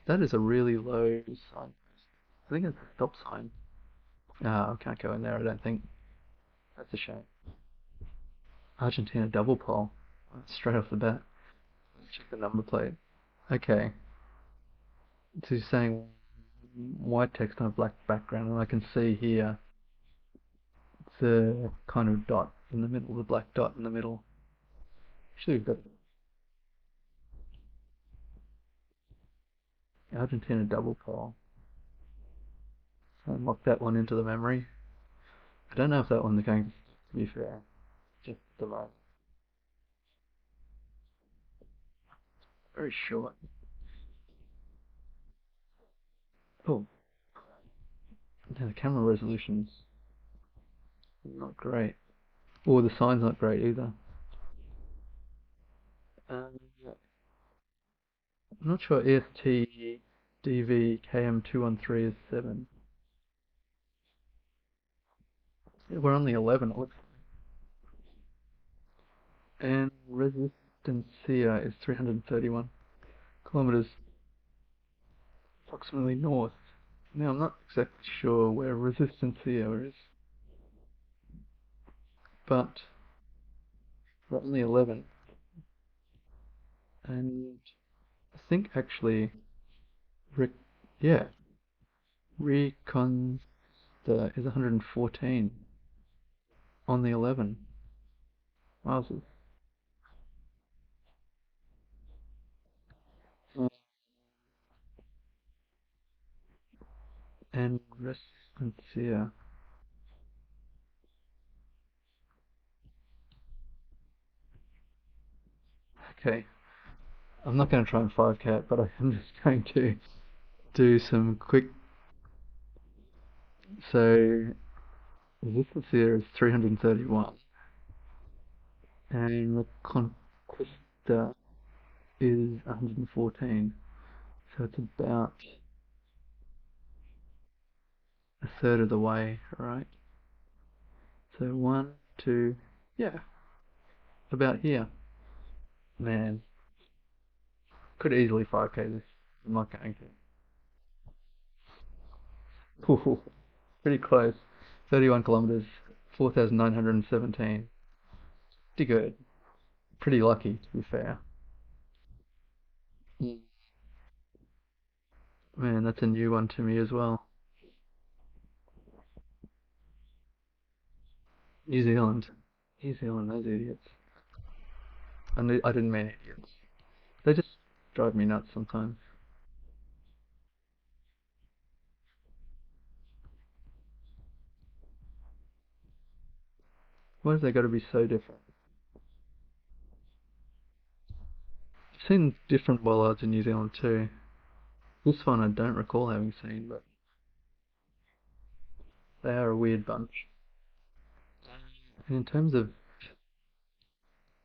That is a really low sign. I think it's a stop sign. I can't go in there, I don't think. That's a shame. Argentina double pole. Straight off the bat. Let's check the number plate. Okay. So you're saying white text on a black background, and I can see here the kind of dot in the middle, the black dot in the middle. Actually, we've got Argentina double pole. So unlock that one into the memory. I don't know if that one's going to be fair. Just the right. Very short. Oh, no, the camera resolution's not great. Or the sign's not great either. Um, I'm not sure EST DV KM213 is 7. We're on the 11, it looks like. And Resistencia is 331. kilometers approximately north. Now I'm not exactly sure where Resistance here is, but we're only 11, and I think actually, Rick, yeah, Reconsta is 114 on the 11. Wowzers. And Resistance here. Okay, I'm not going to try and 5K it, but I'm just going to do some quick. So resistance here is 331, and Reconquista is 114. So it's about a third of the way, right? So one, two, yeah, about here. Man, could easily 5K this. I'm not going to. Ooh, pretty close. 31 kilometers, 4,917. Pretty good. Pretty lucky, to be fair. Mm. Man, that's a new one to me as well. New Zealand. New Zealand, those idiots. I didn't mean idiots. They just drive me nuts sometimes. Why has they got to be so different? I've seen different bollards in New Zealand too. This one I don't recall having seen, but they are a weird bunch. And in terms of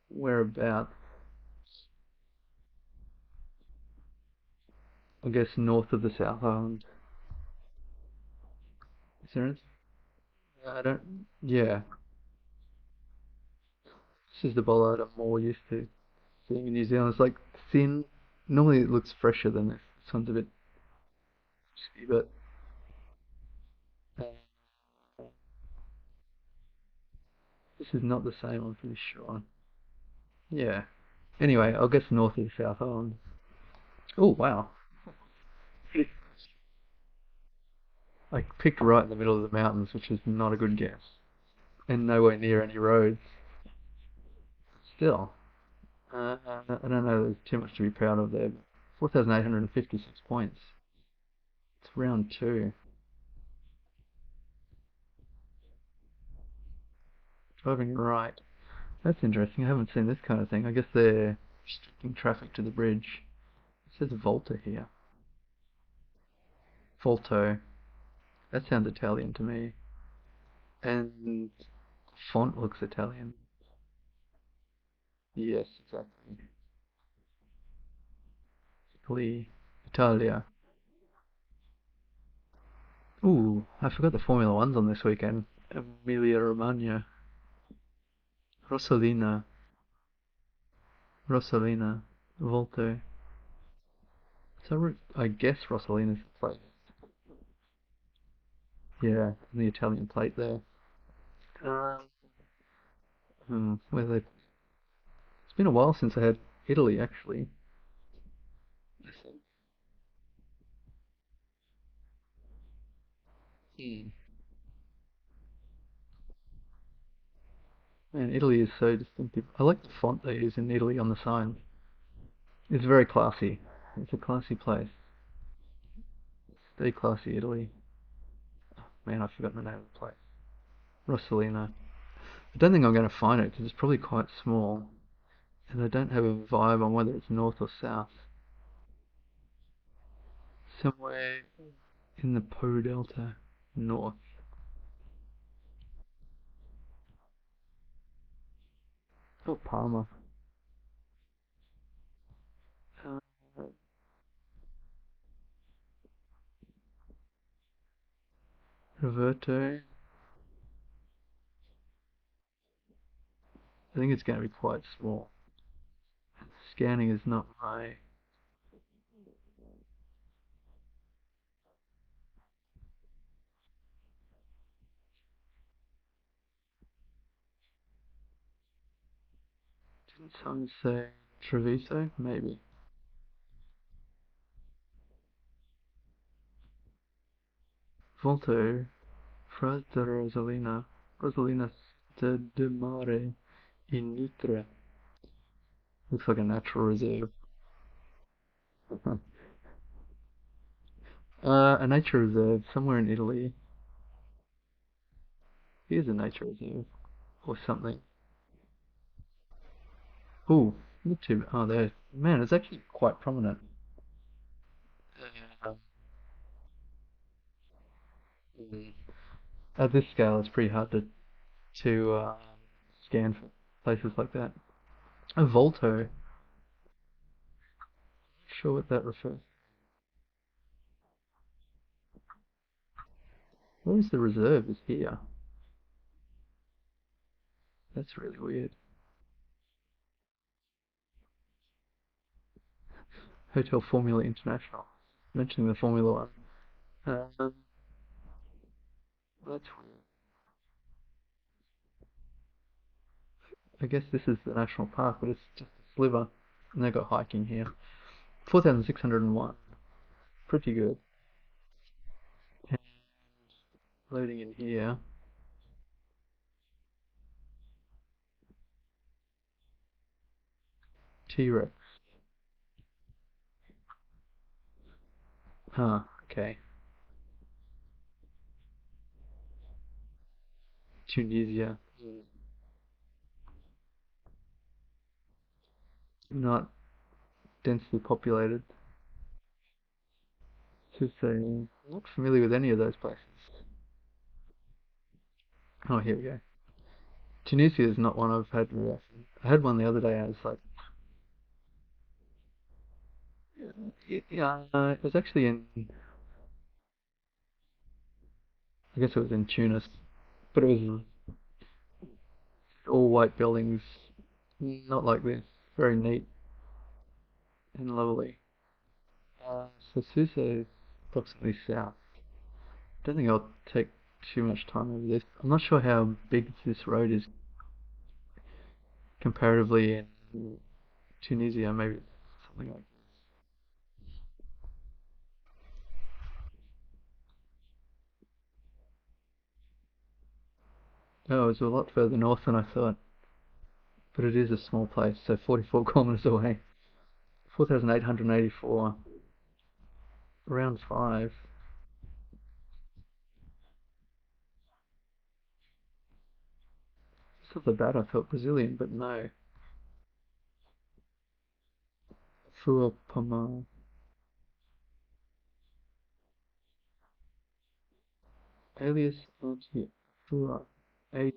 whereabouts, I guess north of the South Island. Is there anything? I don't. Yeah, this is the bollard I'm more used to seeing in New Zealand. It's like thin. Normally it looks fresher than this. This one's a bit crispy, but uh, this is not the same, I'm pretty sure. Yeah. Anyway, I'll guess north of the South Island. Oh, wow. I picked right in the middle of the mountains, which is not a good guess. And nowhere near any roads. Still, I don't know, there's too much to be proud of there. 4,856 points. It's round two. Driving right. That's interesting. I haven't seen this kind of thing. I guess they're restricting traffic to the bridge. It says Volta here. Volto. That sounds Italian to me. And font looks Italian. Yes, exactly. Italy. Italia. Ooh, I forgot the Formula One's on this weekend. Emilia Romagna. Rosalina. Rosalina. Volto. So I guess Rosalina's the place. Yeah, and the Italian plate there. Um, where they? It's been a while since I had Italy actually. I think. Hmm. Man, Italy is so distinctive. I like the font they use in Italy on the signs. It's very classy. It's a classy place. Stay classy, Italy. Man, I've forgotten the name of the place. Rosalina. I don't think I'm going to find it because it's probably quite small, and I don't have a vibe on whether it's north or south. Somewhere in the Po Delta, north. Oh, Palma. Uh, Roberto. I think it's going to be quite small. Scanning is not my Some say Treviso, maybe. Volto, Fras de Rosalina, Rosalina de Mare in Nitra. Looks like a natural reserve. A nature reserve somewhere in Italy. Here's a nature reserve or something. Ooh, not too. Oh, there. Man, it's actually quite prominent. Um, at this scale, it's pretty hard to scan for places like that. A Volto. Sure what that refers. Where is the reserve? Is here. That's really weird. Hotel Formula International. Mentioning the Formula One. That's weird. I guess this is the national park, but it's just a sliver. And they've got hiking here. 4,601. Pretty good. And loading in here. T-Rex. Huh, okay. Tunisia. Not densely populated. To say, I'm not familiar with any of those places. Oh, here we go. Tunisia is not one I've had very often. I had one the other day and I was like, yeah, it was actually in, I guess it was in Tunis, but it was all white buildings, not like this. Very neat and lovely. So Susa is approximately south. Don't think I'll take too much time over this. I'm not sure how big this road is comparatively in Tunisia. Maybe something like. Oh, it's a lot further north than I thought. But it is a small place, so 44 kilometers away. 4,884. Round 5. Just off the bat, I thought Brazilian, but no. Fuapama. Alias Anti Fua. I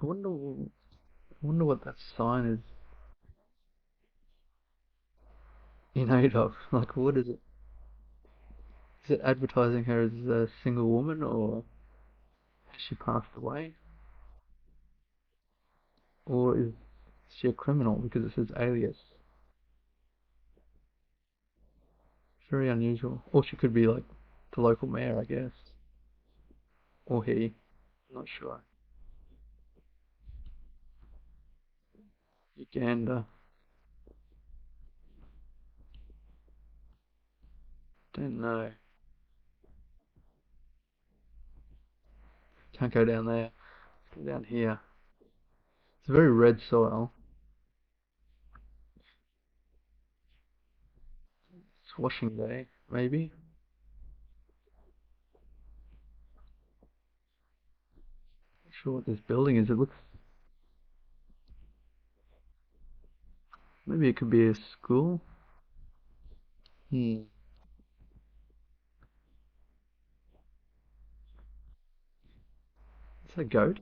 wonder what that sign is in aid of. Like, what is it? Is it advertising her as a single woman, or has she passed away? Or is she a criminal because it says alias? Very unusual. Or she could be like the local mayor, I guess. Or he. Not sure. Uganda. Don't know. Can't go down there. Let's go down here. It's a very red soil. It's washing day, maybe. Not sure what this building is. It looks. Maybe it could be a school. Hmm. It's a goat.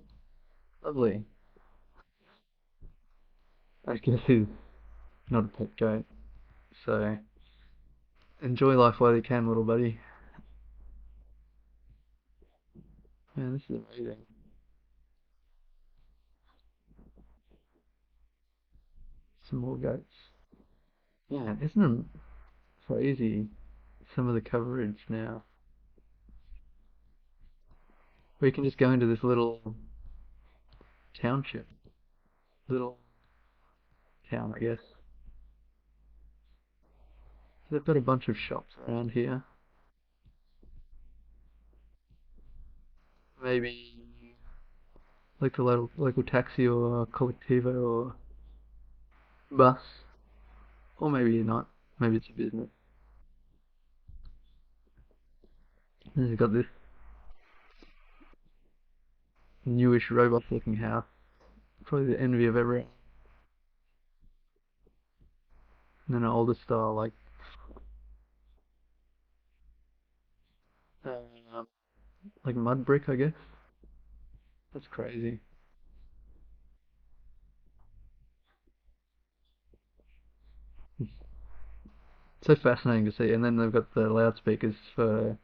Lovely. I guess he's not a pet goat. So enjoy life while you can, little buddy. Man, this is amazing. Some more goats. Yeah, isn't it crazy? Some of the coverage now. We can just go into this little township, little town, I guess. They've got a bunch of shops around here. Maybe like the local taxi or collectivo or bus, or maybe not. Maybe it's a business. And they've got this newish robot-looking house. Probably the envy of everyone. And then an older style uh, like mud brick, I guess. That's crazy. So fascinating to see. And then they've got the loudspeakers for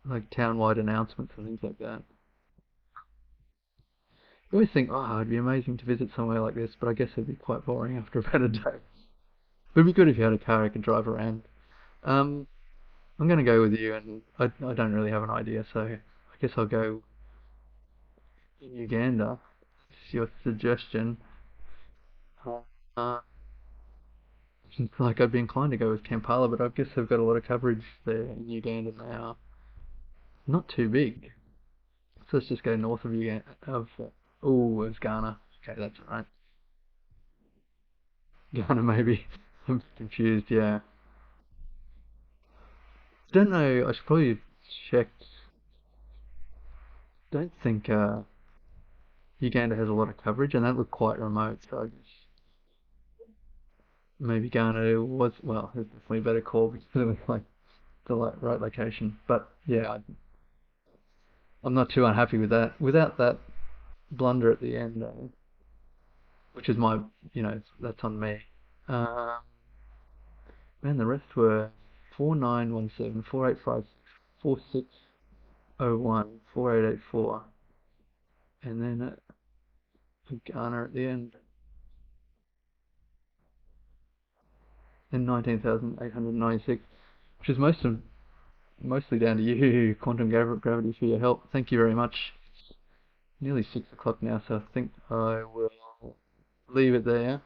like town-wide announcements and things like that. You always think, oh, it'd be amazing to visit somewhere like this, but I guess it'd be quite boring after about a day. It'd be good if you had a car you could drive around. Um, I'm gonna go with you, and I don't really have an idea, so I guess I'll go in Uganda. It's your suggestion. Uh, like I'd be inclined to go with Kampala, but I guess they've got a lot of coverage there in Uganda now. Not too big. So let's just go north of Uganda. Oh, it's Ghana. Okay, that's right. Ghana maybe. I'm confused. Yeah. Don't know. I should probably check. Don't think Uganda has a lot of coverage, and that looked quite remote. So I guess maybe Ghana was well. It's definitely a better call because it was like the right location. But yeah, I'm not too unhappy with that. Without that blunder at the end, which is my, that's on me. Um, Man, the rest were 4917, 4856, 4601, 4884, and then Ghana at the end, and 19,896, which is mostly down to you, quantum gravity, for your help. Thank you very much. It's nearly 6 o'clock now, so I think I will leave it there.